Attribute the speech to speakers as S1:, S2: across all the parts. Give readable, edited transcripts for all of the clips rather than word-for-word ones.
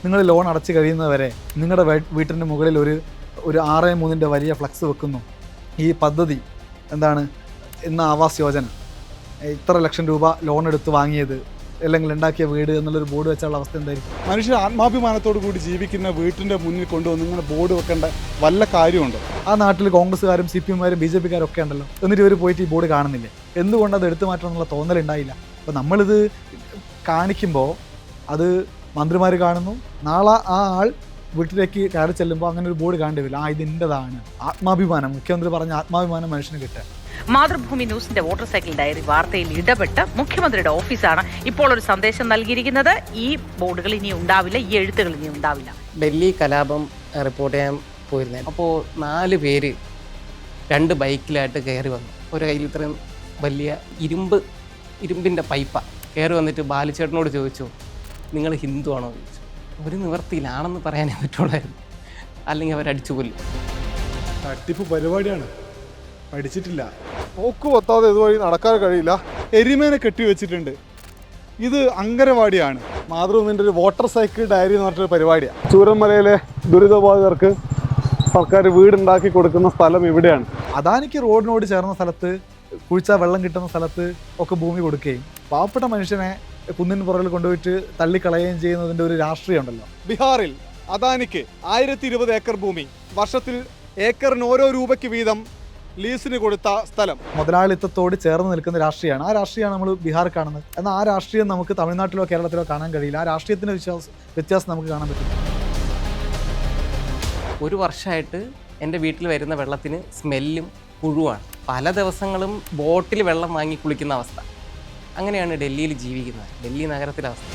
S1: നിങ്ങൾ ലോൺ അടച്ചു കഴിയുന്നവരെ നിങ്ങളുടെ വീട്ടിൻ്റെ മുകളിൽ ഒരു 6-3 വലിയ ഫ്ലക്സ് വെക്കുന്നു. ഈ പദ്ധതി എന്താണ്, ഇന്ന് ആവാസ് യോജന, ഇത്ര ലക്ഷം രൂപ ലോൺ എടുത്ത് വാങ്ങിയത് അല്ലെങ്കിൽ ഉണ്ടാക്കിയ വീട് എന്നുള്ളൊരു ബോർഡ് വെച്ചുള്ള അവസ്ഥ എന്തായിരിക്കും?
S2: മനുഷ്യർ ആത്മാഭിമാനത്തോടു കൂടി ജീവിക്കുന്ന വീട്ടിൻ്റെ മുന്നിൽ കൊണ്ടുവന്ന് ഇങ്ങനെ ബോർഡ് വെക്കേണ്ട വല്ല കാര്യമുണ്ടോ?
S1: ആ നാട്ടിൽ കോൺഗ്രസ്സുകാരും CPM-കാരും BJP-കാരും ഒക്കെ ഉണ്ടല്ലോ. എന്നിട്ട് ഇവർ പോയിട്ട് ഈ ബോർഡ് കാണുന്നില്ലേ? എന്തുകൊണ്ട് അത് എടുത്തു മാറ്റണം എന്നുള്ള തോന്നലുണ്ടായില്ല? അപ്പോൾ നമ്മളിത് കാണിക്കുമ്പോൾ അത് മന്ത്രിമാർ കാണുന്നു, നാളെ ആ ആൾ വീട്ടിലേക്ക് കയറി ചെല്ലുമ്പോൾ അങ്ങനെ ഒരു ബോർഡ് കാണേണ്ടി വരില്ല. ഇതിൻ്റെതാണ് ആത്മാഭിമാനം. മുഖ്യമന്ത്രി പറഞ്ഞ ആത്മാഭിമാനം മനുഷ്യന് കിട്ടുക.
S3: മാതൃഭൂമി ന്യൂസിന്റെ വോട്ടർ സൈക്കിൾ ഡയറി വാർത്തയിൽ ഇടപെട്ട് മുഖ്യമന്ത്രിയുടെ ഓഫീസാണ് ഇപ്പോൾ ഒരു സന്ദേശം നൽകിയിരിക്കുന്നത്. ഈ ബോർഡുകൾ ഇനി ഉണ്ടാവില്ല, ഈ എഴുത്തുകൾ ഇനി ഉണ്ടാവില്ല.
S4: ഡൽഹി കലാപം റിപ്പോർട്ട് ചെയ്യാൻ പോയിരുന്നേ. അപ്പോൾ 4 പേര് 2 ബൈക്കിലായിട്ട് കയറി വന്നു. ഒരു കയ്യിൽ ഇത്രയും വലിയ ഇരുമ്പിൻ്റെ പൈപ്പ കയറി വന്നിട്ട് ബാലിച്ചേട്ടനോട് ചോദിച്ചു, നിങ്ങൾ ഹിന്ദു ആണോ ചോദിച്ചു. ഒരു നിവർത്തിയിലാണെന്ന് പറയാനേ പറ്റുള്ളായിരുന്നു, അല്ലെങ്കിൽ അവരടിച്ചു കൊല്ലും.
S2: തട്ടിപ്പ് പരിപാടിയാണ്, പഠിച്ചിട്ടില്ല. നോക്കു പൊത്താതെ ഇതുവഴി നടക്കാൻ കഴിയില്ല. എരിമേനെ കെട്ടിവെച്ചിട്ടുണ്ട്. ഇത് അങ്കനവാടിയാണ്. മാതൃഭൂമിൻ്റെ ഒരു വോട്ടർ സൈക്കിൾ ഡയറി എന്ന് പറഞ്ഞൊരു പരിപാടിയാണ്. ചൂരന്മലയിലെ ദുരിതബാധിതർക്ക് സർക്കാർ വീടുണ്ടാക്കി കൊടുക്കുന്ന സ്ഥലം ഇവിടെയാണ്.
S1: അദാനിക്ക് റോഡിനോട് ചേർന്ന സ്ഥലത്ത്, കുഴിച്ചാൽ വെള്ളം കിട്ടുന്ന സ്ഥലത്ത് ഒക്കെ ഭൂമി കൊടുക്കുകയും പാവപ്പെട്ട മനുഷ്യനെ കുന്നിന് പുറകിൽ കൊണ്ടുപോയിട്ട് തള്ളിക്കളയുകയും ചെയ്യുന്നതിൻ്റെ ഒരു രാഷ്ട്രീയം ഉണ്ടല്ലോ.
S2: ബീഹാറിൽ അദാനിക്ക് 1020 ഏക്കർ ഭൂമി, വർഷത്തിൽ ഏക്കറിന് ഓരോ രൂപയ്ക്ക് വീതം ലീസിന് കൊടുത്ത സ്ഥലം.
S1: മുതലാളിത്തത്തോട് ചേർന്ന് നിൽക്കുന്ന രാഷ്ട്രീയമാണ്. ആ രാഷ്ട്രീയമാണ് നമ്മൾ ബീഹാർ കാണുന്നത്. എന്നാൽ ആ രാഷ്ട്രീയം നമുക്ക് തമിഴ്നാട്ടിലോ കേരളത്തിലോ കാണാൻ കഴിയില്ല. ആ രാഷ്ട്രീയത്തിൻ്റെ വ്യത്യാസം നമുക്ക് കാണാൻ പറ്റും.
S4: ഒരു വർഷമായിട്ട് എൻ്റെ വീട്ടിൽ വരുന്ന വെള്ളത്തിന് സ്മെല്ലും പുഴുവാണ്. പല ദിവസങ്ങളും ബോട്ടിൽ വെള്ളം വാങ്ങി കുളിക്കുന്ന അവസ്ഥ. അങ്ങനെയാണ് ഡൽഹിയിൽ ജീവിക്കുന്നത്, ഡൽഹി നഗരത്തിലെ അവസ്ഥ.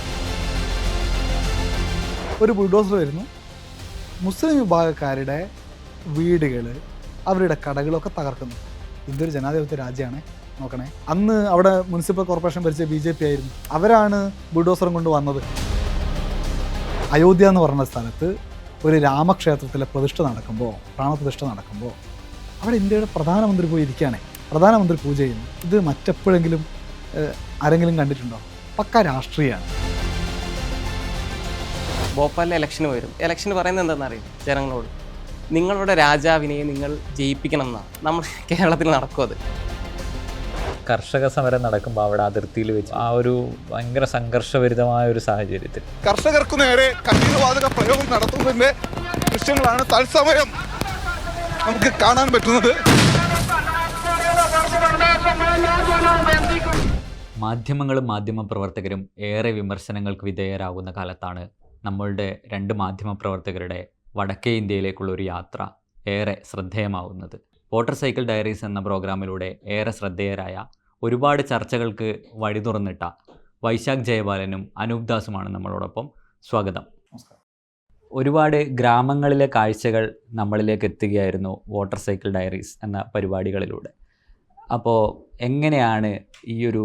S1: ഒരു ബുൾഡോസർ വരുന്നു, മുസ്ലിം വിഭാഗക്കാരുടെ വീടുകൾ, അവരുടെ കടകളൊക്കെ തകർക്കുന്നു. ഇതൊരു ജനാധിപത്യ രാജ്യമാണ്. നോക്കണേ, അന്ന് അവിടെ മുനിസിപ്പൽ കോർപ്പറേഷൻ ഭരിച്ച BJP ആയിരുന്നു. അവരാണ് ബുൾഡോസറും കൊണ്ട് വന്നത്. അയോധ്യ എന്ന് പറഞ്ഞ സ്ഥലത്ത് ഒരു രാമക്ഷേത്രത്തിലെ പ്രാണപ്രതിഷ്ഠ നടക്കുമ്പോൾ അവിടെ ഇന്ത്യയുടെ പ്രധാനമന്ത്രി പോയി ഇരിക്കുകയാണ്. പ്രധാനമന്ത്രി പൂജ ചെയ്യുന്നു. ഇത് മറ്റെപ്പോഴെങ്കിലും ആരെങ്കിലും കണ്ടിട്ടുണ്ടോ? പക്ക രാഷ്ട്രീയമാണ്.
S4: ഭോപ്പാലിലെ ഇലക്ഷന് വരും. ഇലക്ഷന് പറയുന്നത് എന്താണെന്നറിയും ജനങ്ങളോട്, നിങ്ങളുടെ രാജാവിനെ നിങ്ങൾ ജയിപ്പിക്കണം എന്നാണ്. നമ്മൾ കേരളത്തിൽ നടക്കും അത്.
S5: കർഷക സമരം നടക്കുമ്പോൾ അവിടെ അതിർത്തിയിൽ വെച്ച് ആ ഒരു ഭയങ്കര സംഘർഷഭരിതമായ ഒരു സാഹചര്യത്തിൽ
S2: കർഷകർക്കു നേരെ കണ്ണീർവാതക പ്രയോഗം നടത്തുന്നതിന്റെ ദൃശ്യങ്ങളാണ് തത്സമയം നമുക്ക് കാണാൻ പറ്റുന്നത്.
S5: മാധ്യമങ്ങളും മാധ്യമപ്രവർത്തകരും ഏറെ വിമർശനങ്ങൾക്ക് വിധേയരാകുന്ന കാലത്താണ് നമ്മളുടെ 2 മാധ്യമപ്രവർത്തകരുടെ വടക്കേ ഇന്ത്യയിലേക്കുള്ള ഒരു യാത്ര ഏറെ ശ്രദ്ധേയമാവുന്നത്. വോട്ടർ സൈക്കിൾ ഡയറീസ് എന്ന പ്രോഗ്രാമിലൂടെ ഏറെ ശ്രദ്ധേയരായ, ഒരുപാട് ചർച്ചകൾക്ക് വഴി തുറന്നിട്ട വൈശാഖ് ജയപാലനും അനൂപ് ദാസുമാണ് നമ്മളോടൊപ്പം. സ്വാഗതം. ഒരുപാട് ഗ്രാമങ്ങളിലെ കാഴ്ചകൾ നമ്മളിലേക്ക് എത്തുകയായിരുന്നു വോട്ടർ സൈക്കിൾ ഡയറീസ് എന്ന പരിപാടികളിലൂടെ. അപ്പോൾ എങ്ങനെയാണ് ഈ ഒരു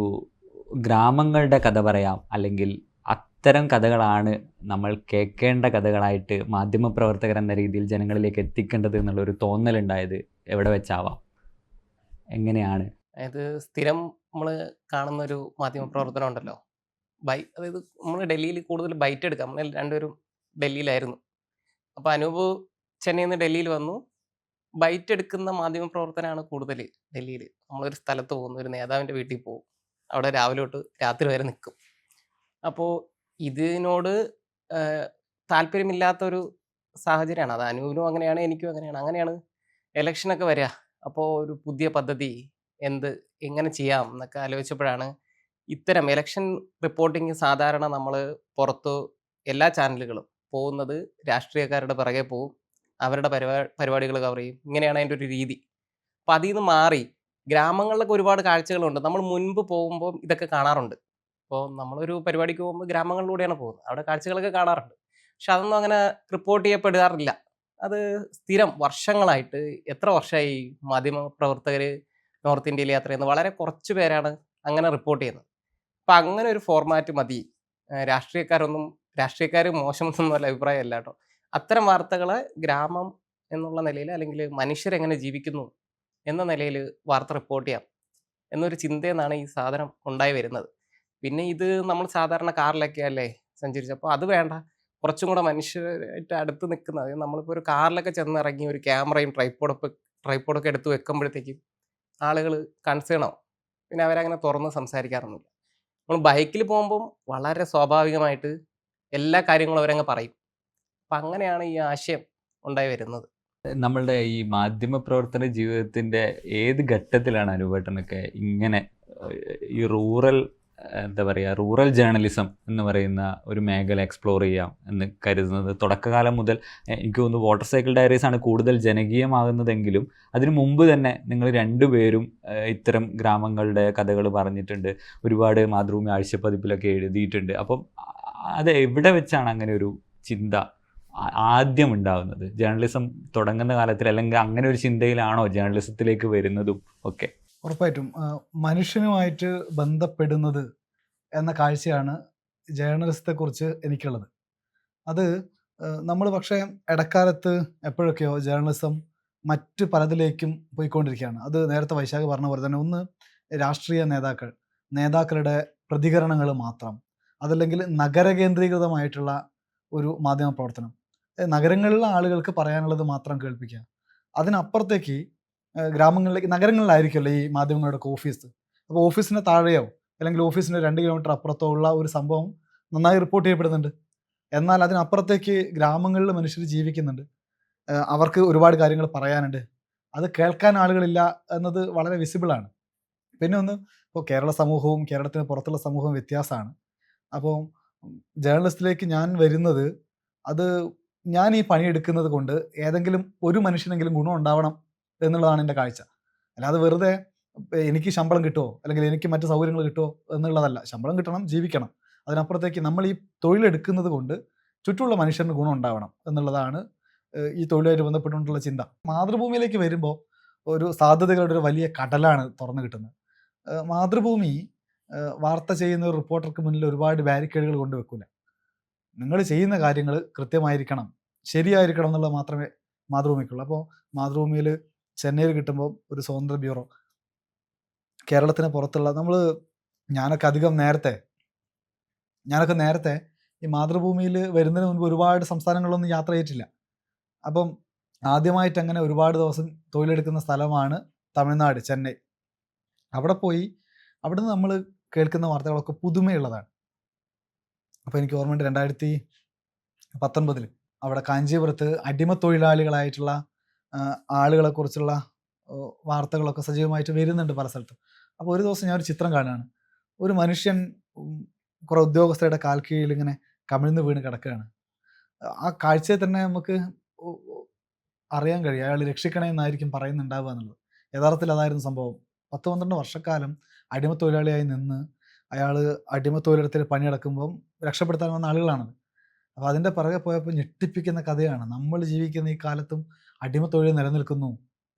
S5: ഗ്രാമങ്ങളുടെ കഥ പറയാം, അല്ലെങ്കിൽ അത്തരം കഥകളാണ് നമ്മൾ കേൾക്കേണ്ട കഥകളായിട്ട് മാധ്യമപ്രവർത്തകർ എന്ന രീതിയിൽ ജനങ്ങളിലേക്ക് എത്തിക്കേണ്ടത് എന്നുള്ളൊരു തോന്നലുണ്ടായത് എവിടെ വെച്ചാവാം? എങ്ങനെയാണ്?
S4: അതായത് സ്ഥിരം നമ്മൾ കാണുന്നൊരു മാധ്യമപ്രവർത്തനം ഉണ്ടല്ലോ, അതായത് നമ്മൾ ഡൽഹിയിൽ കൂടുതൽ ബൈറ്റ് എടുക്കാം. നമ്മൾ രണ്ടുപേരും ഡൽഹിയിലായിരുന്നു. അപ്പോൾ അനൂപ് ചെന്നൈയിൽ നിന്ന് ഡൽഹിയിൽ വന്നു. ബൈറ്റ് എടുക്കുന്ന മാധ്യമപ്രവർത്തനമാണ് കൂടുതൽ ഡൽഹിയിൽ. നമ്മളൊരു സ്ഥലത്ത് പോകുന്നു, ഒരു നേതാവിൻ്റെ വീട്ടിൽ പോകും, അവിടെ രാവിലെ തൊട്ട് രാത്രി വരെ നിൽക്കും. അപ്പോൾ ഇതിനോട് താല്പര്യമില്ലാത്തൊരു സാഹചര്യമാണ്. അത് അനൂപിനും അങ്ങനെയാണ്, എനിക്കും അങ്ങനെയാണ്. അങ്ങനെയാണ് ഇലക്ഷനൊക്കെ വരിക. അപ്പോൾ ഒരു പുതിയ പദ്ധതി എങ്ങനെ ചെയ്യാം എന്നൊക്കെ ആലോചിച്ചപ്പോഴാണ് ഇത്തരം ഇലക്ഷൻ റിപ്പോർട്ടിങ്. സാധാരണ നമ്മൾ പുറത്ത് എല്ലാ ചാനലുകളും പോകുന്നത് രാഷ്ട്രീയക്കാരുടെ പിറകെ പോവും, അവരുടെ പരിപാടികൾ കവർ ചെയ്യും. ഇങ്ങനെയാണ് അതിൻ്റെ ഒരു രീതി. അപ്പം അതിൽ നിന്ന് മാറി ഗ്രാമങ്ങളിലൊക്കെ ഒരുപാട് കാഴ്ചകളുണ്ട്. നമ്മൾ മുൻപ് പോകുമ്പോൾ ഇതൊക്കെ കാണാറുണ്ട്. അപ്പോൾ നമ്മളൊരു പരിപാടിക്ക് പോകുമ്പോൾ ഗ്രാമങ്ങളിലൂടെയാണ് പോകുന്നത്, അവിടെ കാഴ്ചകളൊക്കെ കാണാറുണ്ട്. പക്ഷെ അതൊന്നും അങ്ങനെ റിപ്പോർട്ട് ചെയ്യപ്പെടാറില്ല. അത് സ്ഥിരം വർഷങ്ങളായിട്ട്, എത്ര വർഷമായി മാധ്യമപ്രവർത്തകർ നോർത്ത് ഇന്ത്യയിൽ യാത്ര ചെയ്യുന്നത്? വളരെ കുറച്ച് പേരാണ് അങ്ങനെ റിപ്പോർട്ട് ചെയ്യുന്നത്. അപ്പം അങ്ങനെ ഒരു ഫോർമാറ്റ് മതി. രാഷ്ട്രീയക്കാർ മോശമെന്നൊന്നുമല്ല അഭിപ്രായമല്ല കേട്ടോ. അത്തരം വാർത്തകളെ ഗ്രാമം എന്നുള്ള നിലയിൽ, അല്ലെങ്കിൽ മനുഷ്യരെങ്ങനെ ജീവിക്കുന്നു എന്ന നിലയിൽ വാർത്ത റിപ്പോർട്ട് ചെയ്യാം എന്നൊരു ചിന്തയിൽ നിന്നാണ് ഈ സാധനം ഉണ്ടായി വരുന്നത്. പിന്നെ ഇത് നമ്മൾ സാധാരണ കാറിലൊക്കെ അല്ലേ സഞ്ചരിച്ചപ്പോൾ അത് വേണ്ട, കുറച്ചും കൂടെ മനുഷ്യരായിട്ട് അടുത്ത് നിൽക്കുന്ന, അതായത് നമ്മളിപ്പോൾ ഒരു കാറിലൊക്കെ ചെന്ന് ഇറങ്ങി ഒരു ക്യാമറയും ട്രൈപ്പോഡൊക്കെ എടുത്ത് വെക്കുമ്പോഴത്തേക്കും ആളുകൾ കൺസേൺ ആവും. പിന്നെ അവരങ്ങനെ തുറന്ന് സംസാരിക്കാറൊന്നുമില്ല. നമ്മൾ ബൈക്കിൽ പോകുമ്പം വളരെ സ്വാഭാവികമായിട്ട് എല്ലാ കാര്യങ്ങളും അവരങ്ങ് പറയും. അപ്പം അങ്ങനെയാണ് ഈ ആശയം ഉണ്ടായി വരുന്നത്.
S5: നമ്മളുടെ ഈ മാധ്യമപ്രവർത്തന ജീവിതത്തിൻ്റെ ഏത് ഘട്ടത്തിലാണ് അനുപേട്ടനൊക്കെ ഇങ്ങനെ ഈ എന്താ പറയുക, റൂറൽ ജേർണലിസം എന്ന് പറയുന്ന ഒരു മേഖല എക്സ്പ്ലോർ ചെയ്യാം എന്ന് കരുതുന്നത്? തുടക്കകാലം മുതൽ എനിക്ക് തോന്നുന്നു വോട്ടർ സൈക്കിൾ ഡയറീസ് ആണ് കൂടുതൽ ജനകീയമാകുന്നതെങ്കിലും അതിനു മുമ്പ് തന്നെ നിങ്ങൾ രണ്ടുപേരും ഇത്തരം ഗ്രാമങ്ങളുടെ കഥകൾ പറഞ്ഞിട്ടുണ്ട്, ഒരുപാട് മാതൃഭൂമി ആഴ്ചപ്പതിപ്പിലൊക്കെ എഴുതിയിട്ടുണ്ട്. അപ്പം അത് എവിടെ വെച്ചാണ് അങ്ങനെ ഒരു ചിന്ത ആദ്യം ഉണ്ടാകുന്നത്? ജേർണലിസം തുടങ്ങുന്ന കാലത്തിൽ, അല്ലെങ്കിൽ അങ്ങനെ ഒരു ചിന്തയിലാണോ ജേർണലിസത്തിലേക്ക് വരുന്നതും ഒക്കെ?
S1: ഉറപ്പായിട്ടും മനുഷ്യനുമായിട്ട് ബന്ധപ്പെടുന്നത് എന്ന കാഴ്ചയാണ് ജേർണലിസത്തെക്കുറിച്ച് എനിക്കുള്ളത്. അത് നമ്മൾ പക്ഷേ ഇടക്കാലത്ത് എപ്പോഴൊക്കെയോ ജേർണലിസം മറ്റ് പലതിലേക്കും പോയിക്കൊണ്ടിരിക്കുകയാണ്. അത് നേരത്തെ വൈശാഖ് പറഞ്ഞ പോലെ തന്നെ, ഒന്ന് രാഷ്ട്രീയ നേതാക്കളുടെ പ്രതികരണങ്ങൾ മാത്രം, അതല്ലെങ്കിൽ നഗരകേന്ദ്രീകൃതമായിട്ടുള്ള ഒരു മാധ്യമ പ്രവർത്തനം, നഗരങ്ങളിലെ ആളുകൾക്ക് പറയാനുള്ളത് മാത്രം കേൾപ്പിക്കുക. അതിനപ്പുറത്തേക്ക് ഗ്രാമങ്ങളിലേക്ക്, നഗരങ്ങളിലായിരിക്കുമല്ലോ ഈ മാധ്യമങ്ങളുടെ ഓഫീസ്. അപ്പോൾ ഓഫീസിന് താഴെയോ അല്ലെങ്കിൽ ഓഫീസിന് 2 കിലോമീറ്റർ അപ്പുറത്തോ ഉള്ള ഒരു സംഭവം നന്നായി റിപ്പോർട്ട് ചെയ്യപ്പെടുന്നുണ്ട്. എന്നാൽ അതിനപ്പുറത്തേക്ക് ഗ്രാമങ്ങളിൽ മനുഷ്യർ ജീവിക്കുന്നുണ്ട്, അവർക്ക് ഒരുപാട് കാര്യങ്ങൾ പറയാനുണ്ട്, അത് കേൾക്കാൻ ആളുകളില്ല എന്നത് വളരെ വിസിബിളാണ്. പിന്നെ ഒന്ന്, ഇപ്പോൾ കേരള സമൂഹവും കേരളത്തിന് പുറത്തുള്ള സമൂഹവും വ്യത്യാസമാണ്. അപ്പോൾ ജേർണലിസ്റ്റിലേക്ക് ഞാൻ വരുന്നത്, അത് ഞാൻ ഈ പണിയെടുക്കുന്നത് കൊണ്ട് ഏതെങ്കിലും ഒരു മനുഷ്യനെങ്കിലും ഗുണം ഉണ്ടാവണം എന്നുള്ളതാണ് എൻ്റെ കാഴ്ച. അല്ലാതെ വെറുതെ എനിക്ക് ശമ്പളം കിട്ടുമോ അല്ലെങ്കിൽ എനിക്ക് മറ്റ് സൗകര്യങ്ങൾ കിട്ടുമോ എന്നുള്ളതല്ല. ശമ്പളം കിട്ടണം, ജീവിക്കണം. അതിനപ്പുറത്തേക്ക് നമ്മൾ ഈ തൊഴിലെടുക്കുന്നത് കൊണ്ട് ചുറ്റുമുള്ള മനുഷ്യന് ഗുണം ഉണ്ടാവണം എന്നുള്ളതാണ് ഈ തൊഴിലുമായിട്ട് ബന്ധപ്പെട്ടുകൊണ്ടുള്ള ചിന്ത. മാതൃഭൂമിയിലേക്ക് വരുമ്പോൾ ഒരു സാധ്യതകളുടെ ഒരു വലിയ കടലാണ് തുറന്നു കിട്ടുന്നത്. മാതൃഭൂമി വാർത്ത ചെയ്യുന്ന ഒരു റിപ്പോർട്ടർക്ക് മുന്നിൽ ഒരുപാട് ബാരിക്കേഡുകൾ കൊണ്ടുവെക്കില്ല. നിങ്ങൾ ചെയ്യുന്ന കാര്യങ്ങൾ കൃത്യമായിരിക്കണം, ശരിയായിരിക്കണം എന്നുള്ളത് മാത്രമേ മാതൃഭൂമിക്കുള്ളൂ. അപ്പോൾ മാതൃഭൂമിയിൽ ചെന്നൈയിൽ കിട്ടുമ്പോൾ ഒരു സ്വതന്ത്ര ബ്യൂറോ, കേരളത്തിന് പുറത്തുള്ള ഞാനൊക്കെ നേരത്തെ ഈ മാതൃഭൂമിയിൽ വരുന്നതിന് മുൻപ് ഒരുപാട് സംസ്ഥാനങ്ങളിലൊന്നും യാത്ര ചെയ്തിട്ടില്ല. അപ്പം ആദ്യമായിട്ട് അങ്ങനെ ഒരുപാട് ദിവസം തൊഴിലെടുക്കുന്ന സ്ഥലമാണ് തമിഴ്നാട്, ചെന്നൈ. അവിടെ പോയി അവിടുന്ന് നമ്മൾ കേൾക്കുന്ന വാർത്തകളൊക്കെ പുതുമയുള്ളതാണ്. അപ്പോൾ എനിക്ക് ഓർമ്മയുണ്ട് 2019 അവിടെ കാഞ്ചീപുരത്ത് അടിമത്തൊഴിലാളികളായിട്ടുള്ള ആളുകളെക്കുറിച്ചുള്ള വാർത്തകളൊക്കെ സജീവമായിട്ട് വരുന്നുണ്ട് പല സ്ഥലത്തും. അപ്പോൾ ഒരു ദിവസം ഞാനൊരു ചിത്രം കാണുകയാണ്. ഒരു മനുഷ്യൻ കുറേ ഉദ്യോഗസ്ഥരുടെ കാൽ കീഴിൽ ഇങ്ങനെ കമിഴ്ന്ന് വീണ് കിടക്കുകയാണ്. ആ കാഴ്ചയെ തന്നെ നമുക്ക് അറിയാൻ കഴിയും അയാൾ രക്ഷിക്കണേ എന്നായിരിക്കും പറയുന്നുണ്ടാവുക എന്നുള്ളത്. യഥാർത്ഥത്തിൽ അതായിരുന്നു സംഭവം. 10-12 വർഷക്കാലം അടിമത്തൊഴിലാളിയായി നിന്ന് അയാൾ അടിമത്തൊഴിലിടത്തിൽ പണിയെടുക്കുമ്പം രക്ഷപ്പെടുത്താൻ വന്ന ആളുകളാണത്. അപ്പോൾ അതിൻ്റെ പിറകെ പോയപ്പോൾ ഞെട്ടിപ്പിക്കുന്ന കഥയാണ്. നമ്മൾ ജീവിക്കുന്ന ഈ കാലത്തും അടിമത്തൊഴിൽ നിലനിൽക്കുന്നു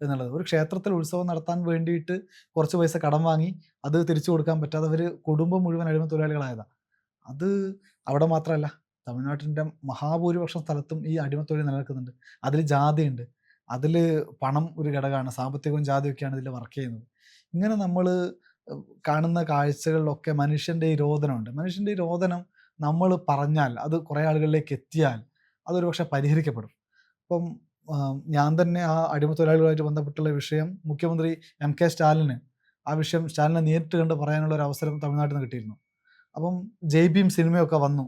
S1: എന്നുള്ളത്. ഒരു ക്ഷേത്രത്തിൽ ഉത്സവം നടത്താൻ വേണ്ടിയിട്ട് കുറച്ച് പൈസ കടം വാങ്ങി അത് തിരിച്ചു കൊടുക്കാൻ പറ്റാതെ അവർ കുടുംബം മുഴുവൻ അടിമത്തൊഴിലാളികളായതാണ്. അത് അവിടെ മാത്രമല്ല, തമിഴ്നാട്ടിൻ്റെ മഹാഭൂരിപക്ഷം സ്ഥലത്തും ഈ അടിമത്തൊഴിൽ നിലനിൽക്കുന്നുണ്ട്. അതിൽ ജാതിയുണ്ട്, അതിൽ പണം ഒരു ഘടകമാണ്, സാമ്പത്തികവും ജാതിയൊക്കെയാണ് ഇതിൽ വർക്ക് ചെയ്യുന്നത്. ഇങ്ങനെ നമ്മൾ കാണുന്ന കാഴ്ചകളിലൊക്കെ മനുഷ്യൻ്റെ ഈ രോദനമുണ്ട്. മനുഷ്യൻ്റെ ഈ രോദനം നമ്മൾ പറഞ്ഞാൽ, അത് കുറേ ആളുകളിലേക്ക് എത്തിയാൽ അതൊരു പക്ഷേ പരിഹരിക്കപ്പെടും. അപ്പം ഞാൻ തന്നെ ആ അടിമത്തൊഴിലാളികളുമായിട്ട് ബന്ധപ്പെട്ടുള്ള വിഷയം മുഖ്യമന്ത്രി MK സ്റ്റാലിന് ആ വിഷയം സ്റ്റാലിനെ നേരിട്ട് കണ്ട് പറയാനുള്ള ഒരു അവസരം തമിഴ്നാട്ടിൽ നിന്ന് കിട്ടിയിരുന്നു. അപ്പം ജയ് ഭീം സിനിമയൊക്കെ വന്നു.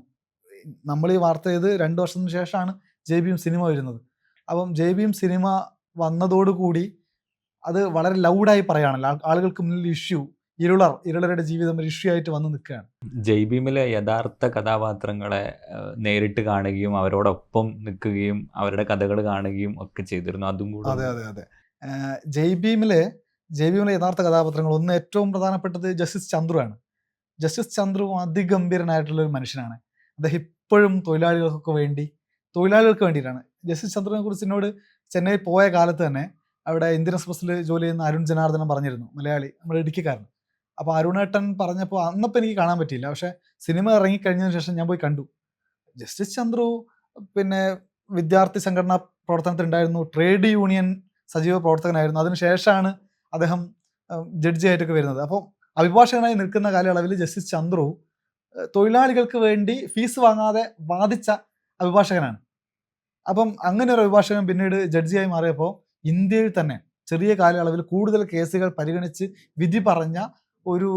S1: നമ്മൾ ഈ വാർത്ത ചെയ്ത് 2 വർഷത്തിന് ശേഷമാണ് ജയ് ഭീം സിനിമ വരുന്നത്. അപ്പം ജയ് ഭീം സിനിമ വന്നതോടുകൂടി അത് വളരെ ലൗഡായി പറയുകയാണല്ലോ, ആളുകൾക്ക് മുന്നിൽ ഇരുളരുടെ ജീവിതം ഒരു ഇഷ്യൂ ആയിട്ട് വന്ന് നിൽക്കുകയാണ്.
S5: ജയ് ഭീമിലെ യഥാർത്ഥ കഥാപാത്രങ്ങളെ നേരിട്ട് കാണുകയും അവരോടൊപ്പം നിൽക്കുകയും അവരുടെ കഥകൾ കാണുകയും ഒക്കെ ചെയ്തിരുന്നു. അതും കൂടെ
S1: അതെ. ജയ് ഭീമിലെ യഥാർത്ഥ കഥാപാത്രങ്ങൾ, ഒന്ന് ഏറ്റവും പ്രധാനപ്പെട്ടത് ജസ്റ്റിസ് ചന്ദ്രുവാണ്. ജസ്റ്റിസ് ചന്ദ്രു അതിഗംഭീരനായിട്ടുള്ള ഒരു മനുഷ്യനാണ്. അദ്ദേഹം ഇപ്പോഴും തൊഴിലാളികൾക്ക് വേണ്ടിയിട്ടാണ്. ജസ്റ്റിസ് ചന്ദ്രുവിനെ കുറിച്ച് എന്നോട് ചെന്നൈ പോയ കാലത്ത് തന്നെ അവിടെ ഇന്ത്യൻ എക്സ്പ്രസ്സിൽ ജോലി ചെയ്യുന്ന അരുൺ ജനാർദ്ദനം പറഞ്ഞിരുന്നു, മലയാളി, നമ്മുടെ ഇടുക്കിക്കാരൻ. അപ്പോൾ അരുണേട്ടൻ പറഞ്ഞപ്പോൾ അന്നപ്പോൾ എനിക്ക് കാണാൻ പറ്റിയില്ല, പക്ഷേ സിനിമ ഇറങ്ങിക്കഴിഞ്ഞതിന് ശേഷം ഞാൻ പോയി കണ്ടു. ജസ്റ്റിസ് ചന്ദ്രു പിന്നെ വിദ്യാർത്ഥി സംഘടനാ പ്രവർത്തനത്തിലുണ്ടായിരുന്നു, ട്രേഡ് യൂണിയൻ സജീവ പ്രവർത്തകനായിരുന്നു. അതിനുശേഷമാണ് അദ്ദേഹം ജഡ്ജിയായിട്ടൊക്കെ വരുന്നത്. അപ്പോൾ അഭിഭാഷകനായി നിൽക്കുന്ന കാലയളവിൽ ജസ്റ്റിസ് ചന്ദ്രു തൊഴിലാളികൾക്ക് വേണ്ടി ഫീസ് വാങ്ങാതെ വാദിച്ച അഭിഭാഷകനാണ്. അപ്പം അങ്ങനെ ഒരു അഭിഭാഷകൻ പിന്നീട് ജഡ്ജിയായി മാറിയപ്പോൾ ഇന്ത്യയിൽ തന്നെ ചെറിയ കാലയളവിൽ കൂടുതൽ കേസുകൾ പരിഗണിച്ച് വിധി പറഞ്ഞ ഒരു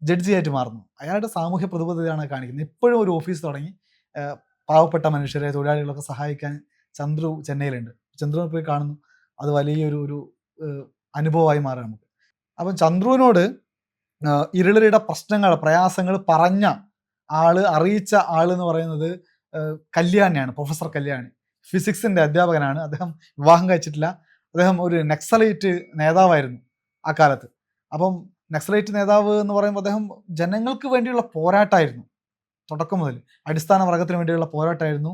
S1: ജഡ്ജിയായിട്ട് മാറുന്നു. അയാളുടെ സാമൂഹ്യ പ്രതിബദ്ധതയാണ് കാണിക്കുന്നത്. ഇപ്പോഴും ഒരു ഓഫീസ് തുടങ്ങി പാവപ്പെട്ട മനുഷ്യരെ, തൊഴിലാളികളൊക്കെ സഹായിക്കാൻ ചന്ദ്രു ചെന്നൈയിലുണ്ട്. ചന്ദ്രുവിനെ പോയി കാണുന്നു. അത് വലിയൊരു ഒരു അനുഭവമായി മാറുക നമുക്ക്. അപ്പം ചന്ദ്രുവിനോട് ഇരുളരുടെ പ്രശ്നങ്ങൾ, പ്രയാസങ്ങൾ പറഞ്ഞ ആള്, അറിയിച്ച ആള് എന്ന് പറയുന്നത് കല്യാണിയാണ്, പ്രൊഫസർ കല്യാണി. ഫിസിക്സിന്റെ അധ്യാപകനാണ്. അദ്ദേഹം വിവാഹം കഴിച്ചിട്ടില്ല. അദ്ദേഹം ഒരു നക്സലൈറ്റ് നേതാവായിരുന്നു ആ കാലത്ത്. അപ്പം നക്സലൈറ്റ് നേതാവ് എന്ന് പറയുമ്പോൾ അദ്ദേഹം ജനങ്ങൾക്ക് വേണ്ടിയുള്ള പോരാട്ടമായിരുന്നു. തുടക്കം മുതൽ അടിസ്ഥാന വർഗത്തിന് വേണ്ടിയുള്ള പോരാട്ടമായിരുന്നു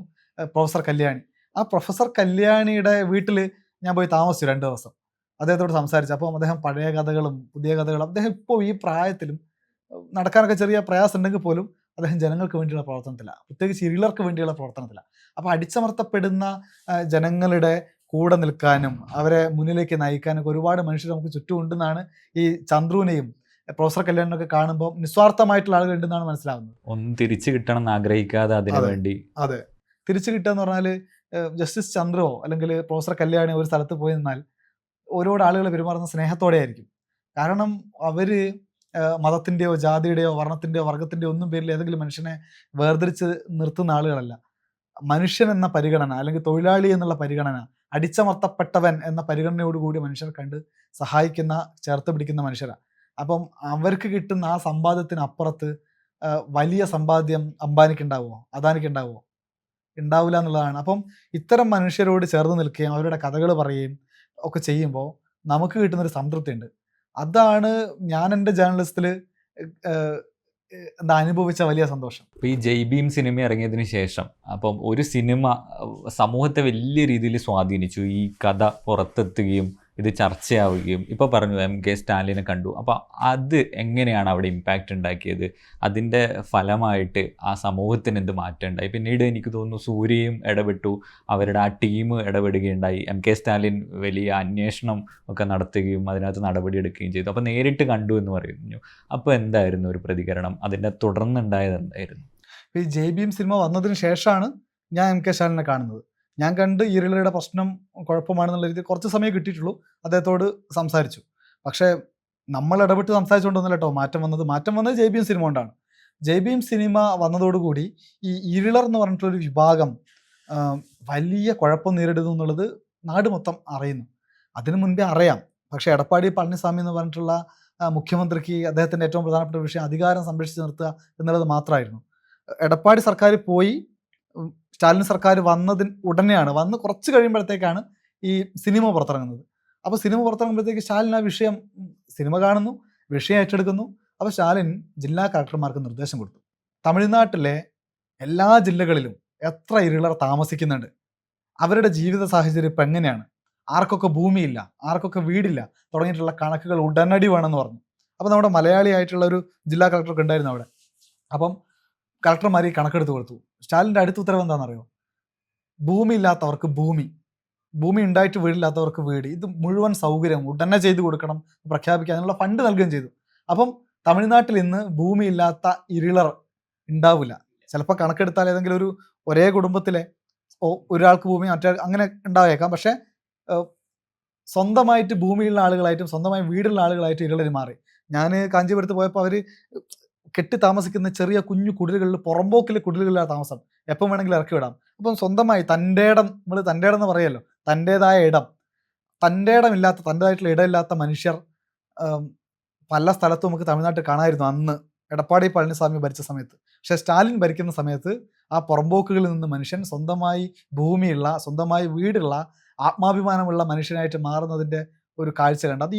S1: പ്രൊഫസർ കല്യാണി. ആ പ്രൊഫസർ കല്യാണിയുടെ വീട്ടിൽ ഞാൻ പോയി താമസിച്ചു 2 ദിവസം. അദ്ദേഹത്തോട് സംസാരിച്ചു. അപ്പം അദ്ദേഹം പഴയ കഥകളും പുതിയ കഥകളും, അദ്ദേഹം ഇപ്പോൾ ഈ പ്രായത്തിലും നടക്കാനൊക്കെ ചെറിയ പ്രയാസം ഉണ്ടെങ്കിൽ പോലും അദ്ദേഹം ജനങ്ങൾക്ക് വേണ്ടിയുള്ള പ്രവർത്തനത്തിലാണ്, പ്രത്യേകിച്ച് ഇരുളർക്ക് വേണ്ടിയുള്ള പ്രവർത്തനത്തിലാണ്. അപ്പോൾ അടിച്ചമർത്തപ്പെടുന്ന ജനങ്ങളുടെ കൂടെ നിൽക്കാനും അവരെ മുന്നിലേക്ക് നയിക്കാനൊക്കെ ഒരുപാട് മനുഷ്യർ നമുക്ക് ചുറ്റും ഉണ്ടെന്നാണ് ഈ ചന്ദ്രുവിനെയും പ്രൊഫസർ കല്യാണിനൊക്കെ കാണുമ്പോൾ നിസ്വാർത്ഥമായിട്ടുള്ള ആളുകൾ ഉണ്ടെന്നാണ് മനസ്സിലാവുന്നത്.
S5: ഒന്നും തിരിച്ചു കിട്ടണം എന്ന് ആഗ്രഹിക്കാതെ അതിനു വേണ്ടി.
S1: അതെ, തിരിച്ചു കിട്ടുക എന്ന് പറഞ്ഞാൽ ജസ്റ്റിസ് ചന്ദ്രോ അല്ലെങ്കിൽ പ്രൊഫസർ കല്യാണി ഒരു സ്ഥലത്ത് പോയി നിന്നാൽ ഓരോരോ ആളുകൾ പെരുമാറുന്ന സ്നേഹത്തോടെ ആയിരിക്കും. കാരണം അവര് മതത്തിൻ്റെയോ ജാതിയുടെയോ വർണ്ണത്തിൻ്റെയോ വർഗത്തിൻ്റെയോ ഒന്നും പേരിൽ ഏതെങ്കിലും മനുഷ്യനെ വേർതിരിച്ച് നിർത്തുന്ന ആളുകളല്ല. മനുഷ്യൻ എന്ന പരിഗണന, അല്ലെങ്കിൽ തൊഴിലാളി എന്നുള്ള പരിഗണന, അടിച്ചമർത്തപ്പെട്ടവൻ എന്ന പരിഗണനയോടുകൂടി മനുഷ്യർ കണ്ട് സഹായിക്കുന്ന, ചേർത്ത് പിടിക്കുന്ന മനുഷ്യരാണ്. അപ്പം അവർക്ക് കിട്ടുന്ന ആ സമ്പാദ്യത്തിന് അപ്പുറത്ത് വലിയ സമ്പാദ്യം അംബാനിക്ക് ഉണ്ടാവുമോ, അദാനിക്ക് ഉണ്ടാവുമോ? ഉണ്ടാവില്ല എന്നുള്ളതാണ്. അപ്പം ഇത്തരം മനുഷ്യരോട് ചേർന്ന് നിൽക്കുകയും അവരുടെ കഥകൾ പറയുകയും ഒക്കെ ചെയ്യുമ്പോൾ നമുക്ക് കിട്ടുന്നൊരു സംതൃപ്തി ഉണ്ട്. അതാണ് ഞാൻ എൻ്റെ ജേർണലിസ്റ്റിൽ എന്താ അനുഭവിച്ച വലിയ സന്തോഷം.
S5: ഇപ്പോൾ ഈ ജയ് ഭീം സിനിമ ഇറങ്ങിയതിന് ശേഷം അപ്പം ഒരു സിനിമ സമൂഹത്തെ വലിയ രീതിയിൽ സ്വാധീനിച്ചു. ഈ കഥ പുറത്തെത്തുകയും ഇത് ചർച്ചയാവുകയും, ഇപ്പോൾ പറഞ്ഞു MK സ്റ്റാലിനെ കണ്ടു. അപ്പോൾ അത് എങ്ങനെയാണ് അവിടെ ഇമ്പാക്റ്റ് ഉണ്ടാക്കിയത്? അതിൻ്റെ ഫലമായിട്ട് ആ സമൂഹത്തിന് എന്ത് മാറ്റം ഉണ്ടായി? പിന്നീട് എനിക്ക് തോന്നുന്നു സൂര്യയും ഇടപെട്ടു, അവരുടെ ആ ടീം ഇടപെടുകയുണ്ടായി. MK സ്റ്റാലിൻ വലിയ അന്വേഷണം ഒക്കെ നടത്തുകയും അതിനകത്ത് നടപടിയെടുക്കുകയും ചെയ്തു. അപ്പോൾ നേരിട്ട് കണ്ടു എന്ന് പറയുന്നു. അപ്പോൾ എന്തായിരുന്നു ഒരു പ്രതികരണം? അതിൻ്റെ തുടർന്നുണ്ടായത് എന്തായിരുന്നു?
S1: ഈ ജയ് ഭീം സിനിമ വന്നതിന് ശേഷമാണ് ഞാൻ MK സ്റ്റാലിനെ കാണുന്നത്. ഞാൻ കണ്ട് ഇരുളയുടെ പ്രശ്നം കുഴപ്പമാണെന്നുള്ള രീതിയിൽ കുറച്ച് സമയം കിട്ടിയിട്ടുള്ളൂ. അദ്ദേഹത്തോട് സംസാരിച്ചു. പക്ഷേ നമ്മൾ ഇടപെട്ട് സംസാരിച്ചുകൊണ്ടൊന്നുമില്ല കേട്ടോ മാറ്റം വന്നത് ജയ് ഭീം സിനിമ കൊണ്ടാണ്. ജയ് ഭീം സിനിമ വന്നതോടുകൂടി ഈ ഇരുളർ എന്ന് പറഞ്ഞിട്ടുള്ളൊരു വിഭാഗം വലിയ കുഴപ്പം നേരിടുന്നു എന്നുള്ളത് നാട് മൊത്തം അറിയുന്നു. അതിനു മുൻപേ അറിയാം. പക്ഷേ എടപ്പാടി പളനിസ്വാമി എന്ന് പറഞ്ഞിട്ടുള്ള മുഖ്യമന്ത്രിക്ക് അദ്ദേഹത്തിൻ്റെ ഏറ്റവും പ്രധാനപ്പെട്ട വിഷയം അധികാരം സംരക്ഷിച്ച് നിർത്തുക എന്നുള്ളത് മാത്രമായിരുന്നു. എടപ്പാടി സർക്കാർ പോയി, സ്റ്റാലിൻ സർക്കാർ വന്ന് കുറച്ച് കഴിയുമ്പോഴത്തേക്കാണ് ഈ സിനിമ പുറത്തിറങ്ങുന്നത്. അപ്പോൾ സിനിമ പുറത്തിറങ്ങുമ്പോഴത്തേക്ക് സ്റ്റാലിൻ ആ വിഷയം, സിനിമ കാണുന്നു, വിഷയം ഏറ്റെടുക്കുന്നു. അപ്പോൾ സ്റ്റാലിൻ ജില്ലാ കളക്ടർമാർക്ക് നിർദ്ദേശം കൊടുത്തു. തമിഴ്നാട്ടിലെ എല്ലാ ജില്ലകളിലും എത്ര ഇരുളർ താമസിക്കുന്നുണ്ട്, അവരുടെ ജീവിത സാഹചര്യം ഇപ്പം എങ്ങനെയാണ്, ആർക്കൊക്കെ ഭൂമിയില്ല, ആർക്കൊക്കെ വീടില്ല തുടങ്ങിയിട്ടുള്ള കണക്കുകൾ ഉടനടി വേണമെന്ന് പറഞ്ഞു. അപ്പോൾ നമ്മുടെ മലയാളിയായിട്ടുള്ള ഒരു ജില്ലാ കളക്ടർക്ക് ഉണ്ടായിരുന്നു അവിടെ. അപ്പം കളക്ടർമാർ ഈ കണക്കെടുത്ത് കൊടുത്തു. സ്റ്റാലിൻ്റെ അടുത്ത ഉത്തരവ് എന്താണെന്നറിയോ? ഭൂമി ഇല്ലാത്തവർക്ക് ഭൂമി ഉണ്ടായിട്ട് വീടില്ലാത്തവർക്ക് വീട്, ഇത് മുഴുവൻ സൗകര്യം ഉടനെ ചെയ്തു കൊടുക്കണം പ്രഖ്യാപിക്കുക, അതിനുള്ള ഫണ്ട് നൽകുകയും ചെയ്തു. അപ്പം തമിഴ്നാട്ടിൽ ഇന്ന് ഭൂമിയില്ലാത്ത ഇരുളർ ഉണ്ടാവില്ല. ചിലപ്പോൾ കണക്കെടുത്താൽ ഏതെങ്കിലും ഒരേ കുടുംബത്തിലെ ഒരാൾക്ക് ഭൂമി മറ്റേ അങ്ങനെ ഉണ്ടായേക്കാം. പക്ഷേ സ്വന്തമായിട്ട് ഭൂമിയുള്ള ആളുകളായിട്ടും സ്വന്തമായി വീടുള്ള ആളുകളായിട്ടും ഇരുളർ മാറി. ഞാൻ കാഞ്ചീപുരത്ത് പോയപ്പോൾ അവർ കെട്ടി താമസിക്കുന്ന ചെറിയ കുഞ്ഞു കുടിലുകളിൽ, പുറമ്പോക്കിലെ കുടിലുകളിലാണ് താമസം. എപ്പം വേണമെങ്കിലും ഇറക്കി വിടാം. അപ്പം സ്വന്തമായി തൻ്റെ ഇടം, നമ്മൾ തൻ്റെ ഇടം എന്ന് പറയുമല്ലോ, തൻ്റേതായ ഇടം, തൻ്റെ ഇടമില്ലാത്ത, തൻ്റേതായിട്ടുള്ള ഇടമില്ലാത്ത മനുഷ്യർ പല സ്ഥലത്തും നമുക്ക് തമിഴ്നാട്ടിൽ കാണാമായിരുന്നു അന്ന് എടപ്പാടി പളനിസ്വാമി ഭരിച്ച സമയത്ത്. പക്ഷേ സ്റ്റാലിൻ ഭരിക്കുന്ന സമയത്ത് ആ പുറമ്പോക്കുകളിൽ നിന്ന് മനുഷ്യൻ സ്വന്തമായി ഭൂമിയുള്ള, സ്വന്തമായി വീടുള്ള, ആത്മാഭിമാനമുള്ള മനുഷ്യനായിട്ട് മാറുന്നതിൻ്റെ ഒരു കാഴ്ച കണ്ട്. അത്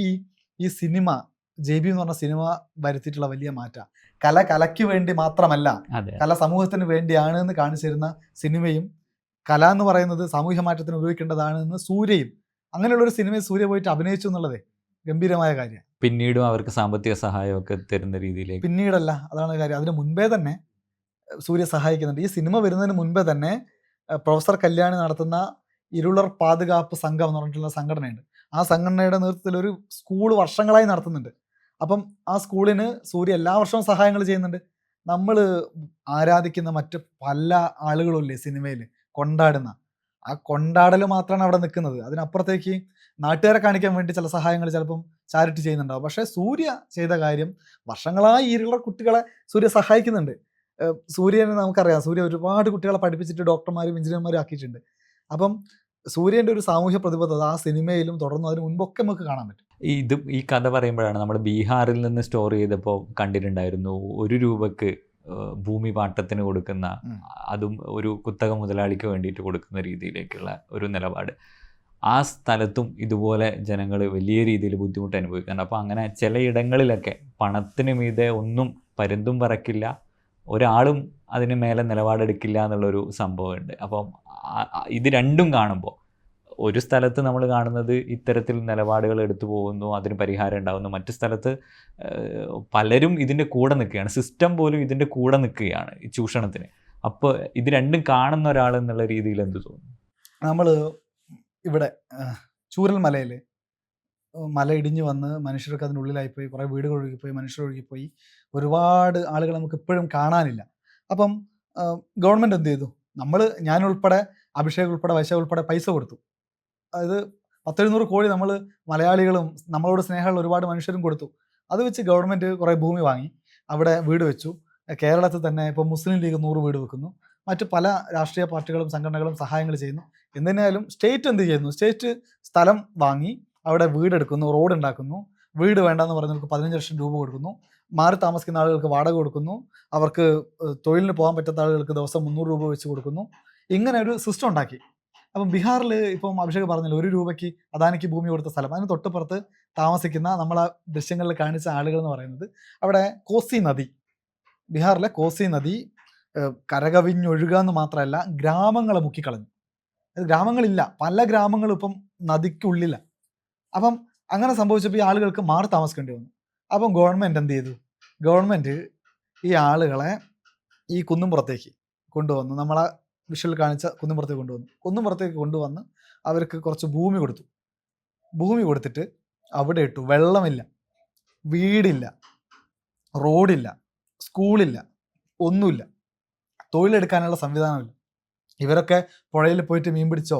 S1: ഈ സിനിമ, ജയ് ഭീം എന്ന് പറഞ്ഞ സിനിമ വരുത്തിയിട്ടുള്ള വലിയ മാറ്റം. കലയ്ക്ക് വേണ്ടി മാത്രമല്ല, കല സമൂഹത്തിന് വേണ്ടിയാണ് എന്ന് കാണിച്ചു തരുന്ന സിനിമയും, കല എന്ന് പറയുന്നത് സാമൂഹ്യ മാറ്റത്തിന് ഉപയോഗിക്കേണ്ടതാണ് എന്ന് സൂര്യയും, അങ്ങനെയുള്ളൊരു സിനിമയിൽ സൂര്യ പോയിട്ട് അഭിനയിച്ചു എന്നുള്ളതേ ഗംഭീരമായ കാര്യമാണ്.
S5: പിന്നീടും അവർക്ക് സാമ്പത്തിക സഹായമൊക്കെ തരുന്ന രീതിയിലേക്ക്.
S1: പിന്നീടല്ല, അതാണ് കാര്യം. അതിന് മുൻപേ തന്നെ സൂര്യ സഹായിക്കുന്നുണ്ട്. ഈ സിനിമ വരുന്നതിന് മുൻപേ തന്നെ പ്രൊഫസർ കല്യാണി നടത്തുന്ന ഇരുളർ പാതുകാപ്പ് സംഘം എന്ന് പറഞ്ഞിട്ടുള്ള സംഘടനയുണ്ട്. ആ സംഘടനയുടെ നേതൃത്വത്തിൽ ഒരു സ്കൂൾ വർഷങ്ങളായി നടത്തുന്നുണ്ട്. അപ്പം ആ സ്കൂളിന് സൂര്യ എല്ലാ വർഷവും സഹായങ്ങൾ ചെയ്യുന്നുണ്ട്. നമ്മൾ ആരാധിക്കുന്ന മറ്റ് പല ആളുകളുമില്ലേ സിനിമയിൽ, കൊണ്ടാടുന്ന ആ കൊണ്ടാടൽ മാത്രമാണ് അവിടെ നിൽക്കുന്നത്. അതിനപ്പുറത്തേക്ക് നാട്ടുകാരെ കാണിക്കാൻ വേണ്ടി ചില സഹായങ്ങൾ ചിലപ്പം ചാരിറ്റി ചെയ്യുന്നുണ്ടാവും. പക്ഷേ സൂര്യ ചെയ്ത കാര്യം വർഷങ്ങളായി ഈയുള്ള കുട്ടികളെ സൂര്യ സഹായിക്കുന്നുണ്ട്. സൂര്യനെ നമുക്കറിയാം, സൂര്യ ഒരുപാട് കുട്ടികളെ പഠിപ്പിച്ചിട്ട് ഡോക്ടർമാരും എഞ്ചിനീയർമാരും ആക്കിയിട്ടുണ്ട്. അപ്പം സൂര്യൻ്റെ ഒരു സാമൂഹ്യ പ്രതിബദ്ധത ആ സിനിമയിലും തുടർന്നും അതിന് മുൻപൊക്കെ നമുക്ക് കാണാൻ പറ്റും.
S5: ഈ കഥ പറയുമ്പോഴാണ് നമ്മൾ ബീഹാറിൽ നിന്ന് സ്റ്റോർ ചെയ്തപ്പോൾ കണ്ടിട്ടുണ്ടായിരുന്നു 1 രൂപക്ക് ഭൂമി പാട്ടത്തിന് കൊടുക്കുന്ന, അതും ഒരു കുത്തക മുതലാളിക്ക് വേണ്ടിയിട്ട് കൊടുക്കുന്ന രീതിയിലേക്കുള്ള ഒരു നിലപാട്. ആ സ്ഥലത്തും ഇതുപോലെ ജനങ്ങൾ വലിയ രീതിയിൽ ബുദ്ധിമുട്ട് അനുഭവിക്കുന്നുണ്ട്. അപ്പോൾ അങ്ങനെ ചിലയിടങ്ങളിലൊക്കെ പണത്തിന് മീതെ ഒന്നും പരുന്തും പറക്കില്ല, ഒരാളും അതിന് മേലെ നിലപാടെടുക്കില്ല എന്നുള്ളൊരു സംഭവമുണ്ട്. അപ്പം ഇത് രണ്ടും കാണുമ്പോൾ ഒരു സ്ഥലത്ത് നമ്മൾ കാണുന്നത് ഇത്തരത്തിൽ നിലപാടുകൾ എടുത്തു പോകുന്നു, അതിന് പരിഹാരം ഉണ്ടാകുന്നു. മറ്റു സ്ഥലത്ത് പലരും ഇതിൻ്റെ കൂടെ നിൽക്കുകയാണ്, സിസ്റ്റം പോലും ഇതിൻ്റെ കൂടെ നിൽക്കുകയാണ് ഈ ചൂഷണത്തിന്. അപ്പോൾ ഇത് രണ്ടും കാണുന്ന ഒരാൾ എന്നുള്ള രീതിയിൽ എന്ത് തോന്നുന്നു?
S1: നമ്മൾ ഇവിടെ ചൂരൽമലയിൽ മല ഇടിഞ്ഞു വന്ന് മനുഷ്യർക്ക് അതിനുള്ളിലായിപ്പോയി, കുറേ വീടുകൾ ഒഴുകിപ്പോയി, മനുഷ്യർ ഒഴുകിപ്പോയി, ഒരുപാട് ആളുകൾ നമുക്ക് ഇപ്പോഴും കാണാനില്ല. അപ്പം ഗവൺമെൻറ് എന്ത് ചെയ്തു? ഞാനുൾപ്പെടെ, അഭിഷേക് ഉൾപ്പെടെ, വൈശാഖ് ഉൾപ്പെടെ പൈസ കൊടുത്തു. അതായത് 100-700 കോടി നമ്മൾ മലയാളികളും നമ്മളോട് സ്നേഹമുള്ള ഒരുപാട് മനുഷ്യരും കൊടുത്തു. അത് വെച്ച് ഗവൺമെൻറ് കുറേ ഭൂമി വാങ്ങി അവിടെ വീട് വെച്ചു. കേരളത്തിൽ തന്നെ ഇപ്പോൾ മുസ്ലിം ലീഗ് 100 വീട് വെക്കുന്നു. മറ്റ് പല രാഷ്ട്രീയ പാർട്ടികളും സംഘടനകളും സഹായങ്ങൾ ചെയ്യുന്നു. എന്തിനായാലും സ്റ്റേറ്റ് എന്ത് ചെയ്യുന്നു? സ്റ്റേറ്റ് സ്ഥലം വാങ്ങി അവിടെ വീടെടുക്കുന്നു, റോഡ് ഉണ്ടാക്കുന്നു. വീട് വേണ്ടെന്ന് പറയുന്നവർക്ക് 15 ലക്ഷം രൂപ കൊടുക്കുന്നു. മാറി താമസിക്കുന്ന ആളുകൾക്ക് വാടക കൊടുക്കുന്നു. അവർക്ക് തൊഴിലിന് പോകാൻ പറ്റാത്ത ആളുകൾക്ക് ദിവസം 300 രൂപ വെച്ച് കൊടുക്കുന്നു. ഇങ്ങനെ ഒരു സിസ്റ്റം ഉണ്ടാക്കി. അപ്പം ബീഹാറിൽ ഇപ്പം അഭിഷേക് പറഞ്ഞില്ല, 1 രൂപയ്ക്ക് അദാനിക്ക് ഭൂമി കൊടുത്ത സ്ഥലം, അതിന് തൊട്ടുപുറത്ത് താമസിക്കുന്ന നമ്മളെ ദൃശ്യങ്ങളിൽ കാണിച്ച ആളുകൾ എന്ന് പറയുന്നത് അവിടെ കോസി നദി, ബീഹാറിലെ കോസി നദി കരകവിഞ്ഞൊഴുകുക എന്ന് മാത്രമല്ല ഗ്രാമങ്ങളെ മുക്കിക്കളഞ്ഞു. ഗ്രാമങ്ങളില്ല, പല ഗ്രാമങ്ങളും ഇപ്പം നദിക്കുള്ളില്ല. അപ്പം അങ്ങനെ സംഭവിച്ചപ്പോൾ ഈ ആളുകൾക്ക് മാറി താമസിക്കേണ്ടി വന്നു. അപ്പം ഗവൺമെൻറ് എന്ത് ചെയ്തു? ഗവൺമെൻറ് ഈ ആളുകളെ ഈ കുന്നുംപുറത്തേക്ക് കൊണ്ടുവന്നു, നമ്മളെ വിഷ്വൽ കാണിച്ച കുന്നുംപുറത്തേക്ക് കൊണ്ടുവന്ന് അവർക്ക് കുറച്ച് ഭൂമി കൊടുത്തു. ഭൂമി കൊടുത്തിട്ട് അവിടെ ഇട്ടു. വെള്ളമില്ല, വീടില്ല, റോഡില്ല, സ്കൂളില്ല, ഒന്നുമില്ല, തൊഴിലെടുക്കാനുള്ള സംവിധാനമില്ല. ഇവരൊക്കെ പുഴയിൽ പോയിട്ട് മീൻ പിടിച്ചോ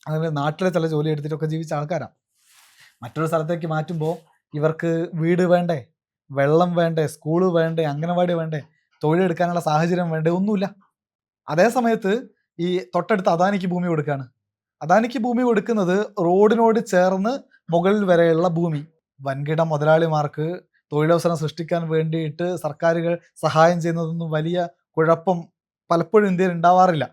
S1: അല്ലെങ്കിൽ നാട്ടിലെ ചില ജോലി എടുത്തിട്ടൊക്കെ ജീവിച്ച ആൾക്കാരാണ്. മറ്റൊരു സ്ഥലത്തേക്ക് മാറ്റുമ്പോൾ ഇവർക്ക് വീട് വേണ്ടേ, വെള്ളം വേണ്ടേ, സ്കൂള് വേണ്ടേ, അംഗനവാടി വേണ്ടേ, തൊഴിലെടുക്കാനുള്ള സാഹചര്യം വേണ്ടേ, ഒന്നുമില്ല. അതേ സമയത്ത് ഈ തൊട്ടടുത്ത് അദാനിക്ക് ഭൂമി കൊടുക്കുകയാണ്. അദാനിക്ക് ഭൂമി കൊടുക്കുന്നത് റോഡിനോട് ചേർന്ന് മുകളിൽ വരെയുള്ള ഭൂമി. വൻകിട മുതലാളിമാർക്ക് തൊഴിലവസരം സൃഷ്ടിക്കാൻ വേണ്ടിയിട്ട് സർക്കാരുകൾ സഹായം ചെയ്യുന്നതൊന്നും വലിയ കുഴപ്പം പലപ്പോഴും ഇന്ത്യയിൽ ഉണ്ടാവാറില്ല.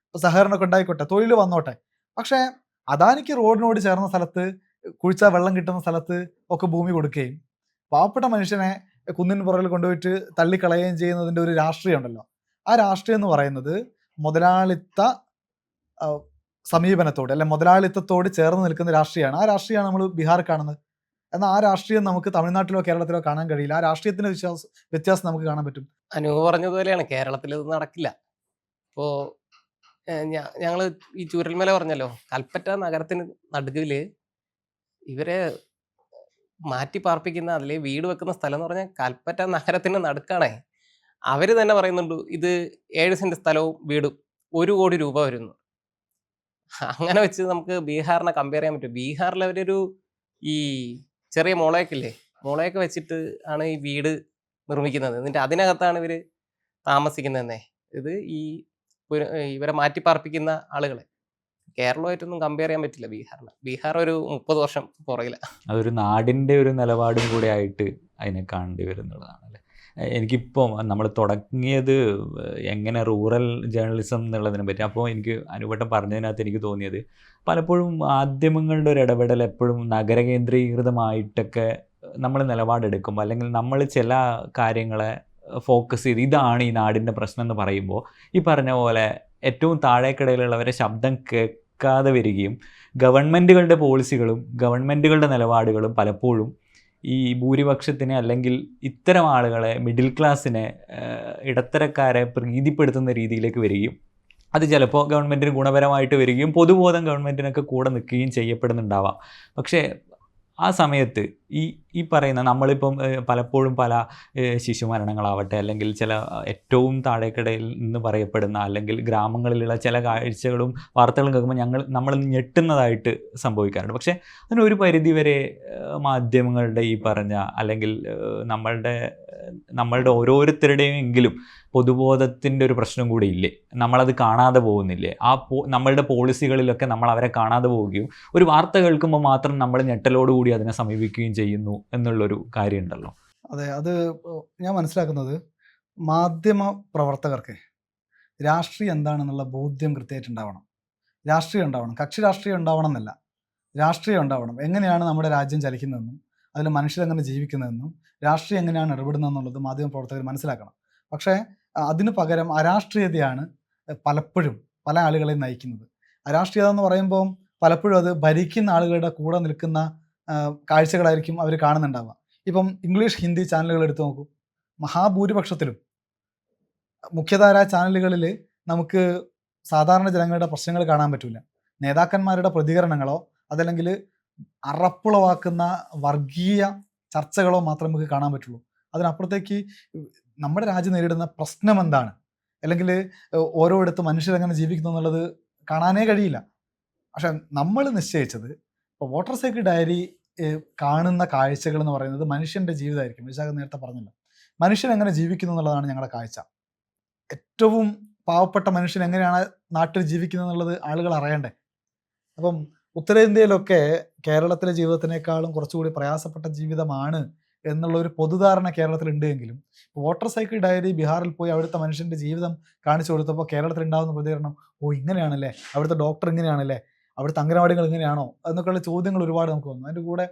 S1: ഇപ്പോൾ സഹകരണമൊക്കെ ഉണ്ടായിക്കോട്ടെ, തൊഴിൽ വന്നോട്ടെ. പക്ഷേ അദാനിക്ക് റോഡിനോട് ചേർന്ന സ്ഥലത്ത്, കുഴിച്ചാൽ വെള്ളം കിട്ടുന്ന സ്ഥലത്ത് ഒക്കെ ഭൂമി കൊടുക്കുകയും പാവപ്പെട്ട മനുഷ്യനെ കുന്നിന് പുറകിൽ കൊണ്ടുപോയിട്ട് തള്ളിക്കളയുകയും ചെയ്യുന്നതിൻ്റെ ഒരു രാഷ്ട്രീയം ഉണ്ടല്ലോ. ആ രാഷ്ട്രീയം എന്ന് പറയുന്നത് മുതലാളിത്ത സമീപനത്തോട് അല്ലെ മുതലാളിത്തത്തോട് ചേർന്ന് നിൽക്കുന്ന രാഷ്ട്രീയമാണ്. ആ രാഷ്ട്രീയമാണ് നമ്മൾ ബീഹാർ കാണുന്നത്. എന്നാൽ ആ രാഷ്ട്രീയം നമുക്ക് തമിഴ്നാട്ടിലോ കേരളത്തിലോ കാണാൻ കഴിയില്ല. ആ രാഷ്ട്രീയത്തിൻ്റെ വ്യത്യാസം നമുക്ക് കാണാൻ പറ്റും.
S4: അനു പറഞ്ഞതുപോലെയാണ്, കേരളത്തിൽ ഇത് നടക്കില്ല. ഇപ്പോൾ ഞങ്ങൾ ഈ ചൂരൽമല പറഞ്ഞല്ലോ, കൽപ്പറ്റ നഗരത്തിന് നടുവിൽ ഇവരെ മാറ്റി പാർപ്പിക്കുന്ന, അതിലെ വീട് വെക്കുന്ന സ്ഥലം എന്ന് പറഞ്ഞാൽ കൽപ്പറ്റ നഗരത്തിന് നടുക്കാണേ. അവർ തന്നെ പറയുന്നുണ്ട് ഇത് 7 സെന്റ് സ്ഥലവും വീടും 1 കോടി രൂപ വരുന്നു. അങ്ങനെ വെച്ച് നമുക്ക് ബീഹാറിനെ കമ്പയർ ചെയ്യാൻ പറ്റും. ബീഹാറിൽ അവരൊരു ഈ ചെറിയ മുളയൊക്കെ വെച്ചിട്ട് ആണ് ഈ വീട് നിർമ്മിക്കുന്നത്. എന്നിട്ട് അതിനകത്താണ് ഇവർ താമസിക്കുന്നതെന്നേ. ഇത് ഇവരെ മാറ്റിപ്പാർപ്പിക്കുന്ന ആളുകളെ കേരളമായിട്ടൊന്നും കമ്പയർ ചെയ്യാൻ പറ്റില്ല ബീഹാറിന്. ബീഹാർ ഒരു 30 വർഷം പുറകില.
S5: അതൊരു നാടിൻ്റെ ഒരു നിലപാടും കൂടെ ആയിട്ട് അതിനെ കാണേണ്ടി വരുന്നുള്ളതാണല്ലേ. എനിക്കിപ്പോൾ നമ്മൾ തുടങ്ങിയത് എങ്ങനെ റൂറൽ ജേർണലിസം എന്നുള്ളതിനെ പറ്റി. അപ്പോൾ എനിക്ക് അനുവട്ടം പറഞ്ഞതിനകത്ത് എനിക്ക് തോന്നിയത് പലപ്പോഴും മാധ്യമങ്ങളുടെ ഒരു ഇടപെടൽ എപ്പോഴും നഗരകേന്ദ്രീകൃതമായിട്ടൊക്കെ നമ്മൾ നിലപാടെടുക്കുമ്പോൾ, അല്ലെങ്കിൽ നമ്മൾ ചില കാര്യങ്ങളെ ഫോക്കസ് ചെയ്ത് ഇതാണ് ഈ നാടിൻ്റെ പ്രശ്നം എന്ന് പറയുമ്പോൾ ഈ പറഞ്ഞ പോലെ ഏറ്റവും താഴേക്കിടയിലുള്ളവരെ ശബ്ദം കേൾക്കാതെ വരികയും ഗവൺമെൻറ്റുകളുടെ പോളിസികളും ഗവൺമെൻറ്റുകളുടെ നിലപാടുകളും പലപ്പോഴും ഈ ഭൂരിപക്ഷത്തിനെ അല്ലെങ്കിൽ ഇത്തരം ആളുകളെ, മിഡിൽ ക്ലാസ്സിനെ, ഇടത്തരക്കാരെ പ്രീതിപ്പെടുത്തുന്ന രീതിയിലേക്ക് വരികയും അത് ചിലപ്പോൾ ഗവൺമെൻറ്റിന് ഗുണപരമായിട്ട് വരികയും പൊതുബോധം ഗവൺമെൻറ്റിനൊക്കെ കൂടെ നിൽക്കുകയും ചെയ്യപ്പെടുന്നുണ്ടാവാം. പക്ഷേ ആ സമയത്ത് ഈ പറയുന്ന നമ്മളിപ്പം പലപ്പോഴും പല ശിശുമരണങ്ങളാവട്ടെ, അല്ലെങ്കിൽ ചില ഏറ്റവും താഴേക്കിടയിൽ നിന്ന് പറയപ്പെടുന്ന അല്ലെങ്കിൽ ഗ്രാമങ്ങളിലുള്ള ചില കാഴ്ചകളും വാർത്തകളും കേൾക്കുമ്പോൾ നമ്മൾ ഞെട്ടുന്നതായിട്ട് സംഭവിക്കാറുണ്ട്. പക്ഷേ അതിനൊരു പരിധിവരെ മാധ്യമങ്ങളുടെ ഈ പറഞ്ഞ അല്ലെങ്കിൽ നമ്മളുടെ ഓരോരുത്തരുടെയും എങ്കിലും പൊതുബോധത്തിൻ്റെ ഒരു പ്രശ്നം കൂടി ഇല്ലേ? നമ്മളത് കാണാതെ പോകുന്നില്ലേ? നമ്മളുടെ പോളിസികളിലൊക്കെ നമ്മൾ അവരെ കാണാതെ പോവുകയും ഒരു വാർത്ത കേൾക്കുമ്പോൾ മാത്രം നമ്മൾ ഞെട്ടലോടുകൂടി അതിനെ സമീപിക്കുകയും ചെയ്യുന്നു എന്നുള്ളൊരു കാര്യമുണ്ടല്ലോ.
S1: അതെ, അത് ഞാൻ മനസ്സിലാക്കുന്നത് മാധ്യമ പ്രവർത്തകർക്ക് രാഷ്ട്രീയം എന്താണെന്നുള്ള ബോധ്യം കൃത്യമായിട്ടുണ്ടാവണം. രാഷ്ട്രീയം ഉണ്ടാവണം, കക്ഷി രാഷ്ട്രീയം ഉണ്ടാവണം എന്നല്ല, രാഷ്ട്രീയം ഉണ്ടാവണം. എങ്ങനെയാണ് നമ്മുടെ രാജ്യം ചലിക്കുന്നതെന്നും അതിൽ മനുഷ്യരെങ്ങനെ ജീവിക്കുന്നതെന്നും രാഷ്ട്രീയം എങ്ങനെയാണ് ഇടപെടുന്നതെന്നുള്ളത് മാധ്യമ പ്രവർത്തകർ മനസ്സിലാക്കണം. പക്ഷേ അതിന് പകരം അരാഷ്ട്രീയതയാണ് പലപ്പോഴും പല ആളുകളെയും നയിക്കുന്നത്. അരാഷ്ട്രീയത എന്ന് പറയുമ്പോൾ പലപ്പോഴും അത് ഭരിക്കുന്ന ആളുകളുടെ കൂടെ നിൽക്കുന്ന കാഴ്ചകളായിരിക്കും അവർ കാണുന്നുണ്ടാവുക. ഇപ്പം ഇംഗ്ലീഷ് ഹിന്ദി ചാനലുകൾ എടുത്തു നോക്കൂ, മഹാഭൂരിപക്ഷത്തിലും മുഖ്യധാര ചാനലുകളിൽ നമുക്ക് സാധാരണ ജനങ്ങളുടെ പ്രശ്നങ്ങൾ കാണാൻ പറ്റില്ല. നേതാക്കന്മാരുടെ പ്രതികരണങ്ങളോ അതല്ലെങ്കിൽ അറപ്പുളവാക്കുന്ന വർഗീയ ചർച്ചകളോ മാത്രമേ നമുക്ക് കാണാൻ പറ്റുള്ളൂ. അതിനപ്പുറത്തേക്ക് നമ്മുടെ രാജ്യം നേരിടുന്ന പ്രശ്നം എന്താണ്, അല്ലെങ്കിൽ ഓരോയിടത്ത് മനുഷ്യരെങ്ങനെ ജീവിക്കുന്നു എന്നുള്ളത് കാണാനേ കഴിയില്ല. പക്ഷെ നമ്മൾ നിശ്ചയിച്ചത് ഇപ്പോൾ വാട്ടർ സൈക്കിൾ ഡയറി കാണുന്ന കാഴ്ചകൾ എന്ന് പറയുന്നത് മനുഷ്യൻ്റെ ജീവിതമായിരിക്കും. വിശാഖ നേരത്തെ പറഞ്ഞല്ലോ, മനുഷ്യൻ എങ്ങനെ ജീവിക്കുന്നു എന്നുള്ളതാണ് ഞങ്ങളുടെ കാഴ്ച. ഏറ്റവും പാവപ്പെട്ട മനുഷ്യൻ എങ്ങനെയാണ് നാട്ടിൽ ജീവിക്കുന്നത് എന്നുള്ളത് ആളുകൾ അറിയണ്ടേ. അപ്പം ഉത്തരേന്ത്യയിലൊക്കെ കേരളത്തിലെ ജീവിതത്തിനേക്കാളും കുറച്ചുകൂടി പ്രയാസപ്പെട്ട ജീവിതമാണ് എന്നുള്ള ഒരു പൊതുധാരണ കേരളത്തിലുണ്ട് എങ്കിലും വാട്ടർ സൈക്കിൾ ഡയറി ബീഹാറിൽ പോയി അവിടുത്തെ മനുഷ്യൻ്റെ ജീവിതം കാണിച്ചു കൊടുത്തപ്പോൾ കേരളത്തിൽ ഉണ്ടാകുന്ന പ്രതികരണം, ഓ ഇങ്ങനെയാണല്ലേ, അവിടുത്തെ ഡോക്ടർ ഇങ്ങനെയാണല്ലേ, അവിടുത്തെ അംഗനവാടികൾ ഇങ്ങനെയാണോ എന്നൊക്കെയുള്ള ചോദ്യങ്ങൾ ഒരുപാട് നമുക്ക് വന്നു. അതിൻ്റെ കൂടെ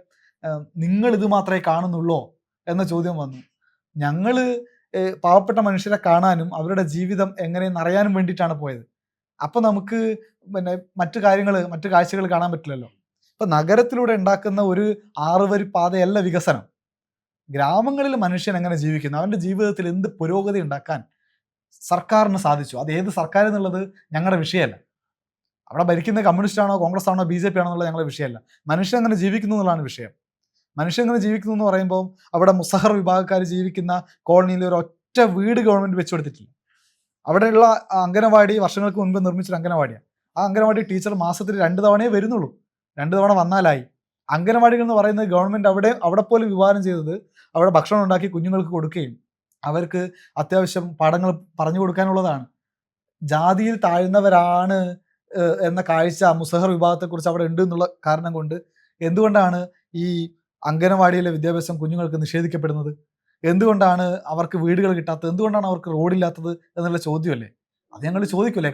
S1: നിങ്ങൾ ഇത് മാത്രമേ കാണുന്നുള്ളൂ എന്ന ചോദ്യം വന്നു. ഞങ്ങൾ പാവപ്പെട്ട മനുഷ്യരെ കാണാനും അവരുടെ ജീവിതം എങ്ങനെയെന്ന് അറിയാനും വേണ്ടിയിട്ടാണ് പോയത്. അപ്പം നമുക്ക് പിന്നെ മറ്റു കാഴ്ചകൾ കാണാൻ പറ്റില്ലല്ലോ. ഇപ്പം നഗരത്തിലൂടെ ഉണ്ടാക്കുന്ന ഒരു 6 വരി പാതയല്ല വികസനം. ഗ്രാമങ്ങളിൽ മനുഷ്യൻ എങ്ങനെ ജീവിക്കുന്നു, അവൻ്റെ ജീവിതത്തിൽ എന്ത് പുരോഗതി ഉണ്ടാക്കാൻ സർക്കാരിന് സാധിച്ചു, അത് ഏത് സർക്കാർ എന്നുള്ളത് ഞങ്ങളുടെ വിഷയമല്ല. അവിടെ ഭരിക്കുന്ന കമ്മ്യൂണിസ്റ്റ് ആണോ കോൺഗ്രസ് ആണോ BJP ആണോ എന്നുള്ളത് ഞങ്ങളുടെ വിഷയമല്ല. മനുഷ്യൻ എങ്ങനെ ജീവിക്കുന്നു എന്നുള്ളതാണ് വിഷയം. മനുഷ്യൻ എങ്ങനെ ജീവിക്കുന്നു എന്ന് പറയുമ്പോൾ അവിടെ മുസഹർ വിഭാഗക്കാർ ജീവിക്കുന്ന കോളനിയിൽ ഒരു ഒറ്റ വീട് ഗവൺമെൻറ് വെച്ചു കൊടുത്തിട്ടില്ല. അവിടെയുള്ള അംഗനവാടി വർഷങ്ങൾക്ക് മുൻപ് നിർമ്മിച്ചൊരു അംഗനവാടിയാണ്. ആ അംഗനവാടി ടീച്ചർ മാസത്തിൽ 2 തവണയേ വരുന്നുള്ളൂ. 2 തവണ വന്നാലായി. അംഗനവാടികൾ എന്ന് പറയുന്നത് ഗവൺമെൻറ് അവിടെ പോലും വിഭാവനം ചെയ്തത് അവിടെ ഭക്ഷണം ഉണ്ടാക്കി കുഞ്ഞുങ്ങൾക്ക് കൊടുക്കുകയും അവർക്ക് അത്യാവശ്യം പാഠങ്ങൾ പറഞ്ഞു കൊടുക്കാനുള്ളതാണ്. ജാതിയിൽ താഴ്ന്നവരാണ് എന്ന കാഴ്ച മുസഹർ വിഭാഗത്തെക്കുറിച്ച് അവിടെ ഉണ്ട് എന്നുള്ള കാരണം കൊണ്ട് എന്തുകൊണ്ടാണ് ഈ അംഗനവാടിയിലെ വിദ്യാഭ്യാസം കുഞ്ഞുങ്ങൾക്ക് നിഷേധിക്കപ്പെടുന്നത്? എന്തുകൊണ്ടാണ് അവർക്ക് വീടുകൾ കിട്ടാത്തത്? എന്തുകൊണ്ടാണ് അവർക്ക് റോഡില്ലാത്തത് എന്നുള്ള ചോദ്യമല്ലേ. അത് ഞങ്ങൾ ചോദിക്കൂലേ?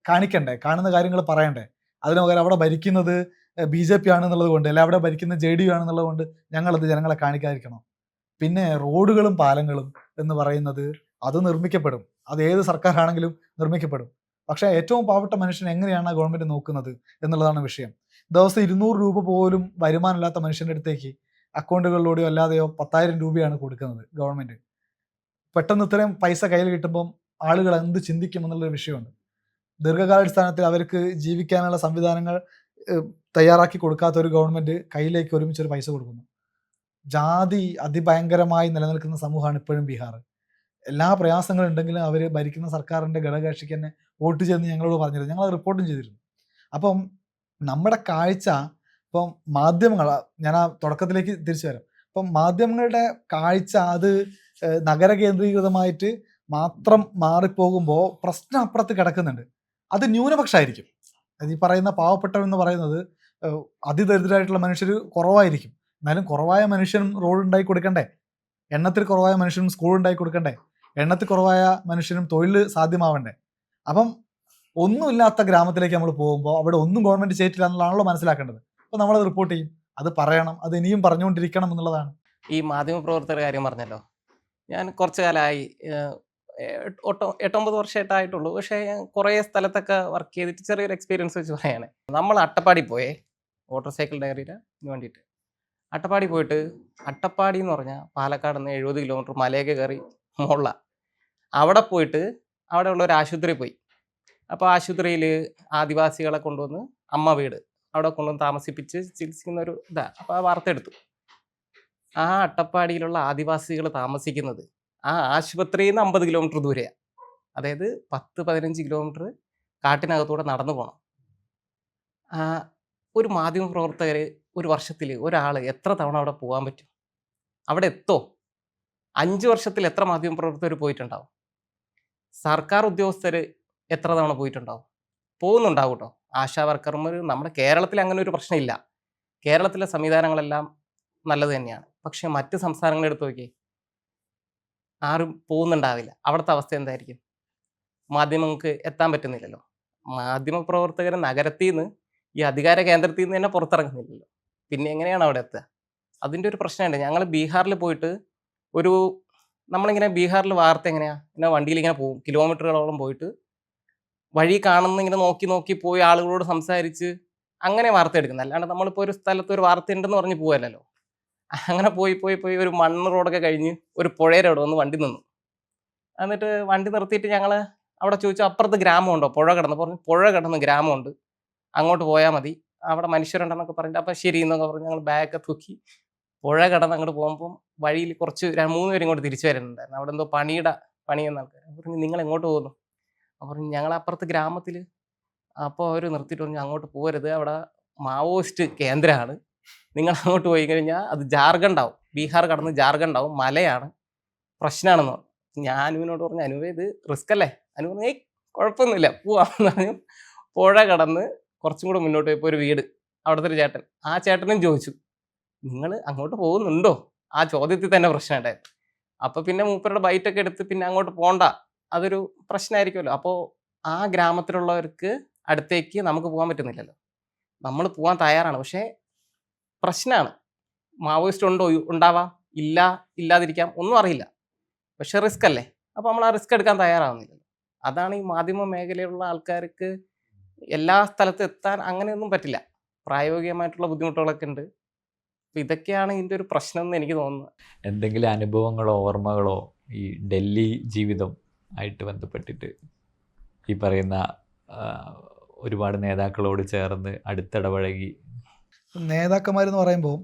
S1: കാണിക്കണ്ടേ, കാണുന്ന കാര്യങ്ങൾ പറയണ്ടേ? അതിന് പകരം അവിടെ ഭരിക്കുന്നത് BJP ആണെന്നുള്ളത് കൊണ്ട്, അല്ലെ അവിടെ ഭരിക്കുന്നത് JDU ആണെന്നുള്ളത് കൊണ്ട് ഞങ്ങളത് ജനങ്ങളെ കാണിക്കാതിരിക്കണം. പിന്നെ റോഡുകളും പാലങ്ങളും എന്ന് പറയുന്നത് അത് നിർമ്മിക്കപ്പെടും, അത് ഏത് സർക്കാരാണെങ്കിലും നിർമ്മിക്കപ്പെടും. പക്ഷേ ഏറ്റവും പാവപ്പെട്ട മനുഷ്യൻ എങ്ങനെയാണ് ഗവൺമെൻറ് നോക്കുന്നത് എന്നുള്ളതാണ് വിഷയം. ദിവസം 200 രൂപ പോലും വരുമാനമില്ലാത്ത മനുഷ്യൻ്റെ അടുത്തേക്ക് അക്കൗണ്ടുകളിലൂടെയോ അല്ലാതെയോ 10,000 രൂപയാണ് കൊടുക്കുന്നത് ഗവൺമെൻറ്. പെട്ടെന്ന് ഇത്രയും പൈസ കയ്യിൽ കിട്ടുമ്പം ആളുകൾ എന്ത് ചിന്തിക്കും എന്നുള്ളൊരു വിഷയമുണ്ട്. ദീർഘകാലാടിസ്ഥാനത്തിൽ അവർക്ക് ജീവിക്കാനുള്ള സംവിധാനങ്ങൾ തയ്യാറാക്കി കൊടുക്കാത്ത ഒരു ഗവൺമെൻറ് കയ്യിലേക്ക് ഒരുമിച്ചൊരു പൈസ കൊടുക്കുന്നു. ജാതി അതിഭയങ്കരമായി നിലനിൽക്കുന്ന സമൂഹമാണ് ഇപ്പോഴും ബീഹാർ. എല്ലാ പ്രയാസങ്ങളുണ്ടെങ്കിലും അവർ ഭരിക്കുന്ന സർക്കാരിൻ്റെ ഘടകകക്ഷിക്ക് തന്നെ വോട്ട് ചെയ്തെന്ന് ഞങ്ങളോട് പറഞ്ഞിരുന്നു. ഞങ്ങൾ റിപ്പോർട്ടും ചെയ്തിരുന്നു. അപ്പം നമ്മുടെ കാഴ്ച ഇപ്പം മാധ്യമങ്ങൾ, ഞാൻ ആ തുടക്കത്തിലേക്ക് തിരിച്ചു വരാം. അപ്പം മാധ്യമങ്ങളുടെ കാഴ്ച അത് നഗര കേന്ദ്രീകൃതമായിട്ട് മാത്രം മാറിപ്പോകുമ്പോൾ പ്രശ്നം അപ്പുറത്ത് കിടക്കുന്നുണ്ട്. അത് ന്യൂനപക്ഷമായിരിക്കും. അത് ഈ പറയുന്ന പാവപ്പെട്ടവരെന്ന് പറയുന്നത് അതിദരിദ്രരായിട്ടുള്ള മനുഷ്യർ കുറവായിരിക്കും. എന്നാലും കുറവായ മനുഷ്യനും റോഡ് ഉണ്ടാക്കി കൊടുക്കണ്ടേ, എണ്ണത്തിൽ കുറവായ മനുഷ്യനും സ്കൂൾ ഉണ്ടാക്കി കൊടുക്കണ്ടേ, എണ്ണത്തിൽ കുറവായ മനുഷ്യനും തൊഴിൽ സാധ്യമാവണ്ടേ. അപ്പം ഒന്നുമില്ലാത്ത ഗ്രാമത്തിലേക്ക് നമ്മൾ പോകുമ്പോൾ അവിടെ ഒന്നും ഗവൺമെൻറ് ചെയ്തിട്ടില്ല എന്നുള്ളതാണല്ലോ മനസ്സിലാക്കേണ്ടത്. അപ്പോൾ നമ്മളത് റിപ്പോർട്ട് ചെയ്യും, അത് പറയണം, അത് ഇനിയും പറഞ്ഞുകൊണ്ടിരിക്കണം എന്നുള്ളതാണ്.
S4: ഈ മാധ്യമപ്രവർത്തകരുടെ കാര്യം പറഞ്ഞല്ലോ, ഞാൻ കുറച്ച് കാലമായി 8-9 വർഷമായിട്ടായിട്ടുള്ളൂ. പക്ഷേ കുറേ സ്ഥലത്തൊക്കെ വർക്ക് ചെയ്തിട്ട് ചെറിയൊരു എക്സ്പീരിയൻസ് വെച്ച് പറയാണ്. നമ്മൾ അട്ടപ്പാടി പോയേ വാട്ടർ സൈക്കിൾ ഡയറിയുടെ വേണ്ടിയിട്ട്. അട്ടപ്പാടി പോയിട്ട്, അട്ടപ്പാടി എന്ന് പറഞ്ഞാൽ പാലക്കാട് നിന്ന് 70 കിലോമീറ്റർ മലയൊക്കെ കയറി മുകളിലാണ്. അവിടെ പോയിട്ട് അവിടെയുള്ള ഒരു ആശുപത്രി പോയി. അപ്പോൾ ആശുപത്രിയിൽ ആദിവാസികളെ കൊണ്ടുവന്ന് അമ്മ വീട് അവിടെ കൊണ്ടുവന്ന് താമസിപ്പിച്ച് ചികിത്സിക്കുന്ന ഒരു ഇതാണ്. അപ്പോൾ ആ വാർത്ത എടുത്തു. ആ അട്ടപ്പാടിയിലുള്ള ആദിവാസികൾ താമസിക്കുന്നത് ആ ആശുപത്രിയിൽ നിന്ന് 50 കിലോമീറ്റർ ദൂരെയാണ്. അതായത് 10-15 കിലോമീറ്റർ കാട്ടിനകത്തൂടെ നടന്നു പോകണം. ആ, ഒരു മാധ്യമപ്രവർത്തകർ ഒരു വർഷത്തിൽ ഒരാൾ എത്ര തവണ അവിടെ പോകാൻ പറ്റും? അവിടെ എത്തോ? 5 വർഷത്തിൽ എത്ര മാധ്യമപ്രവർത്തകർ പോയിട്ടുണ്ടാവും? സർക്കാർ ഉദ്യോഗസ്ഥർ എത്ര തവണ പോയിട്ടുണ്ടാവും? പോകുന്നുണ്ടാവും കേട്ടോ. ആശാ വർക്കർമാർ നമ്മുടെ കേരളത്തിൽ അങ്ങനെ ഒരു പ്രശ്നമില്ല. കേരളത്തിലെ സംവിധാനങ്ങളെല്ലാം നല്ലത് തന്നെയാണ്. പക്ഷേ മറ്റ് സംസ്ഥാനങ്ങളെടുത്ത് നോക്കിയേ, ആരും പോകുന്നുണ്ടാവില്ല. അവിടുത്തെ അവസ്ഥ എന്തായിരിക്കും? മാധ്യമങ്ങൾക്ക് എത്താൻ പറ്റുന്നില്ലല്ലോ. മാധ്യമപ്രവർത്തകർ നഗരത്തിൽ നിന്ന് ഈ അധികാര കേന്ദ്രത്തിൽ നിന്ന് തന്നെ പുറത്തിറങ്ങുന്നില്ലല്ലോ. പിന്നെ എങ്ങനെയാണ് അവിടെ എത്തുക? അതിൻ്റെ ഒരു പ്രശ്നമുണ്ട്. ഞങ്ങൾ ബീഹാറിൽ പോയിട്ട് നമ്മളിങ്ങനെ ബീഹാറിൽ വാർത്ത എങ്ങനെയാണ്, ഇങ്ങനെ വണ്ടിയിൽ ഇങ്ങനെ പോകും, കിലോമീറ്ററുകളോളം പോയിട്ട് വഴി കാണുന്ന ഇങ്ങനെ നോക്കി നോക്കി പോയി ആളുകളോട് സംസാരിച്ച് അങ്ങനെ വാർത്ത എടുക്കുന്നത്. അല്ലാണ്ട് നമ്മളിപ്പോൾ ഒരു സ്ഥലത്ത് ഒരു വാർത്ത ഉണ്ടെന്ന് പറഞ്ഞ് പോകല്ലോ. അങ്ങനെ പോയി പോയി പോയി ഒരു മണ്ണ് റോഡൊക്കെ കഴിഞ്ഞ് ഒരു പുഴയുടെ അവിടെ വന്ന് വണ്ടി നിന്നു. എന്നിട്ട് വണ്ടി നിർത്തിയിട്ട് ഞങ്ങൾ അവിടെ ചോദിച്ചു, അപ്പുറത്ത് ഗ്രാമമുണ്ടോ? പുഴ കിടന്ന് പറഞ്ഞു, പുഴ കിടന്ന് ഗ്രാമമുണ്ട്, അങ്ങോട്ട് പോയാൽ മതി, അവിടെ മനുഷ്യരുണ്ടെന്നൊക്കെ പറഞ്ഞിട്ട്. അപ്പം ശരി എന്നൊക്കെ പറഞ്ഞ് ഞങ്ങൾ ബാഗൊക്കെ തൂക്കി പുഴ കടന്ന് അങ്ങോട്ട് പോകുമ്പം വഴിയിൽ കുറച്ച് 3 പേരും ഇങ്ങോട്ട് തിരിച്ചു വരുന്നുണ്ടായിരുന്നു. അവിടെ എന്തോ പണി എന്ന ആൾക്കാർ. പറഞ്ഞു, നിങ്ങൾ എങ്ങോട്ട് പോകുന്നു? പറഞ്ഞു, ഞങ്ങൾ അപ്പുറത്ത് ഗ്രാമത്തിൽ. അപ്പോൾ അവർ നിർത്തിയിട്ട് പറഞ്ഞു, അങ്ങോട്ട് പോകരുത്, അവിടെ മാവോയിസ്റ്റ് കേന്ദ്രമാണ്, നിങ്ങൾ അങ്ങോട്ട് പോയി കഴിഞ്ഞാൽ അത് ജാർഖണ്ഡാവും, ബീഹാർ കടന്ന് ജാർഖണ്ഡാവും, മലയാണ്, പ്രശ്നമാണെന്ന് പറഞ്ഞു. ഞാൻ അനുവിനോട് പറഞ്ഞു, അനുവേ ഇത് റിസ്ക് അല്ലേ? അനു പറഞ്ഞു, ഏയ് കുഴപ്പമൊന്നുമില്ല, പോവാന്ന് പറഞ്ഞു. പുഴ കടന്ന് കുറച്ചും കൂടെ മുന്നോട്ട് പോയപ്പോൾ ഒരു വീട്, അവിടുത്തെ ഒരു ചേട്ടൻ. ആ ചേട്ടനും ചോദിച്ചു, നിങ്ങൾ അങ്ങോട്ട് പോകുന്നുണ്ടോ? ആ ചോദ്യത്തിൽ തന്നെ പ്രശ്നം ഉണ്ടായിരുന്നു. അപ്പോൾ പിന്നെ മൂപ്പരുടെ ബൈറ്റൊക്കെ എടുത്ത് പിന്നെ അങ്ങോട്ട് പോകണ്ട, അതൊരു പ്രശ്നമായിരിക്കുമല്ലോ. അപ്പോൾ ആ ഗ്രാമത്തിലുള്ളവർക്ക് അടുത്തേക്ക് നമുക്ക് പോകാൻ പറ്റുന്നില്ലല്ലോ. നമ്മൾ പോകാൻ തയ്യാറാണ്, പക്ഷേ പ്രശ്നമാണ്. മാവോയിസ്റ്റ് ഉണ്ടോ? ഉണ്ടാവാം, ഇല്ലാതിരിക്കാം, ഒന്നും അറിയില്ല. പക്ഷെ റിസ്ക് അല്ലേ? അപ്പോൾ നമ്മൾ ആ റിസ്ക് എടുക്കാൻ തയ്യാറാവുന്നില്ലല്ലോ. അതാണ് ഈ മാധ്യമ മേഖലയിലുള്ള ആൾക്കാർക്ക് എല്ലാ സ്ഥലത്തും എത്താൻ അങ്ങനെയൊന്നും പറ്റില്ല. പ്രായോഗികമായിട്ടുള്ള ബുദ്ധിമുട്ടുകളൊക്കെ ഉണ്ട്. അപ്പോൾ ഇതൊക്കെയാണ് ഇതിൻ്റെ ഒരു പ്രശ്നം എന്ന് എനിക്ക് തോന്നുന്നത്.
S5: എന്തെങ്കിലും അനുഭവങ്ങളോ ഓർമ്മകളോ ഈ ഡൽഹി ജീവിതം ആയിട്ട് ബന്ധപ്പെട്ടിട്ട് ഈ പറയുന്ന ഒരുപാട് നേതാക്കളോട് ചേർന്ന് അടുത്തിടപഴകി?
S1: നേതാക്കന്മാരെന്ന് പറയുമ്പോൾ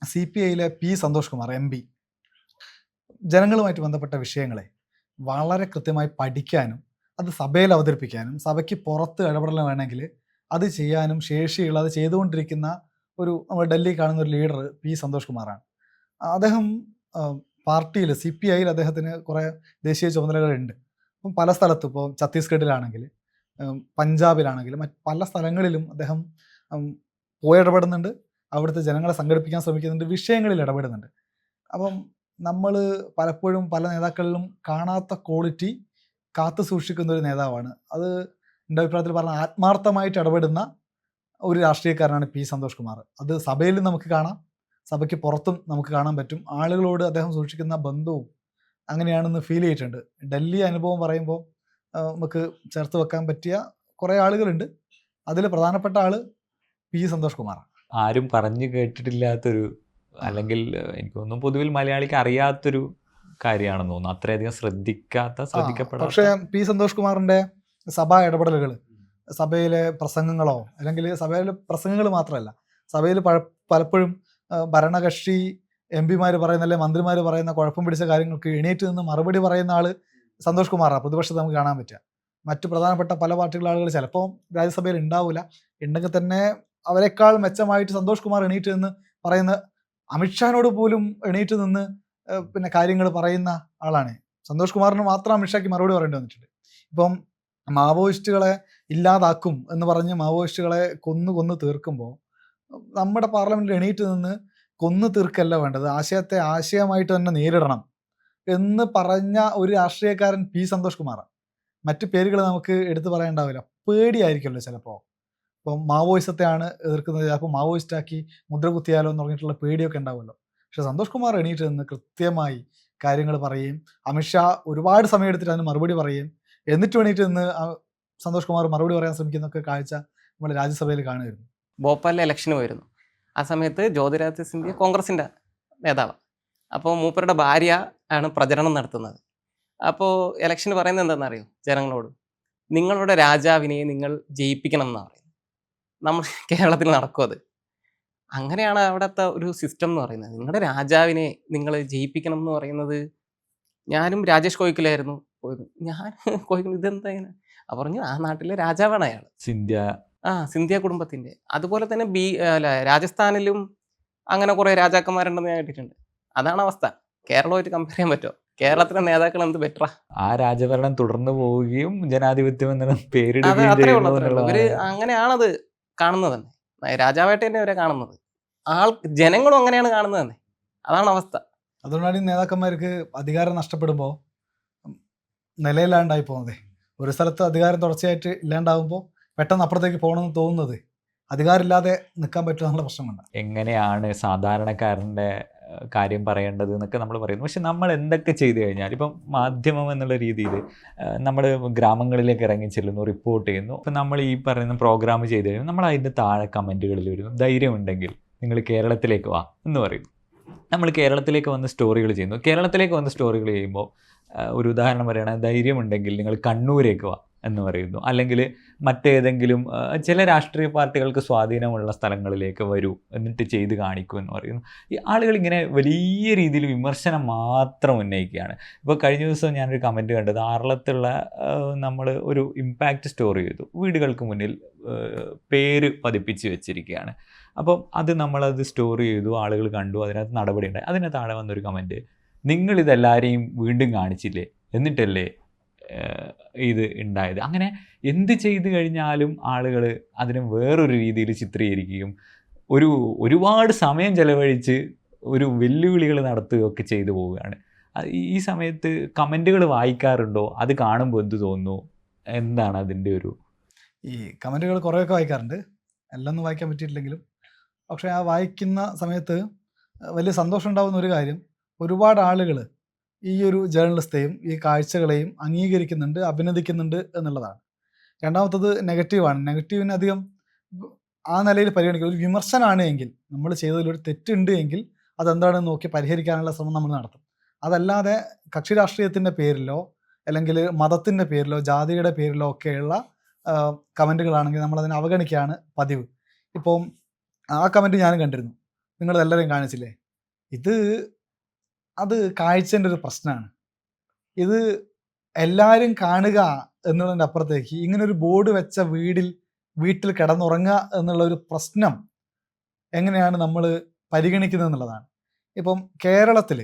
S1: CPIയിലെ P. സന്തോഷ് കുമാർ MP ജനങ്ങളുമായിട്ട് ബന്ധപ്പെട്ട വിഷയങ്ങളെ വളരെ കൃത്യമായി പഠിക്കാനും അത് സഭയിൽ അവതരിപ്പിക്കാനും സഭയ്ക്ക് പുറത്ത് ഇടപെടൽ വേണമെങ്കിൽ അത് ചെയ്യാനും ശേഷിയുള്ള അത് ചെയ്തുകൊണ്ടിരിക്കുന്ന ഒരു നമ്മൾ ഡൽഹി കാണുന്ന ഒരു ലീഡർ P. സന്തോഷ് കുമാറാണ്. അദ്ദേഹം പാർട്ടിയിൽ CPIയിൽ അദ്ദേഹത്തിന് കുറേ ദേശീയ ചുമതലകളുണ്ട്. അപ്പം പല സ്ഥലത്തും, ഇപ്പോൾ ഛത്തീസ്ഗഡിലാണെങ്കിൽ, പഞ്ചാബിലാണെങ്കിലും മറ്റ് പല സ്ഥലങ്ങളിലും അദ്ദേഹം പോയിടപെടുന്നുണ്ട്, അവിടുത്തെ ജനങ്ങളെ സംഘടിപ്പിക്കാൻ ശ്രമിക്കുന്നുണ്ട്, വിഷയങ്ങളിൽ ഇടപെടുന്നുണ്ട്. അപ്പം നമ്മൾ പലപ്പോഴും പല നേതാക്കളിലും കാണാത്ത ക്വാളിറ്റി കാത്തു സൂക്ഷിക്കുന്ന ഒരു നേതാവാണ്. അത് എൻ്റെ അഭിപ്രായത്തിൽ പറഞ്ഞാൽ ആത്മാർത്ഥമായിട്ട് ഇടപെടുന്ന ഒരു രാഷ്ട്രീയക്കാരനാണ് P. സന്തോഷ് കുമാർ. അത് സഭയിലും നമുക്ക് കാണാം, സഭയ്ക്ക് പുറത്തും നമുക്ക് കാണാൻ പറ്റും. ആളുകളോട് അദ്ദേഹം സൂക്ഷിക്കുന്ന ബന്ധവും അങ്ങനെയാണെന്ന് ഫീൽ ചെയ്തിട്ടുണ്ട്. ഡൽഹി അനുഭവം പറയുമ്പോൾ നമുക്ക് ചേർത്ത് വെക്കാൻ പറ്റിയ കുറേ ആളുകളുണ്ട്. അതിൽ പ്രധാനപ്പെട്ട ആൾ P. സന്തോഷ് കുമാറാണ്.
S5: ആരും പറഞ്ഞു കേട്ടിട്ടില്ലാത്തൊരു, അല്ലെങ്കിൽ എനിക്ക് തോന്നുന്നു പൊതുവിൽ മലയാളിക്ക് അറിയാത്തൊരു കാര്യമാണെന്ന് തോന്നുന്നു. അത്രയധികം ശ്രദ്ധിക്കപ്പെടാത്ത.
S1: പക്ഷേ P. സന്തോഷ് കുമാറിൻ്റെ സഭാ ഇടപെടലുകൾ, സഭയിലെ പ്രസംഗങ്ങളോ അല്ലെങ്കിൽ സഭയിലെ പ്രസംഗങ്ങൾ മാത്രമല്ല, സഭയിൽ പലപ്പോഴും ഭരണകക്ഷി MP-മാർ പറയുന്ന അല്ലെങ്കിൽ മന്ത്രിമാർ പറയുന്ന കുഴപ്പം പിടിച്ച കാര്യങ്ങൾക്ക് എണീറ്റ് നിന്ന് മറുപടി പറയുന്ന ആൾ സന്തോഷ് കുമാറാണ്. പ്രതിപക്ഷത്ത് നമുക്ക് കാണാൻ പറ്റുക. മറ്റ് പ്രധാനപ്പെട്ട പല പാർട്ടികളുടെ ആളുകൾ ചിലപ്പോൾ രാജ്യസഭയിൽ ഉണ്ടാവില്ല, ഉണ്ടെങ്കിൽ തന്നെ അവരെക്കാൾ മെച്ചമായിട്ട് സന്തോഷ് കുമാർ എണീറ്റ് നിന്ന് പറയുന്ന, അമിത്ഷാനോട് പോലും എണീറ്റ് നിന്ന് പിന്നെ കാര്യങ്ങൾ പറയുന്ന ആളാണ്. സന്തോഷ് കുമാറിന് മാത്രം അമിത്ഷാക്ക് മറുപടി പറയേണ്ടി വന്നിട്ടുണ്ട്. ഇപ്പം മാവോയിസ്റ്റുകളെ ഇല്ലാതാക്കും എന്ന് പറഞ്ഞ് മാവോയിസ്റ്റുകളെ കൊന്നു തീർക്കുമ്പോൾ നമ്മുടെ പാർലമെന്റിൽ എണീറ്റ് നിന്ന് കൊന്നു തീർക്കല്ല വേണ്ടത്, ആശയത്തെ ആശയമായിട്ട് തന്നെ നേരിടണം എന്ന് പറഞ്ഞ ഒരു രാഷ്ട്രീയക്കാരൻ P. സന്തോഷ് കുമാറാണ്. മറ്റു പേരുകൾ നമുക്ക് എടുത്തു പറയേണ്ടാവില്ല, പേടിയായിരിക്കുമല്ലോ ചിലപ്പോൾ. ഇപ്പം മാവോയിസത്തെയാണ് എതിർക്കുന്നത്, ചിലപ്പോൾ മാവോയിസ്റ്റാക്കി മുദ്ര കുത്തിയാലോ എന്ന് പറഞ്ഞിട്ടുള്ള പേടിയൊക്കെ ഉണ്ടാവുമല്ലോ. പക്ഷെ സന്തോഷ് കുമാർ എണീറ്റ് നിന്ന് കൃത്യമായി കാര്യങ്ങൾ പറയുകയും അമിത്ഷാ ഒരുപാട് സമയം എടുത്തിട്ട് അതിന് മറുപടി പറയുകയും എന്നിട്ട് എണീറ്റ് നിന്ന് സന്തോഷ് കുമാർ മറുപടി പറയാൻ ശ്രമിക്കുന്നൊക്കെ കാഴ്ച നമ്മൾ രാജ്യസഭയിൽ കാണുമായിരുന്നു.
S4: ഭോപ്പാലിലെ ഇലക്ഷന് പോയിരുന്നു. ആ സമയത്ത് ജ്യോതിരാദിത്യ സിന്ധ്യ കോൺഗ്രസിൻ്റെ നേതാവ്. അപ്പോൾ മൂപ്പരുടെ ഭാര്യ ആണ് പ്രചരണം നടത്തുന്നത്. അപ്പോൾ ഇലക്ഷന് പറയുന്നത് എന്താണെന്നറിയോ? ജനങ്ങളോട്, നിങ്ങളുടെ രാജാവിനെ നിങ്ങൾ ജയിപ്പിക്കണം എന്നാണ് പറയുന്നത്. നമ്മൾ കേരളത്തിൽ നടക്കും അത്. അങ്ങനെയാണ് അവിടുത്തെ ഒരു സിസ്റ്റം എന്ന് പറയുന്നത്. നിങ്ങളുടെ രാജാവിനെ നിങ്ങൾ ജയിപ്പിക്കണം എന്ന് പറയുന്നത്. ഞാനും രാജേഷ് കോയിക്കലായിരുന്നു പോയത്. ഞാൻ കോയിക്കൽ ഇതെന്താ ഇങ്ങനെ? പറഞ്ഞു ആ നാട്ടിലെ രാജാവാണ് അയാൾ.
S5: സിന്ധ്യ
S4: സിന്ധ്യ കുടുംബത്തിന്റെ. അതുപോലെ തന്നെ രാജസ്ഥാനിലും അങ്ങനെ കുറെ രാജാക്കന്മാരുണ്ടെന്ന് ഞാൻ കേട്ടിട്ടുണ്ട്. അതാണ് അവസ്ഥ. കേരളമായിട്ട് കമ്പയർ ചെയ്യാൻ പറ്റുമോ? കേരളത്തിലെ നേതാക്കൾ എന്ത് ബെറ്ററാ?
S5: ആ രാജഭരണം തുടർന്നു പോവുകയും ജനാധിപത്യം എന്നുള്ള
S4: അത്
S5: പേരിടുകയും
S4: അത്രേ ഉള്ളൂ,
S5: ചെയ്യുന്നു
S4: അത്രേ ഉള്ളൂ. ഇവര്
S5: എന്നുള്ളതാണ്.
S4: അങ്ങനെയാണത് കാണുന്നത് തന്നെ. രാജാവായിട്ട് തന്നെ അവരെ കാണുന്നത്. ജനങ്ങളും അങ്ങനെയാണ് കാണുന്നത് തന്നെ. അതാണ് അവസ്ഥ.
S1: അതുകൊണ്ടാണ് ഈ നേതാക്കന്മാർക്ക് അധികാരം നഷ്ടപ്പെടുമ്പോൾ നിലയില്ലാണ്ടായി പോകുന്നത്. ഒരു സ്ഥലത്ത് അധികാരം തുടർച്ചയായിട്ട് ഇല്ലാണ്ടാവുമ്പോൾ പെട്ടെന്ന് അപ്പുറത്തേക്ക് പോകണമെന്ന് തോന്നുന്നത് അധികാരമില്ലാതെ നിൽക്കാൻ പറ്റുക എന്നുള്ള പ്രശ്നമുണ്ട്.
S5: എങ്ങനെയാണ് സാധാരണക്കാരൻ്റെ കാര്യം പറയേണ്ടത് എന്നൊക്കെ നമ്മൾ പറയുന്നു. പക്ഷെ നമ്മൾ എന്തൊക്കെ ചെയ്തു കഴിഞ്ഞാൽ ഇപ്പം മാധ്യമം എന്നുള്ള രീതിയിൽ നമ്മൾ ഗ്രാമങ്ങളിലേക്ക് ഇറങ്ങി ചെല്ലുന്നു, റിപ്പോർട്ട് ചെയ്യുന്നു. അപ്പം നമ്മൾ ഈ പറയുന്ന പ്രോഗ്രാം ചെയ്ത് കഴിയുമ്പോൾ നമ്മൾ അതിൻ്റെ താഴെ കമൻറ്റുകളിൽ വരുന്നു, ധൈര്യമുണ്ടെങ്കിൽ നിങ്ങൾ കേരളത്തിലേക്ക് വാ എന്ന് പറയുന്നു. നമ്മൾ കേരളത്തിലേക്ക് വന്ന് സ്റ്റോറികൾ ചെയ്യുന്നു. കേരളത്തിലേക്ക് വന്ന് സ്റ്റോറികൾ ചെയ്യുമ്പോൾ ഒരു ഉദാഹരണം പറയുകയാണെങ്കിൽ ധൈര്യമുണ്ടെങ്കിൽ നിങ്ങൾ കണ്ണൂരേക്ക് വാ എന്ന് പറയുന്നു. അല്ലെങ്കിൽ മറ്റേതെങ്കിലും ചില രാഷ്ട്രീയ പാർട്ടികൾക്ക് സ്വാധീനമുള്ള സ്ഥലങ്ങളിലേക്ക് വരൂ എന്നിട്ട് ചെയ്ത് കാണിക്കൂ എന്ന് പറയുന്നു. ഈ ആളുകൾ ഇങ്ങനെ വലിയ രീതിയിൽ വിമർശനം മാത്രം ഉന്നയിക്കുകയാണ്. ഇപ്പോൾ കഴിഞ്ഞ ദിവസം ഞാനൊരു കമൻറ്റ് കണ്ടത്, ആറളത്തുള്ള നമ്മൾ ഒരു ഇമ്പാക്റ്റ് സ്റ്റോറി ചെയ്തു, വീടുകൾക്ക് മുന്നിൽ പേര് പതിപ്പിച്ച് വെച്ചിരിക്കുകയാണ്. അപ്പം അത് നമ്മളത് സ്റ്റോറി ചെയ്തു, ആളുകൾ കണ്ടു, അതിനകത്ത് നടപടി ഉണ്ടായി. അതിന് താഴെ വന്നൊരു കമൻറ്റ്, നിങ്ങളിതെല്ലാവരെയും വീണ്ടും കാണിച്ചില്ലേ, എന്നിട്ടല്ലേ ഇത് ഉണ്ടായത്. അങ്ങനെ എന്ത് ചെയ്തു കഴിഞ്ഞാലും ആളുകൾ അതിനെ വേറൊരു രീതിയിൽ ചിത്രീകരിക്കുകയും ഒരുപാട് സമയം ചെലവഴിച്ച് ഒരു വെല്ലുവിളികൾ നടത്തുകയൊക്കെ ചെയ്തു പോവുകയാണ്. ഈ സമയത്ത് കമൻറ്റുകൾ വായിക്കാറുണ്ടോ? അത് കാണുമ്പോൾ എന്ത് തോന്നുന്നു? എന്താണ് അതിൻ്റെ ഒരു?
S1: ഈ കമൻറ്റുകൾ കുറേയൊക്കെ വായിക്കാറുണ്ട്, എല്ലാം ഒന്നും വായിക്കാൻ പറ്റിയിട്ടില്ലെങ്കിലും. പക്ഷേ ആ വായിക്കുന്ന സമയത്ത് വലിയ സന്തോഷം ഉണ്ടാകുന്ന ഒരു കാര്യം, ഒരുപാട് ആളുകൾ ഈ ഒരു ജേർണലിസ്റ്റെയും ഈ കാഴ്ചകളെയും അംഗീകരിക്കുന്നുണ്ട്, അഭിനന്ദിക്കുന്നുണ്ട് എന്നുള്ളതാണ്. രണ്ടാമത്തത് നെഗറ്റീവാണ്. നെഗറ്റീവിന് അധികം ആ നിലയിൽ പരിഗണിക്കുക. ഒരു വിമർശനമാണ് എങ്കിൽ, നമ്മൾ ചെയ്തതിലൊരു തെറ്റുണ്ട് എങ്കിൽ അതെന്താണെന്ന് നോക്കി പരിഹരിക്കാനുള്ള ശ്രമം നമ്മൾ നടത്തും. അതല്ലാതെ കക്ഷി രാഷ്ട്രീയത്തിൻ്റെ പേരിലോ അല്ലെങ്കിൽ മതത്തിൻ്റെ പേരിലോ ജാതിയുടെ പേരിലോ ഒക്കെയുള്ള കമൻറ്റുകളാണെങ്കിൽ നമ്മളതിനെ അവഗണിക്കുകയാണ് പതിവ്. ഇപ്പം ആ കമൻറ്റ് ഞാനും കണ്ടിരുന്നു, നിങ്ങളെല്ലാവരെയും കാണിച്ചില്ലേ. അത് കാഴ്ചൻ്റെ ഒരു പ്രശ്നമാണ്. ഇത് എല്ലാവരും കാണുക എന്നുള്ളതിൻ്റെ അപ്പുറത്തേക്ക് ഇങ്ങനൊരു ബോർഡ് വെച്ച വീട്ടിൽ കിടന്നുറങ്ങുക എന്നുള്ള ഒരു പ്രശ്നം എങ്ങനെയാണ് നമ്മൾ പരിഗണിക്കുന്നത് എന്നുള്ളതാണ്. ഇപ്പം കേരളത്തിൽ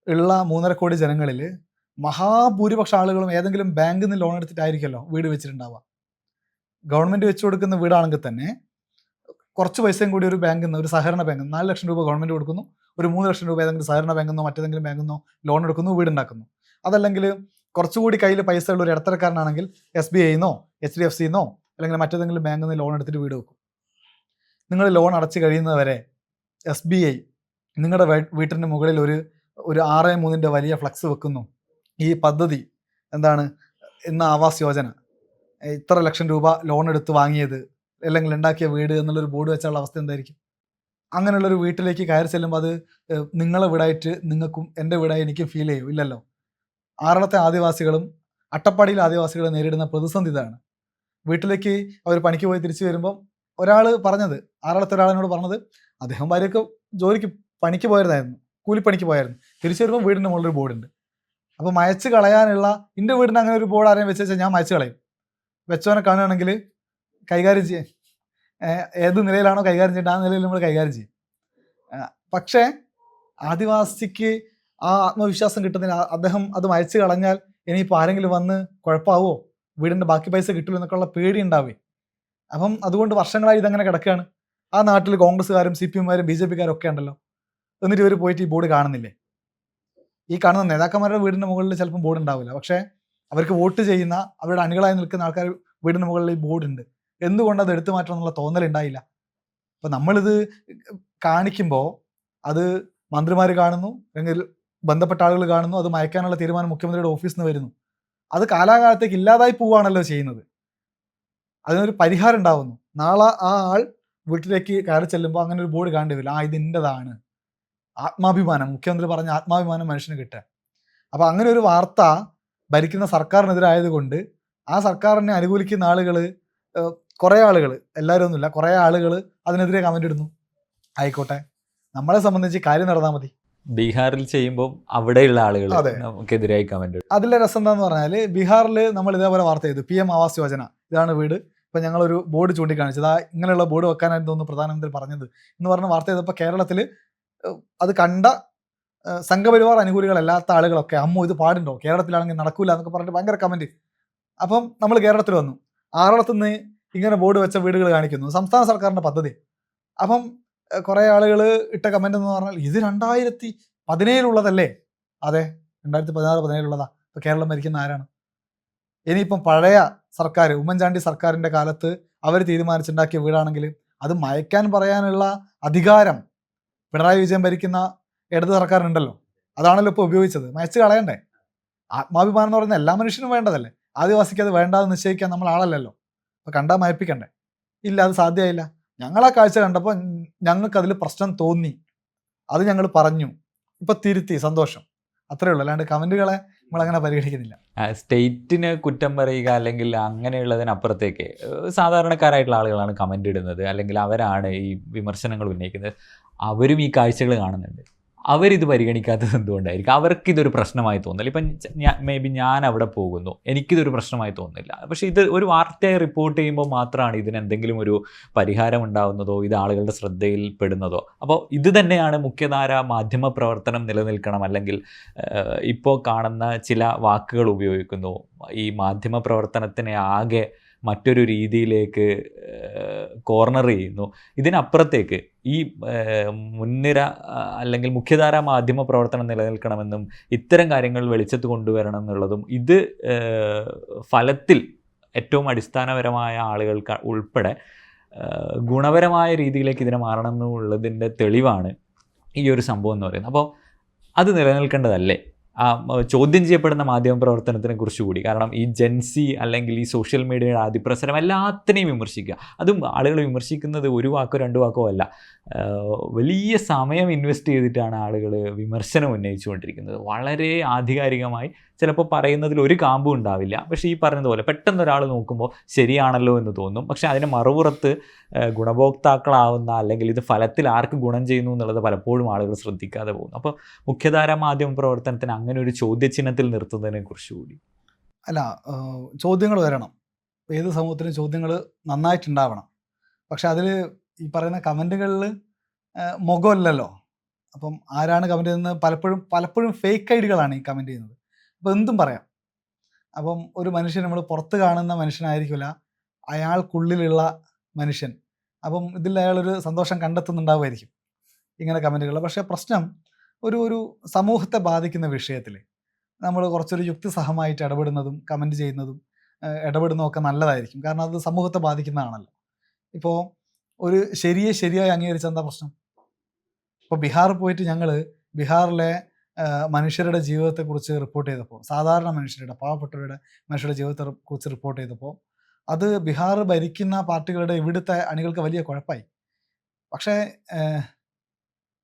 S1: ഉള്ള 3.5 കോടി ജനങ്ങളിൽ മഹാഭൂരിപക്ഷ ആളുകളും ഏതെങ്കിലും ബാങ്കിൽ നിന്ന് ലോൺ എടുത്തിട്ടായിരിക്കുമല്ലോ വീട് വെച്ചിട്ടുണ്ടാവുക. ഗവൺമെൻറ് വെച്ച് കൊടുക്കുന്ന വീടാണെങ്കിൽ തന്നെ കുറച്ച് പൈസയും കൂടി ഒരു ബാങ്കിൽ നിന്ന്, ഒരു സഹകരണ ബാങ്കിൽ 4 ലക്ഷം രൂപ ഗവൺമെൻറ് കൊടുക്കുന്നു, ഒരു 3 ലക്ഷം രൂപ ഏതെങ്കിലും സഹകരണ ബാങ്കിൽ നിന്നോ മറ്റേതെങ്കിലും ബാങ്കിൽ നിന്നോ ലോൺ എടുക്കുന്നു, വീടുണ്ടാക്കുന്നു. അതല്ലെങ്കിൽ കുറച്ചുകൂടി കയ്യിൽ പൈസ ഉള്ള ഒരു ഇടത്തരക്കാരനാണെങ്കിൽ SBI ന്നോ HDFC ന്നോ അല്ലെങ്കിൽ മറ്റേതെങ്കിലും ബാങ്കിൽ നിന്ന് ലോൺ എടുത്തിട്ട് വീട് വെക്കും. നിങ്ങൾ ലോൺ അടച്ച് കഴിയുന്നവരെ SBI നിങ്ങളുടെ വീട്ടിൻ്റെ മുകളിൽ ഒരു 6.3 വലിയ ഫ്ലക്സ് വെക്കുന്നു. ഈ പദ്ധതി എന്താണ്, ഇന്ന് ആവാസ് യോജന, ഇത്ര ലക്ഷം രൂപ ലോൺ എടുത്ത് വാങ്ങിയത് അല്ലെങ്കിൽ ഉണ്ടാക്കിയ വീട് എന്നുള്ളൊരു ബോർഡ് വെച്ചുള്ള അവസ്ഥ എന്തായിരിക്കും? അങ്ങനെയുള്ളൊരു വീട്ടിലേക്ക് കയറി ചെല്ലുമ്പോൾ അത് നിങ്ങളെ വീടായിട്ട് നിങ്ങൾക്കും എൻ്റെ വീടായി എനിക്കും ഫീൽ ചെയ്യും, ഇല്ലല്ലോ. ആറളത്തെ ആദിവാസികളും അട്ടപ്പാടിയിലെ ആദിവാസികളും നേരിടുന്ന പ്രതിസന്ധി ഇതാണ്. വീട്ടിലേക്ക് അവർ പണിക്ക് പോയി തിരിച്ചു വരുമ്പം ആറളത്തെ ഒരാളിനോട് പറഞ്ഞത്, അദ്ദേഹം ഭാര്യയൊക്കെ ജോലിക്ക് പണിക്ക് പോയതായിരുന്നു, കൂലിപ്പണിക്ക് പോയായിരുന്നു. തിരിച്ചു വരുമ്പോൾ വീടിൻ്റെ മുകളിലൊരു ബോർഡുണ്ട്. അപ്പോൾ മയച്ച് കളയാനുള്ള, എൻ്റെ വീടിന് അങ്ങനെ ഒരു ബോർഡ് ആരെയും വെച്ച് വെച്ചാൽ ഞാൻ മയച്ച് കളയും. വെച്ചവനെ കാണുകയാണെങ്കിൽ കൈകാര്യം ചെയ്യാൻ ഏത് നിലയിലാണോ കൈകാര്യം ചെയ്യേണ്ടത് ആ നിലയിൽ നമ്മൾ കൈകാര്യം ചെയ്യും. പക്ഷേ ആദിവാസിക്ക് ആ ആത്മവിശ്വാസം കിട്ടുന്നതിന് അദ്ദേഹം അത് മയച്ച് കളഞ്ഞാൽ ഇനിയിപ്പോൾ ആരെങ്കിലും വന്ന് കുഴപ്പമാവോ, വീടിൻ്റെ ബാക്കി പൈസ കിട്ടില്ല എന്നൊക്കെയുള്ള പേടി ഉണ്ടാവേ. അപ്പം അതുകൊണ്ട് വർഷങ്ങളായി ഇതങ്ങനെ കിടക്കുകയാണ്. ആ നാട്ടിൽ കോൺഗ്രസ്സുകാരും CPM-കാരും BJP-കാരും ഒക്കെ ഉണ്ടല്ലോ, എന്നിട്ട് ഇവർ പോയിട്ട് ഈ ബോർഡ് കാണുന്നില്ലേ? ഈ കാണുന്ന നേതാക്കന്മാരുടെ വീടിൻ്റെ മുകളിൽ ചിലപ്പം ബോർഡ് ഉണ്ടാവില്ല, പക്ഷേ അവർക്ക് വോട്ട് ചെയ്യുന്ന അവരുടെ അണികളായി നിൽക്കുന്ന ആൾക്കാർ വീടിൻ്റെ മുകളിൽ ഈ ബോർഡ് ഉണ്ട്. എന്തുകൊണ്ട് അത് എടുത്തു മാറ്റണം എന്നുള്ള തോന്നലുണ്ടായില്ല? അപ്പം നമ്മളിത് കാണിക്കുമ്പോൾ അത് മന്ത്രിമാർ കാണുന്നു, അല്ലെങ്കിൽ ബന്ധപ്പെട്ട ആളുകൾ കാണുന്നു, അത് മയക്കാനുള്ള തീരുമാനം മുഖ്യമന്ത്രിയുടെ ഓഫീസിൽ നിന്ന് വരുന്നു. അത് കാലാകാലത്തേക്ക് ഇല്ലാതായി പോവുകയാണല്ലോ ചെയ്യുന്നത്. അതിനൊരു പരിഹാരം ഉണ്ടാവുന്നു. നാളെ ആ ആൾ വീട്ടിലേക്ക് കയറി ചെല്ലുമ്പോൾ അങ്ങനെ ഒരു ബോർഡ് കാണേണ്ടി വരില്ല. ഇതിൻ്റെതാണ് ആത്മാഭിമാനം, മുഖ്യമന്ത്രി പറഞ്ഞ ആത്മാഭിമാനം മനുഷ്യന് കിട്ടുക. അപ്പം അങ്ങനെ ഒരു വാർത്ത ഭരിക്കുന്ന സർക്കാരിനെതിരായതുകൊണ്ട് ആ സർക്കാരിനെ അനുകൂലിക്കുന്ന ആളുകൾ കുറേ ആളുകൾ, എല്ലാവരും ഒന്നുമില്ല, കുറേ ആളുകൾ അതിനെതിരെ കമൻ്റ് ഇടുന്നു. ആയിക്കോട്ടെ, നമ്മളെ സംബന്ധിച്ച് കാര്യം നടന്നാൽ മതി.
S5: ബീഹാറിൽ ചെയ്യുമ്പോൾ അവിടെയുള്ള ആളുകൾ
S1: അതെ.
S5: നമുക്കെതിരായി കമന്റ്.
S1: അതിലെ രസം എന്താന്ന് പറഞ്ഞാൽ, ബീഹാറിൽ നമ്മൾ ഇതേപോലെ വാർത്ത ചെയ്തു, PM ആവാസ് യോജന, ഇതാണ് വീട്. ഇപ്പം ഞങ്ങളൊരു ബോർഡ് ചൂണ്ടിക്കാണിച്ചത്, ഇങ്ങനെയുള്ള ബോർഡ് വെക്കാനായിട്ട് തോന്നുന്നു പ്രധാനമന്ത്രി പറഞ്ഞത് എന്ന് പറഞ്ഞ് വാർത്ത ചെയ്തപ്പോൾ കേരളത്തിൽ അത് കണ്ട സംഘപരിവാർ അനുകൂലികളല്ലാത്ത ആളുകളൊക്കെ അമ്മോ ഇത് പാടുണ്ടോ, കേരളത്തിലാണെങ്കിൽ നടക്കൂല എന്നൊക്കെ പറഞ്ഞിട്ട് ഭയങ്കര കമൻറ്റ്. അപ്പം നമ്മൾ കേരളത്തിൽ വന്നു, ആറളത്തുനിന്ന് ഇങ്ങനെ ബോർഡ് വെച്ച വീടുകൾ കാണിക്കുന്നു, സംസ്ഥാന സർക്കാരിൻ്റെ പദ്ധതി. അപ്പം കുറേ ആളുകൾ ഇട്ട കമൻ്റ് എന്ന് പറഞ്ഞാൽ ഇത് 2017 അതെ, 2016-17 ഇപ്പോൾ കേരളം ഭരിക്കുന്ന ആരാണ്? ഇനിയിപ്പം പഴയ സർക്കാർ, ഉമ്മൻചാണ്ടി സർക്കാരിൻ്റെ കാലത്ത് അവർ തീരുമാനിച്ചുണ്ടാക്കിയ വീടാണെങ്കിൽ അത് മയക്കാൻ പറയാനുള്ള അധികാരം പിണറായി വിജയൻ ഭരിക്കുന്ന ഇടത് സർക്കാരിനുണ്ടല്ലോ. അതാണല്ലോ ഇപ്പോൾ ഉപയോഗിച്ചത്. മയച്ച് കളയണ്ടേ? ആത്മാഭിമാനം എന്ന് പറയുന്നത് എല്ലാ മനുഷ്യനും വേണ്ടതല്ലേ. ആദിവാസിക്ക് അത് വേണ്ടാന്ന് നിശ്ചയിക്കാൻ നമ്മൾ ആളല്ലല്ലോ. അപ്പോൾ കണ്ടാൽ മയപ്പിക്കണ്ടേ? ഇല്ല, അത് സാധ്യമായില്ല. ഞങ്ങൾ ആ കാഴ്ച കണ്ടപ്പോൾ ഞങ്ങൾക്കതിൽ പ്രശ്നം തോന്നി, അത് ഞങ്ങൾ പറഞ്ഞു, ഇപ്പം തിരുത്തി, സന്തോഷം, അത്രേ ഉള്ളൂ. അല്ലാണ്ട് കമൻറ്റുകളെ നമ്മളങ്ങനെ പരിഗണിക്കുന്നില്ല.
S5: സ്റ്റേറ്റിന് കുറ്റം പറയുക അല്ലെങ്കിൽ അങ്ങനെയുള്ളതിനപ്പുറത്തേക്ക് സാധാരണക്കാരായിട്ടുള്ള ആളുകളാണ് കമൻ്റ് ഇടുന്നത്, അല്ലെങ്കിൽ അവരാണ് ഈ വിമർശനങ്ങൾ ഉന്നയിക്കുന്നത്. അവരും ഈ കാഴ്ചകൾ കാണുന്നുണ്ട്. അവരിത് പരിഗണിക്കാത്തത് എന്തുകൊണ്ടായിരിക്കും? അവർക്കിതൊരു പ്രശ്നമായി തോന്നില്ല. ഇപ്പം മേ ബി ഞാൻ അവിടെ പോകുന്നു, എനിക്കിതൊരു പ്രശ്നമായി തോന്നില്ല. പക്ഷേ ഇത് ഒരു വാർത്തയായി റിപ്പോർട്ട് ചെയ്യുമ്പോൾ മാത്രമാണ് ഇതിന് എന്തെങ്കിലും ഒരു പരിഹാരം ഉണ്ടാകുന്നതോ ഇത് ആളുകളുടെ ശ്രദ്ധയിൽ പെടുന്നതോ. അപ്പോൾ ഇത് തന്നെയാണ് മുഖ്യധാര മാധ്യമ പ്രവർത്തനം നിലനിൽക്കണം. അല്ലെങ്കിൽ ഇപ്പോൾ കാണുന്ന ചില വാക്കുകൾ ഉപയോഗിക്കുന്നു, ഈ മാധ്യമ പ്രവർത്തനത്തിനെ ആകെ മറ്റൊരു രീതിയിലേക്ക് കോർണർ ചെയ്യുന്നു. ഇതിനപ്പുറത്തേക്ക് ഈ മുൻനിര അല്ലെങ്കിൽ മുഖ്യധാര മാധ്യമ പ്രവർത്തനം നിലനിൽക്കണമെന്നും ഇത്തരം കാര്യങ്ങൾ വെളിച്ചത്ത് കൊണ്ടുവരണം എന്നുള്ളതും ഇത് ഫലത്തിൽ ഏറ്റവും അടിസ്ഥാനപരമായ ആളുകൾക്ക് ഉൾപ്പെടെ ഗുണപരമായ രീതിയിലേക്ക് ഇതിനെ മാറണം എന്നുള്ളതിൻ്റെ തെളിവാണ് ഈ ഒരു സംഭവം എന്ന് പറയുന്നത്. അപ്പോൾ അത് നിലനിൽക്കേണ്ടതല്ലേ ചോദ്യം ചെയ്യപ്പെടുന്ന മാധ്യമ പ്രവർത്തനത്തിനെ കുറിച്ച് കൂടി? കാരണം ഈ ജെൻസി അല്ലെങ്കിൽ ഈ സോഷ്യൽ മീഡിയയുടെ അതിപ്രസരം എല്ലാത്തിനെയും വിമർശിക്കുക. അതും ആളുകൾ വിമർശിക്കുന്നത് ഒരു വാക്കോ 2 വാക്കോ അല്ല, വലിയ സമയം ഇൻവെസ്റ്റ് ചെയ്തിട്ടാണ് ആളുകൾ വിമർശനം ഉന്നയിച്ചുകൊണ്ടിരിക്കുന്നത്. വളരെ ആധികാരികമായി, ചിലപ്പോൾ പറയുന്നതിൽ ഒരു കാമ്പും ഉണ്ടാവില്ല. പക്ഷേ ഈ പറഞ്ഞതുപോലെ പെട്ടെന്ന് ഒരാൾ നോക്കുമ്പോൾ ശരിയാണല്ലോ എന്ന് തോന്നും. പക്ഷേ അതിന് മറുപുറത്ത് ഗുണഭോക്താക്കളാവുന്ന അല്ലെങ്കിൽ ഇത് ഫലത്തിൽ ആർക്ക് ഗുണം ചെയ്യുന്നു എന്നുള്ളത് പലപ്പോഴും ആളുകൾ ശ്രദ്ധിക്കാതെ പോകുന്നു. അപ്പോൾ മുഖ്യധാര മാധ്യമ പ്രവർത്തനത്തിന് അങ്ങനെ ഒരു ചോദ്യചിഹ്നത്തിൽ നിർത്തുന്നതിനെ കുറിച്ച് കൂടി.
S1: അല്ല, ചോദ്യങ്ങൾ വരണം. ഏത് സമൂഹത്തിലും ചോദ്യങ്ങൾ നന്നായിട്ടുണ്ടാവണം. പക്ഷെ അതിൽ ഈ പറയുന്ന കമൻറ്റുകളിൽ മുഖമില്ലല്ലോ. അപ്പം ആരാണ് കമൻറ്റ് ചെയ്യുന്നത്? പലപ്പോഴും ഫേക്ക് ഐഡികളാണ് ഈ കമൻറ്റ് ചെയ്യുന്നത്. അപ്പോൾ എന്തും പറയാം. അപ്പം ഒരു മനുഷ്യൻ, നമ്മൾ പുറത്ത് കാണുന്ന മനുഷ്യനായിരിക്കില്ല അയാൾക്കുള്ളിലുള്ള മനുഷ്യൻ. അപ്പം ഇതിൽ അയാളൊരു സന്തോഷം കണ്ടെത്തുന്നുണ്ടാവുമായിരിക്കും ഇങ്ങനെ കമൻറ്റുകൾ. പക്ഷേ പ്രശ്നം ഒരു സമൂഹത്തെ ബാധിക്കുന്ന വിഷയത്തിൽ നമ്മൾ കുറച്ചൊരു യുക്തിസഹമായിട്ട് ഇടപെടുന്നതും കമൻറ്റ് ചെയ്യുന്നതും ഇടപെടുന്നതൊക്കെ നല്ലതായിരിക്കും. കാരണം അത് സമൂഹത്തെ ബാധിക്കുന്നതാണല്ലോ. ഇപ്പോൾ ഒരു ശരിയായി അംഗീകരിച്ച എന്താ പ്രശ്നം? ഇപ്പോൾ ബീഹാറിൽ പോയിട്ട് ഞങ്ങൾ ബീഹാറിലെ മനുഷ്യരുടെ ജീവിതത്തെക്കുറിച്ച് റിപ്പോർട്ട് ചെയ്തപ്പോൾ, സാധാരണ മനുഷ്യരുടെ, പാവപ്പെട്ടവരുടെ മനുഷ്യരുടെ ജീവിതത്തെക്കുറിച്ച് റിപ്പോർട്ട് ചെയ്തപ്പോൾ അത് ബീഹാർ ഭരിക്കുന്ന പാർട്ടികളുടെ ഇവിടുത്തെ അണികൾക്ക് വലിയ കുഴപ്പമായി. പക്ഷേ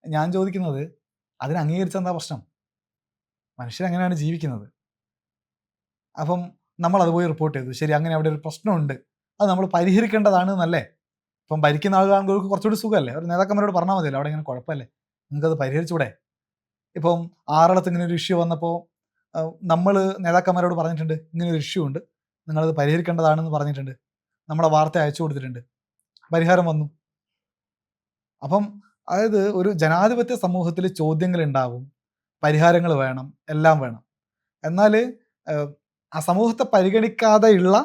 S1: ഞാൻ ചോദിക്കുന്നത്, അതിന് അംഗീകരിച്ച എന്താ പ്രശ്നം? മനുഷ്യരെങ്ങനെയാണ് ജീവിക്കുന്നത്? അപ്പം നമ്മൾ അത് പോയി റിപ്പോർട്ട് ചെയ്തു, ശരി, അങ്ങനെ അവിടെ ഒരു പ്രശ്നമുണ്ട്, അത് നമ്മൾ പരിഹരിക്കേണ്ടതാണ് എന്നല്ലേ? ഇപ്പം ഭരിക്കുന്ന ആളുകൾക്ക് കുറച്ചുകൂടി സുഖമല്ലേ? ഒരു നേതാക്കന്മാരോട് പറഞ്ഞാൽ മതിയല്ലോ, അവിടെ ഇങ്ങനെ കുഴപ്പമല്ലേ, നിങ്ങൾക്കത് പരിഹരിച്ചൂടെ? ഇപ്പം ആറളത്ത് ഇങ്ങനെ ഒരു ഇഷ്യൂ വന്നപ്പോൾ നമ്മൾ നേതാക്കന്മാരോട് പറഞ്ഞിട്ടുണ്ട്, ഇങ്ങനെ ഒരു ഇഷ്യൂ ഉണ്ട്, നിങ്ങളത് പരിഹരിക്കേണ്ടതാണെന്ന് പറഞ്ഞിട്ടുണ്ട്, നമ്മുടെ വാർത്ത അയച്ചു കൊടുത്തിട്ടുണ്ട്, പരിഹാരം വന്നു. അപ്പം അതായത് ഒരു ജനാധിപത്യ സമൂഹത്തിൽ ചോദ്യങ്ങൾ ഉണ്ടാവും, പരിഹാരങ്ങൾ വേണം, എല്ലാം വേണം. എന്നാൽ ആ സമൂഹത്തെ പരിഗണിക്കാതെയുള്ള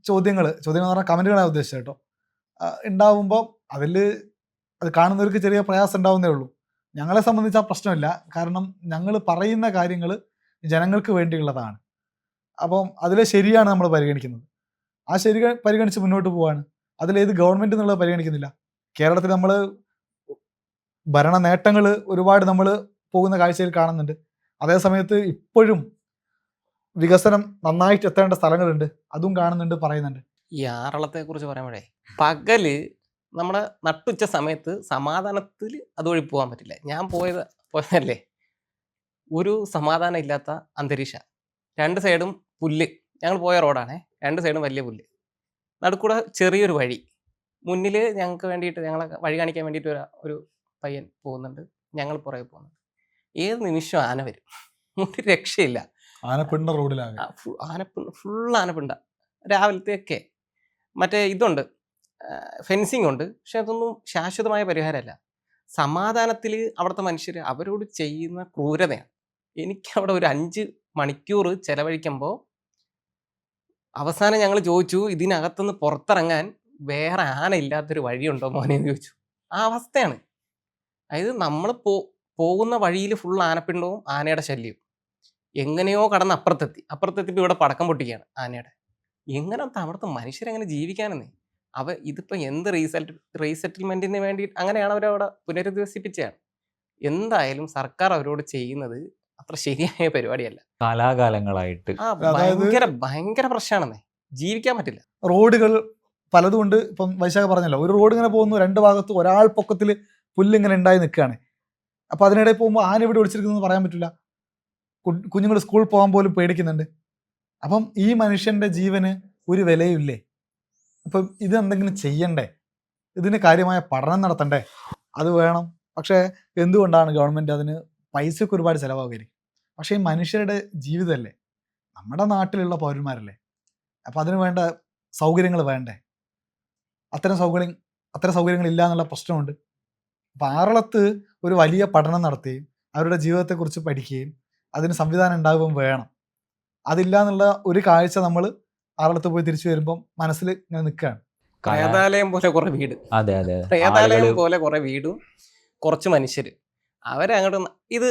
S1: ചോദ്യങ്ങൾ എന്ന് പറഞ്ഞാൽ കമൻറ്റുകളാണ് ഉദ്ദേശിച്ചത് കേട്ടോ, ഉണ്ടാവുമ്പോൾ അത് കാണുന്നവർക്ക് ചെറിയ പ്രയാസം ഉണ്ടാവുന്നേ ഉള്ളൂ. ഞങ്ങളെ സംബന്ധിച്ച് ആ പ്രശ്നമില്ല. കാരണം ഞങ്ങൾ പറയുന്ന കാര്യങ്ങൾ ജനങ്ങൾക്ക് വേണ്ടിയുള്ളതാണ്. അപ്പം അതിൽ ശരിയാണ് നമ്മൾ പരിഗണിക്കുന്നത്. ആ ശരി പരിഗണിച്ച് മുന്നോട്ട് പോവാണ്. അതിലേത് ഗവൺമെൻറ് എന്നുള്ളത് പരിഗണിക്കുന്നില്ല. കേരളത്തിൽ നമ്മൾ ഭരണ നേട്ടങ്ങൾ ഒരുപാട് നമ്മൾ പോകുന്ന കാഴ്ചയിൽ കാണുന്നുണ്ട്. അതേ സമയത്ത് ഇപ്പോഴും വികസനം നന്നായിട്ട് എത്തേണ്ട സ്ഥലങ്ങളുണ്ട്, അതും കാണുന്നുണ്ട്, പറയുന്നുണ്ട്.
S4: ഈ ആറളത്തെക്കുറിച്ച് പറയുമ്പോഴേ, പകല് നമ്മുടെ നട്ടുച്ച സമയത്ത് സമാധാനത്തിൽ അതുവഴി പോകാൻ പറ്റില്ല. ഞാൻ പോയതല്ലേ, ഒരു സമാധാനം ഇല്ലാത്ത അന്തരീക്ഷ, 2 സൈഡും പുല്ല്. ഞങ്ങൾ പോയ റോഡാണേ, 2 സൈഡും വലിയ പുല്ല്. നടുക്കൂടെ ചെറിയൊരു വഴി. മുന്നിൽ ഞങ്ങൾക്ക് വേണ്ടിയിട്ട് ഞങ്ങളെ വഴി കാണിക്കാൻ വേണ്ടിയിട്ട് ഒരു പയ്യൻ പോകുന്നുണ്ട്. ഞങ്ങൾ പുറകെ പോകുന്നുണ്ട്. ഏത് നിമിഷവും ആന വരും. ഒരു രക്ഷയില്ല.
S2: ആനപ്പിണ്ട റോഡിലാകെ.
S4: ഫുൾ ആനപ്പിണ്ട. രാവിലത്തെയൊക്കെ മറ്റേ ഇതുണ്ട്, ഫെൻസിങ് ഉണ്ട്. പക്ഷെ അതൊന്നും ശാശ്വതമായ പരിഹാരമല്ല. സമാധാനത്തിൽ അവിടുത്തെ മനുഷ്യർ അവരോട് ചെയ്യുന്ന ക്രൂരതയാണ്. എനിക്കവിടെ ഒരു 5 മണിക്കൂർ ചെലവഴിക്കുമ്പോൾ അവസാനം ഞങ്ങൾ ചോദിച്ചു, ഇതിനകത്തുനിന്ന് പുറത്തിറങ്ങാൻ വേറെ ആന ഇല്ലാത്തൊരു വഴിയുണ്ടോ മോനെ എന്ന് ചോദിച്ചു. ആ അവസ്ഥയാണ്. അതായത് നമ്മൾ പോകുന്ന വഴിയിൽ ഫുൾ ആനപ്പിണ്ടവും ആനയുടെ ശല്യവും. എങ്ങനെയോ കടന്ന് അപ്പുറത്തെത്തിപ്പോൾ ഇവിടെ പടക്കം പൊട്ടിക്കുകയാണ് ആനയുടെ. എങ്ങനത്തെ അവിടുത്തെ മനുഷ്യരെങ്ങനെ ജീവിക്കാനെന്നേ. ഇതിപ്പോൾ എന്ത് റീസെറ്റിൽമെന്റിന് വേണ്ടി അങ്ങനെയാണ് അവരവിടെ പുനരധിവസിപ്പിച്ചതാണ്. എന്തായാലും സർക്കാർ അവരോട് ചെയ്യുന്നത് അത്ര ശരിയായ പരിപാടിയല്ല.
S5: കാലാകാലങ്ങളായിട്ട്
S4: ഭയങ്കര പ്രശ്നമാണെന്നേ. ജീവിക്കാൻ പറ്റില്ല.
S1: റോഡുകൾ പലതും ഉണ്ട്. ഇപ്പം വൈശാഖ പറഞ്ഞല്ലോ, ഒരു റോഡ് ഇങ്ങനെ പോകുന്നു, 2 ഭാഗത്ത് ഒരാൾ പൊക്കത്തിൽ പുല്ലിങ്ങനെ ഉണ്ടായി നിൽക്കുകയാണ്. അപ്പോൾ അതിനിടെ പോകുമ്പോൾ ആന ഇവിടെ ഒളിച്ചിരിക്കുന്നതെന്ന് പറയാൻ പറ്റില്ല. കുഞ്ഞുങ്ങൾ സ്കൂളിൽ പോകാൻ പോലും പേടിക്കുന്നുണ്ട്. അപ്പം ഈ മനുഷ്യൻ്റെ ജീവന് ഒരു വിലയുമില്ലേ? അപ്പം ഇതെന്തെങ്കിലും ചെയ്യണ്ടേ? ഇതിന് കാര്യമായ പഠനം നടത്തണ്ടേ? അത് വേണം. പക്ഷേ എന്തുകൊണ്ടാണ് ഗവൺമെൻറ് അതിന് പൈസയ്ക്ക് ഒരുപാട് ചിലവാകുകയും? പക്ഷേ ഈ മനുഷ്യരുടെ ജീവിതമല്ലേ, നമ്മുടെ നാട്ടിലുള്ള പൗരന്മാരല്ലേ. അപ്പം അതിന് വേണ്ട സൗകര്യങ്ങൾ വേണ്ടേ? അത്തരം സൗകര്യങ്ങളില്ല എന്നുള്ള പ്രശ്നമുണ്ട്. അപ്പം ആറളത്ത് ഒരു വലിയ പഠനം നടത്തുകയും അവരുടെ ജീവിതത്തെക്കുറിച്ച് പഠിക്കുകയും അതിന് സംവിധാനം ഉണ്ടാകുകയും വേണം. അതില്ല എന്നുള്ള ഒരു കാഴ്ച നമ്മൾ ആറളത്ത് പോയി തിരിച്ചു വരുമ്പം മനസ്സിൽ ഇങ്ങനെ നിൽക്കുകയാണ്.
S4: പ്രേതാലയം പോലെ കുറെ വീട്.
S5: അതെ അതെ.
S4: പ്രേതാലയം പോലെ കുറെ വീടും കുറച്ച് മനുഷ്യർ അവരങ്ങോട്ട്. ഇത്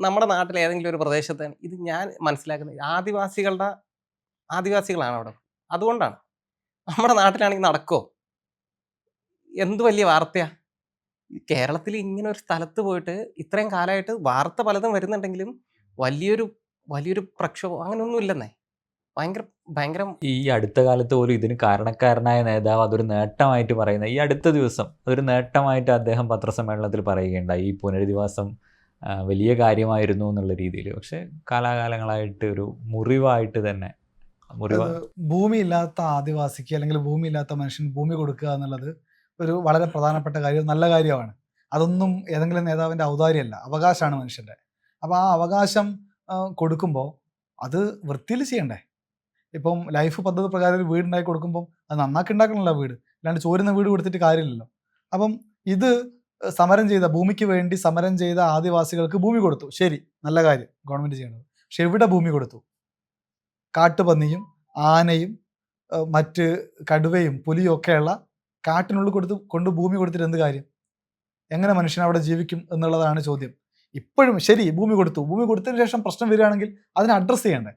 S4: നമ്മുടെ നാട്ടിലെ ഏതെങ്കിലും ഒരു പ്രദേശത്താണ് ഇത് ഞാൻ മനസ്സിലാക്കുന്നത്. ആദിവാസികളാണ് അവിടെ. അതുകൊണ്ടാണ്. നമ്മുടെ നാട്ടിലാണെങ്കിൽ നടക്കോ? എന്ത് വലിയ വാർത്തയാ. കേരളത്തിൽ ഇങ്ങനെ ഒരു സ്ഥലത്ത് പോയിട്ട് ഇത്രയും കാലമായിട്ട് വാർത്ത പലതും വരുന്നുണ്ടെങ്കിലും വലിയൊരു പ്രക്ഷോഭം അങ്ങനെയൊന്നും ഇല്ലെന്നേ. ഭയങ്കര
S5: ഈ അടുത്ത കാലത്ത് പോലും ഇതിന് കാരണക്കാരനായ നേതാവ് അതൊരു നേട്ടമായിട്ട് പറയുന്നത്, ഈ അടുത്ത ദിവസം അതൊരു നേട്ടമായിട്ട് അദ്ദേഹം പത്രസമ്മേളനത്തിൽ പറയുകയുണ്ടായി. ഈ പുനരധിവാസം വലിയ കാര്യമായിരുന്നു എന്നുള്ള രീതിയിൽ. പക്ഷെ കാലാകാലങ്ങളായിട്ട് ഒരു മുറിവായിട്ട് തന്നെ
S1: ഭൂമിയില്ലാത്ത ആദിവാസിക്ക് അല്ലെങ്കിൽ ഭൂമിയില്ലാത്ത മനുഷ്യന് ഭൂമി കൊടുക്കുക എന്നുള്ളത് ഒരു വളരെ പ്രധാനപ്പെട്ട കാര്യം, നല്ല കാര്യമാണ്. അതൊന്നും ഏതെങ്കിലും നേതാവിൻ്റെ ഔദാര്യമല്ല, അവകാശമാണ് മനുഷ്യൻ്റെ. അപ്പോൾ ആ അവകാശം കൊടുക്കുമ്പോൾ അത് വൃത്തിയിൽ ചെയ്യണ്ടേ? ഇപ്പം ലൈഫ് പദ്ധതി പ്രകാരം ഒരു വീടുണ്ടാക്കി കൊടുക്കുമ്പം അത് നന്നാക്കി ഉണ്ടാക്കണമല്ലോ വീട്, അല്ലാണ്ട് ചോരുന്ന വീട് കൊടുത്തിട്ട് കാര്യമില്ലല്ലോ. അപ്പം ഇത് ഭൂമിക്ക് വേണ്ടി സമരം ചെയ്ത ആദിവാസികൾക്ക് ഭൂമി കൊടുത്തു, ശരി, നല്ല കാര്യം ഗവൺമെൻറ് ചെയ്യണത്. പക്ഷെ എവിടെ ഭൂമി കൊടുത്തു? കാട്ടുപന്നിയും ആനയും മറ്റ് കടുവയും പുലിയും ഒക്കെയുള്ള കാട്ടിനുള്ളിൽ കൊണ്ട് ഭൂമി കൊടുത്തിട്ട് എന്ത് കാര്യം? എങ്ങനെ മനുഷ്യൻ അവിടെ ജീവിക്കും എന്നുള്ളതാണ് ചോദ്യം. ഇപ്പോഴും ശരി, ഭൂമി കൊടുത്തതിന് ശേഷം പ്രശ്നം വരികയാണെങ്കിൽ അതിനെ അഡ്രസ്സ് ചെയ്യണ്ടേ?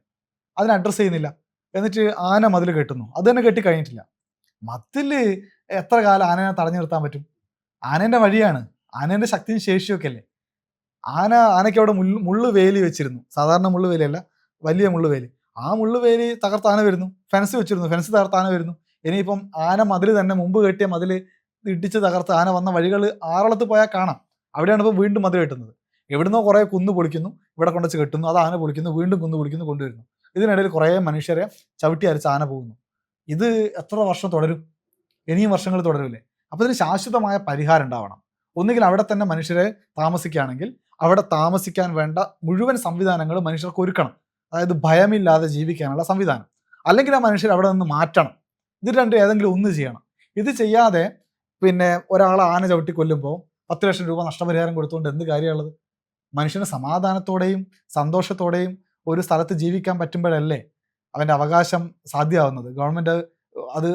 S1: അതിനെ അഡ്രസ്സ് ചെയ്യുന്നില്ല. എന്നിട്ട് ആന മതിൽ കെട്ടുന്നു, അത് തന്നെ കെട്ടിക്കഴിഞ്ഞിട്ടില്ല. മതിൽ എത്ര കാലം ആനയെ തടഞ്ഞു നിർത്താൻ പറ്റും? ആനേൻ്റെ വഴിയാണ്, ആനേൻ്റെ ശക്തിയും ശേഷിയൊക്കെ അല്ലേ. ആനയ്ക്ക് അവിടെ മുള്ളുവേലി വെച്ചിരുന്നു, സാധാരണ മുള്ളുവേലിയല്ല, വലിയ മുള്ളുവേലി. ആ മുള്ളുവേലി തകർത്ത് ആന വരുന്നു. ഫെൻസ് വെച്ചിരുന്നു, ഫെൻസ് തകർത്ത് ആന വരുന്നു. ഇനിയിപ്പം ആന മതിൽ തന്നെ, മുമ്പ് കെട്ടിയ മതിൽ ഇടിച്ച് തകർത്ത് ആന വന്ന വഴികൾ ആറളത്ത് പോയാൽ കാണാം. അവിടെയാണ് ഇപ്പോൾ വീണ്ടും മതിൽ കെട്ടുന്നത്. എവിടുന്നോ കുറേ കുന്ന് പൊളിക്കുന്നു, ഇവിടെ കൊണ്ടുവച്ച് കെട്ടുന്നു, അത് ആന പൊളിക്കുന്നു, വീണ്ടും കുന്ന് പൊളിക്കുന്നു, കൊണ്ടുവരുന്നു. ഇതിനിടയിൽ കുറേ മനുഷ്യരെ ചവിട്ടി അരച്ച് ആന പോകുന്നു. ഇത് എത്ര വർഷം തുടരും? ഇനിയും വർഷങ്ങൾ തുടരില്ലേ? അപ്പോൾ ഇതിന് ശാശ്വതമായ പരിഹാരം ഉണ്ടാവണം. ഒന്നുകിൽ അവിടെ തന്നെ മനുഷ്യരെ താമസിക്കുകയാണെങ്കിൽ അവിടെ താമസിക്കാൻ വേണ്ട മുഴുവൻ സംവിധാനങ്ങളും മനുഷ്യർക്ക് ഒരുക്കണം. അതായത് ഭയമില്ലാതെ ജീവിക്കാനുള്ള സംവിധാനം. അല്ലെങ്കിൽ ആ മനുഷ്യർ അവിടെ നിന്ന് മാറ്റണം. ഇത് രണ്ടും ഏതെങ്കിലും ഒന്ന് ചെയ്യണം. ഇത് ചെയ്യാതെ പിന്നെ ഒരാളെ ആന ചവിട്ടി കൊല്ലുമ്പോൾ 10 ലക്ഷം രൂപ നഷ്ടപരിഹാരം കൊടുത്തുകൊണ്ട് എന്ത് കാര്യമുള്ളത്? മനുഷ്യന് സമാധാനത്തോടെയും സന്തോഷത്തോടെയും ഒരു സ്ഥലത്ത് ജീവിക്കാൻ പറ്റുമ്പോഴല്ലേ അവൻ്റെ അവകാശം സാധ്യമാവുന്നത്. ഗവൺമെൻറ് അത്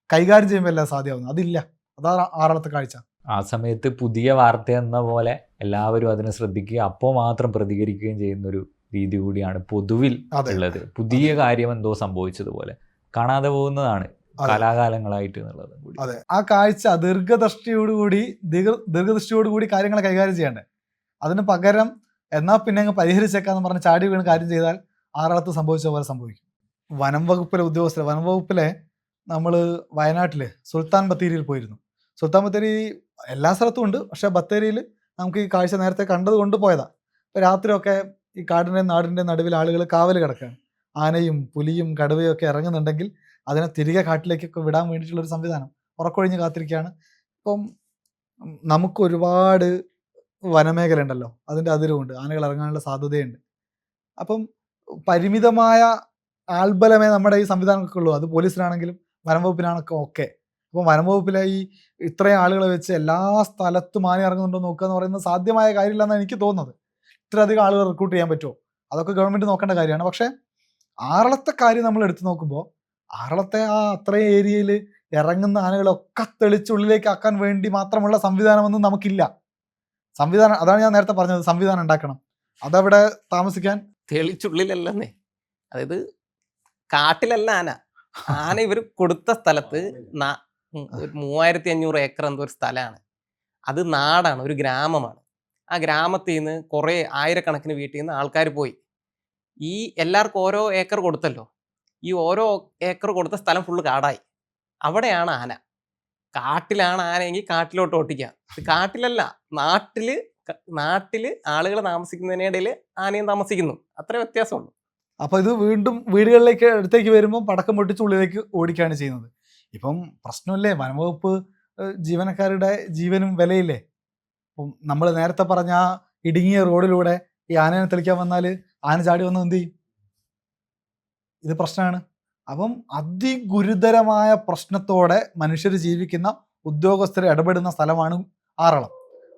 S1: കൈകാര്യം ചെയ്യുമ്പോൾ അല്ല സാധ്യമാവുന്നത്. അതില്ല. അതാണ് ആറളത്തെ കാഴ്ച.
S5: ആ സമയത്ത് പുതിയ വാർത്ത എന്ന പോലെ എല്ലാവരും അതിനെ ശ്രദ്ധിക്കുകയും അപ്പോൾ മാത്രം പ്രതികരിക്കുകയും ചെയ്യുന്നൊരു രീതി കൂടിയാണ് പൊതുവിൽ ഉള്ളത്. പുതിയ കാര്യം എന്തോ സംഭവിച്ചതുപോലെ കാണാതെ പോകുന്നതാണ് കലാകാലങ്ങളായിട്ട് എന്നുള്ളത് കൂടി.
S1: അതെ, ആ കാഴ്ച ദീർഘദൃഷ്ടിയോടുകൂടി കാര്യങ്ങൾ കൈകാര്യം ചെയ്യണ്ടേ. അതിന് പകരം എന്നാൽ പിന്നെ അങ്ങ് പരിഹരിച്ചേക്കാന്ന് പറഞ്ഞ് ചാടി വീണ് കാര്യം ചെയ്താൽ ആറളത്ത് സംഭവിച്ച പോലെ സംഭവിക്കും. വനം വകുപ്പിലെ നമ്മൾ വയനാട്ടിൽ സുൽത്താൻ ബത്തേരിയിൽ പോയിരുന്നു. സുൽത്താൻ ബത്തേരി എല്ലാ സ്ഥലത്തും ഉണ്ട്, പക്ഷേ ബത്തേരിയിൽ നമുക്ക് ഈ കാഴ്ച നേരത്തെ കണ്ടത് കൊണ്ട് പോയതാണ്. ഇപ്പോൾ രാത്രിയൊക്കെ ഈ കാടിൻ്റെ നാടിൻ്റെ നടുവിൽ ആളുകൾ കാവൽ കിടക്കുകയാണ്. ആനയും പുലിയും കടുവയും ഒക്കെ ഇറങ്ങുന്നുണ്ടെങ്കിൽ അതിനെ തിരികെ കാട്ടിലേക്കൊക്കെ വിടാൻ വേണ്ടിയിട്ടുള്ളൊരു സംവിധാനം ഉറക്കൊഴിഞ്ഞ് കാത്തിരിക്കുകയാണ്. ഇപ്പം നമുക്ക് ഒരുപാട് വനമേഖല ഉണ്ടല്ലോ, അതിൻ്റെ അതിരുമുണ്ട്, ആനകൾ ഇറങ്ങാനുള്ള സാധ്യതയുണ്ട്. അപ്പം പരിമിതമായ ആൾബലമേ നമ്മുടെ ഈ സംവിധാനങ്ങൾക്ക് ഉള്ളൂ, അത് പോലീസിനാണെങ്കിലും വനം വകുപ്പിനാണൊക്കെ ഒക്കെ. അപ്പം വനം വകുപ്പിലെ ഈ ഇത്രയും ആളുകളെ വെച്ച് എല്ലാ സ്ഥലത്തും ആന ഇറങ്ങുന്നുണ്ടോ നോക്കുക എന്ന് പറയുന്നത് സാധ്യമായ കാര്യമില്ല എന്നാണ് എനിക്ക് തോന്നുന്നത്. ഇത്രയധികം ആളുകൾ റിക്രൂട്ട് ചെയ്യാൻ പറ്റുമോ, അതൊക്കെ ഗവൺമെൻറ് നോക്കേണ്ട കാര്യമാണ്. പക്ഷേ ആറളത്തെ കാര്യം നമ്മൾ എടുത്തു നോക്കുമ്പോൾ ആറളത്തെ ആ അത്രയും ഏരിയയിൽ ഇറങ്ങുന്ന ആനകളൊക്കെ തെളിച്ചുള്ളിലേക്ക് ആക്കാൻ വേണ്ടി മാത്രമുള്ള സംവിധാനമൊന്നും നമുക്കില്ല. സംവിധാനം, അതാണ് ഞാൻ നേരത്തെ പറഞ്ഞത്, സംവിധാനം ഉണ്ടാക്കണം. അതവിടെ താമസിക്കാൻ
S4: തെളിച്ചുള്ളിലല്ലെന്നേ, അതായത് കാട്ടിലല്ല ആന. ആന ഇവർ കൊടുത്ത സ്ഥലത്ത് ഒരു 3500 ഏക്കർ എന്തോ ഒരു സ്ഥലമാണ്. അത് നാടാണ്, ഒരു ഗ്രാമമാണ്. ആ ഗ്രാമത്തിൽ നിന്ന് കുറേ ആയിരക്കണക്കിന് വീട്ടിൽ നിന്ന് ആൾക്കാർ പോയി. ഈ എല്ലാവർക്കും ഓരോ ഏക്കർ കൊടുത്തല്ലോ, ഈ ഓരോ ഏക്കർ കൊടുത്ത സ്ഥലം ഫുള്ള് കാടായി. അവിടെയാണ് ആന. കാട്ടിലാണ് ആനയെങ്കിൽ കാട്ടിലോട്ട് ഓട്ടിക്കാം. ഇത് കാട്ടിലല്ല, നാട്ടില് ആളുകൾ താമസിക്കുന്നതിനിടയിൽ ആനയും താമസിക്കുന്നു. അത്ര വ്യത്യാസമുള്ളൂ.
S1: അപ്പോൾ ഇത് വീണ്ടും വീടുകളിലേക്ക് അടുത്തേക്ക് വരുമ്പോൾ പടക്കം പൊട്ടിച്ച് ഉള്ളിലേക്ക് ഓടിക്കുകയാണ് ചെയ്യുന്നത്. ഇപ്പം പ്രശ്നമില്ലേ, വനംവകുപ്പ് ജീവനക്കാരുടെ ജീവനും വിലയില്ലേ. അപ്പം നമ്മൾ നേരത്തെ പറഞ്ഞ ആ ഇടുങ്ങിയ റോഡിലൂടെ ഈ ആനയെ തെളിക്കാൻ വന്നാൽ ആന ചാടി വന്ന് എന്ത് ചെയ്യും? ഇത് പ്രശ്നമാണ്. അപ്പം അതിഗുരുതരമായ പ്രശ്നത്തോടെ മനുഷ്യർ ജീവിക്കുന്ന, ഉദ്യോഗസ്ഥർ ഇടപെടുന്ന സ്ഥലമാണ് ആറളം.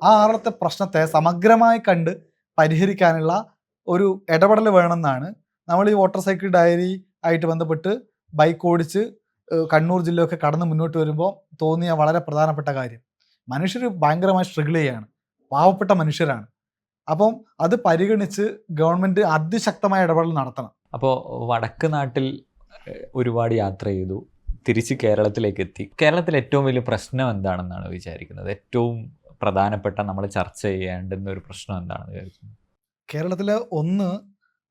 S1: ആ ആറളത്തെ പ്രശ്നത്തെ സമഗ്രമായി കണ്ട് പരിഹരിക്കാനുള്ള ഒരു ഇടപെടൽ വേണമെന്നാണ് നമ്മൾ ഈ വോട്ടർ സൈക്കിൾ ഡയറി ആയിട്ട് ബന്ധപ്പെട്ട് ബൈക്ക് ഓടിച്ച് കണ്ണൂർ ജില്ലയൊക്കെ കടന്ന് മുന്നോട്ട് വരുമ്പോൾ തോന്നിയ വളരെ പ്രധാനപ്പെട്ട കാര്യം. മനുഷ്യർ ഭയങ്കരമായി സ്ട്രഗിൾ ചെയ്യുകയാണ്, പാവപ്പെട്ട മനുഷ്യരാണ്. അപ്പം അത് പരിഗണിച്ച് ഗവൺമെൻറ് അതിശക്തമായ ഇടപെടൽ നടത്തണം.
S5: അപ്പോൾ വടക്ക് നാട്ടിൽ ഒരുപാട് യാത്ര ചെയ്തു, തിരിച്ച് കേരളത്തിലേക്ക് എത്തി. കേരളത്തിൽ ഏറ്റവും വലിയ പ്രശ്നം എന്താണെന്നാണ് വിചാരിക്കുന്നത്? ഏറ്റവും പ്രധാനപ്പെട്ട നമ്മൾ ചർച്ച ചെയ്യേണ്ടുന്ന ഒരു പ്രശ്നം എന്താണെന്ന് വിചാരിക്കുന്നത്?
S1: കേരളത്തിലെ ഒന്ന്,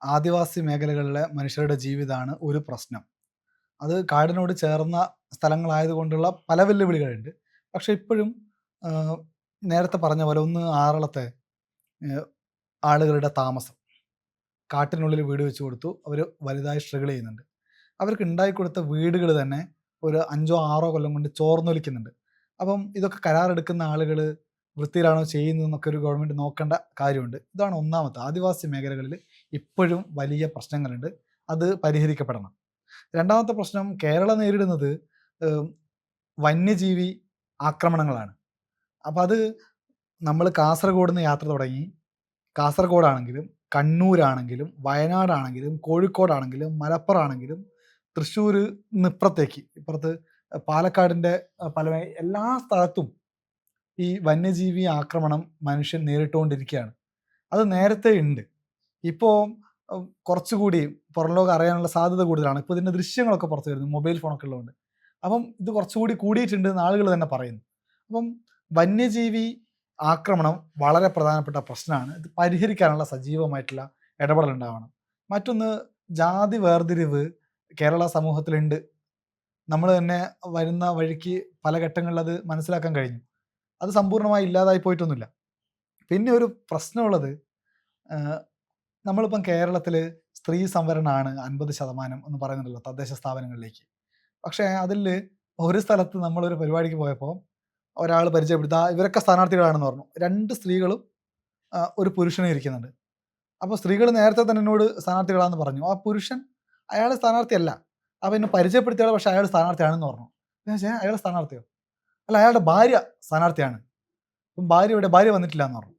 S1: ആദിവാസി മേഖലകളിലെ മനുഷ്യരുടെ ജീവിതമാണ് ഒരു പ്രശ്നം. അത് കാടിനോട് ചേർന്ന സ്ഥലങ്ങളായതുകൊണ്ടുള്ള പല വെല്ലുവിളികളുണ്ട്. പക്ഷെ ഇപ്പോഴും നേരത്തെ പറഞ്ഞ പോലെ ഒന്ന് ആറളത്തെ ആളുകളുടെ താമസം, കാട്ടിനുള്ളിൽ വീട് വെച്ച് കൊടുത്തു, അവർ വലുതായി സ്ട്രഗിൾ ചെയ്യുന്നുണ്ട്. അവർക്ക് ഉണ്ടായിക്കൊടുത്ത വീടുകൾ തന്നെ ഒരു 5-6 കൊല്ലം കൊണ്ട് ചോർന്നൊലിക്കുന്നുണ്ട്. അപ്പം ഇതൊക്കെ കരാറെടുക്കുന്ന ആളുകൾ വൃത്തിയിലാണോ ചെയ്യുന്നതെന്നൊക്കെ ഒരു ഗവൺമെൻറ് നോക്കേണ്ട കാര്യമുണ്ട്. ഇതാണ് ഒന്നാമത്തെ. ആദിവാസി മേഖലകളിൽ ഇപ്പോഴും വലിയ പ്രശ്നങ്ങളുണ്ട്, അത് പരിഹരിക്കപ്പെടണം. രണ്ടാമത്തെ പ്രശ്നം കേരളം നേരിടുന്നത് വന്യജീവി ആക്രമണങ്ങളാണ്. അപ്പം അത് നമ്മൾ കാസർഗോഡ് നിന്ന് യാത്ര തുടങ്ങി, കാസർഗോഡാണെങ്കിലും കണ്ണൂരാണെങ്കിലും വയനാടാണെങ്കിലും കോഴിക്കോടാണെങ്കിലും മലപ്പുറമാണെങ്കിലും തൃശ്ശൂർ നിപ്പുറത്തേക്ക് ഇപ്പുറത്ത് പാലക്കാടിൻ്റെ പല എല്ലാ സ്ഥലത്തും ഈ വന്യജീവി ആക്രമണം മനുഷ്യൻ നേരിട്ടുകൊണ്ടിരിക്കുകയാണ്. അത് നേരത്തെ ഉണ്ട്, ഇപ്പോൾ കുറച്ചുകൂടി പുറം ലോകം അറിയാനുള്ള സാധ്യത കൂടുതലാണ്. ഇപ്പോൾ ഇതിൻ്റെ ദൃശ്യങ്ങളൊക്കെ പുറത്ത് വരുന്നു, മൊബൈൽ ഫോണൊക്കെ ഉള്ളതുകൊണ്ട്. അപ്പം ഇത് കുറച്ചുകൂടി കൂടിയിട്ടുണ്ട് എന്ന് ആളുകൾ തന്നെ പറയുന്നു. അപ്പം വന്യജീവി ആക്രമണം വളരെ പ്രധാനപ്പെട്ട പ്രശ്നമാണ്. ഇത് പരിഹരിക്കാനുള്ള സജീവമായിട്ടുള്ള ഇടപെടൽ ഉണ്ടാവണം. മറ്റൊന്ന്, ജാതി വേർതിരിവ് കേരള സമൂഹത്തിലുണ്ട്. നമ്മൾ തന്നെ വരുന്ന വഴിക്ക് പല ഘട്ടങ്ങളിൽ അത് മനസ്സിലാക്കാൻ കഴിഞ്ഞു. അത് സമ്പൂർണ്ണമായി ഇല്ലാതായി പോയിട്ടൊന്നുമില്ല. പിന്നെ ഒരു പ്രശ്നമുള്ളത്, നമ്മളിപ്പം കേരളത്തിൽ സ്ത്രീ സംവരണമാണ് 50% എന്ന് പറയുന്നുണ്ടല്ലോ തദ്ദേശ സ്ഥാപനങ്ങളിലേക്ക്. പക്ഷേ അതിൽ ഒരു സ്ഥലത്ത് നമ്മളൊരു പരിപാടിക്ക് പോയപ്പോൾ ഒരാൾ പരിചയപ്പെടുത്താ ഇവരൊക്കെ സ്ഥാനാർത്ഥികളാണെന്ന് പറഞ്ഞു. 2 സ്ത്രീകളും ഒരു പുരുഷനും ഇരിക്കുന്നുണ്ട്. അപ്പോൾ സ്ത്രീകൾ നേരത്തെ തന്നെ എന്നോട് സ്ഥാനാർത്ഥികളാണെന്ന് പറഞ്ഞു. ആ പുരുഷൻ അയാൾ സ്ഥാനാർത്ഥിയല്ല. അപ്പോൾ എന്നെ പരിചയപ്പെടുത്തിയാൽ പക്ഷേ അയാൾ സ്ഥാനാർത്ഥിയാണെന്ന് പറഞ്ഞു. അയാൾ സ്ഥാനാർത്ഥിയോ? അല്ല, അയാളുടെ ഭാര്യ സ്ഥാനാർത്ഥിയാണ്. അപ്പം ഭാര്യ വന്നിട്ടില്ല എന്ന് പറഞ്ഞു.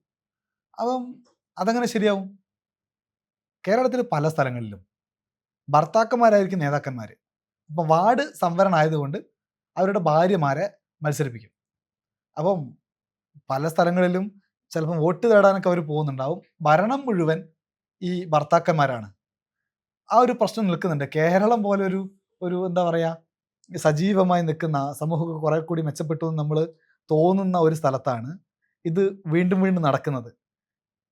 S1: അപ്പം അതങ്ങനെ ശരിയാവും? കേരളത്തിൽ പല സ്ഥലങ്ങളിലും ഭർത്താക്കന്മാരായിരിക്കും നേതാക്കന്മാർ. അപ്പം വാർഡ് സംവരണം ആയതുകൊണ്ട് അവരുടെ ഭാര്യമാരെ മത്സരിപ്പിക്കും. അപ്പം പല സ്ഥലങ്ങളിലും ചിലപ്പം വോട്ട് തേടാനൊക്കെ അവർ പോകുന്നുണ്ടാവും. ഭരണം മുഴുവൻ ഈ ഭർത്താക്കന്മാരാണ്. ആ ഒരു പ്രശ്നം നിൽക്കുന്നുണ്ട്. കേരളം പോലെ ഒരു എന്താ പറയുക, സജീവമായി നിൽക്കുന്ന, സമൂഹമൊക്കെ കുറെ കൂടി മെച്ചപ്പെട്ടു എന്ന് നമ്മൾ തോന്നുന്ന ഒരു സ്ഥലത്താണ് ഇത് വീണ്ടും വീണ്ടും നടക്കുന്നത്.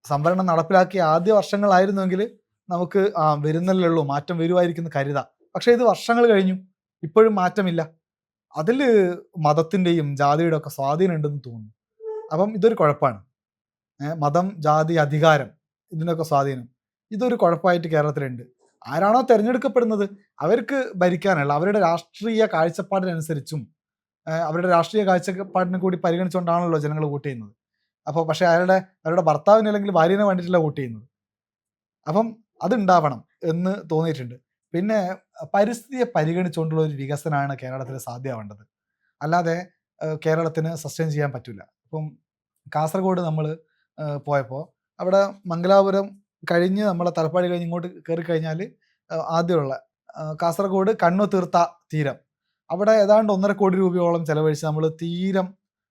S1: സംവരണം നടപ്പിലാക്കിയ ആദ്യ വർഷങ്ങളായിരുന്നുവെങ്കിൽ നമുക്ക് വരുന്നല്ലേ ഉള്ളൂ, മാറ്റം വരുമായിരിക്കുന്നു കരുതാം. പക്ഷേ ഇത് വർഷങ്ങൾ കഴിഞ്ഞു, ഇപ്പോഴും മാറ്റമില്ല. അതിൽ മതത്തിൻ്റെയും ജാതിയുടെ ഒക്കെ സ്വാധീനം ഉണ്ടെന്ന് തോന്നുന്നു. അപ്പം ഇതൊരു കുഴപ്പമാണ്. മതം, ജാതി, അധികാരം, ഇതിനൊക്കെ സ്വാധീനം, ഇതൊരു കുഴപ്പമായിട്ട് കേരളത്തിലുണ്ട്. ആരാണോ തിരഞ്ഞെടുക്കപ്പെടുന്നത് അവർക്ക് ഭരിക്കാനുള്ള അവരുടെ രാഷ്ട്രീയ കാഴ്ചപ്പാടിനനുസരിച്ചും അവരുടെ രാഷ്ട്രീയ കാഴ്ചപ്പാടിനെ കൂടി പരിഗണിച്ചുകൊണ്ടാണല്ലോ ജനങ്ങൾ വോട്ട് ചെയ്യുന്നത്. അപ്പോൾ പക്ഷേ അവരുടെ ഭർത്താവിന് അല്ലെങ്കിൽ ഭാര്യനെ വേണ്ടിയിട്ടല്ല വോട്ട് ചെയ്യുന്നത്. അപ്പം അതുണ്ടാവണം എന്ന് തോന്നിയിട്ടുണ്ട്. പിന്നെ പരിസ്ഥിതിയെ പരിഗണിച്ചുകൊണ്ടുള്ള ഒരു വികസനമാണ് കേരളത്തിൽ സാധ്യമാവേണ്ടത്. അല്ലാതെ കേരളത്തിന് സസ്റ്റെയിൻ ചെയ്യാൻ പറ്റില്ല. ഇപ്പം കാസർഗോഡ് നമ്മൾ പോയപ്പോൾ അവിടെ മംഗലാപുരം കഴിഞ്ഞ് നമ്മളെ തലപ്പാടി കഴിഞ്ഞ് ഇങ്ങോട്ട് കയറി കഴിഞ്ഞാൽ ആദ്യമുള്ള കാസർഗോഡ് കണ്ണുതീർത്ത തീരം, അവിടെ ഏതാണ്ട് 1.5 കോടി രൂപയോളം ചെലവഴിച്ച് നമ്മൾ തീരം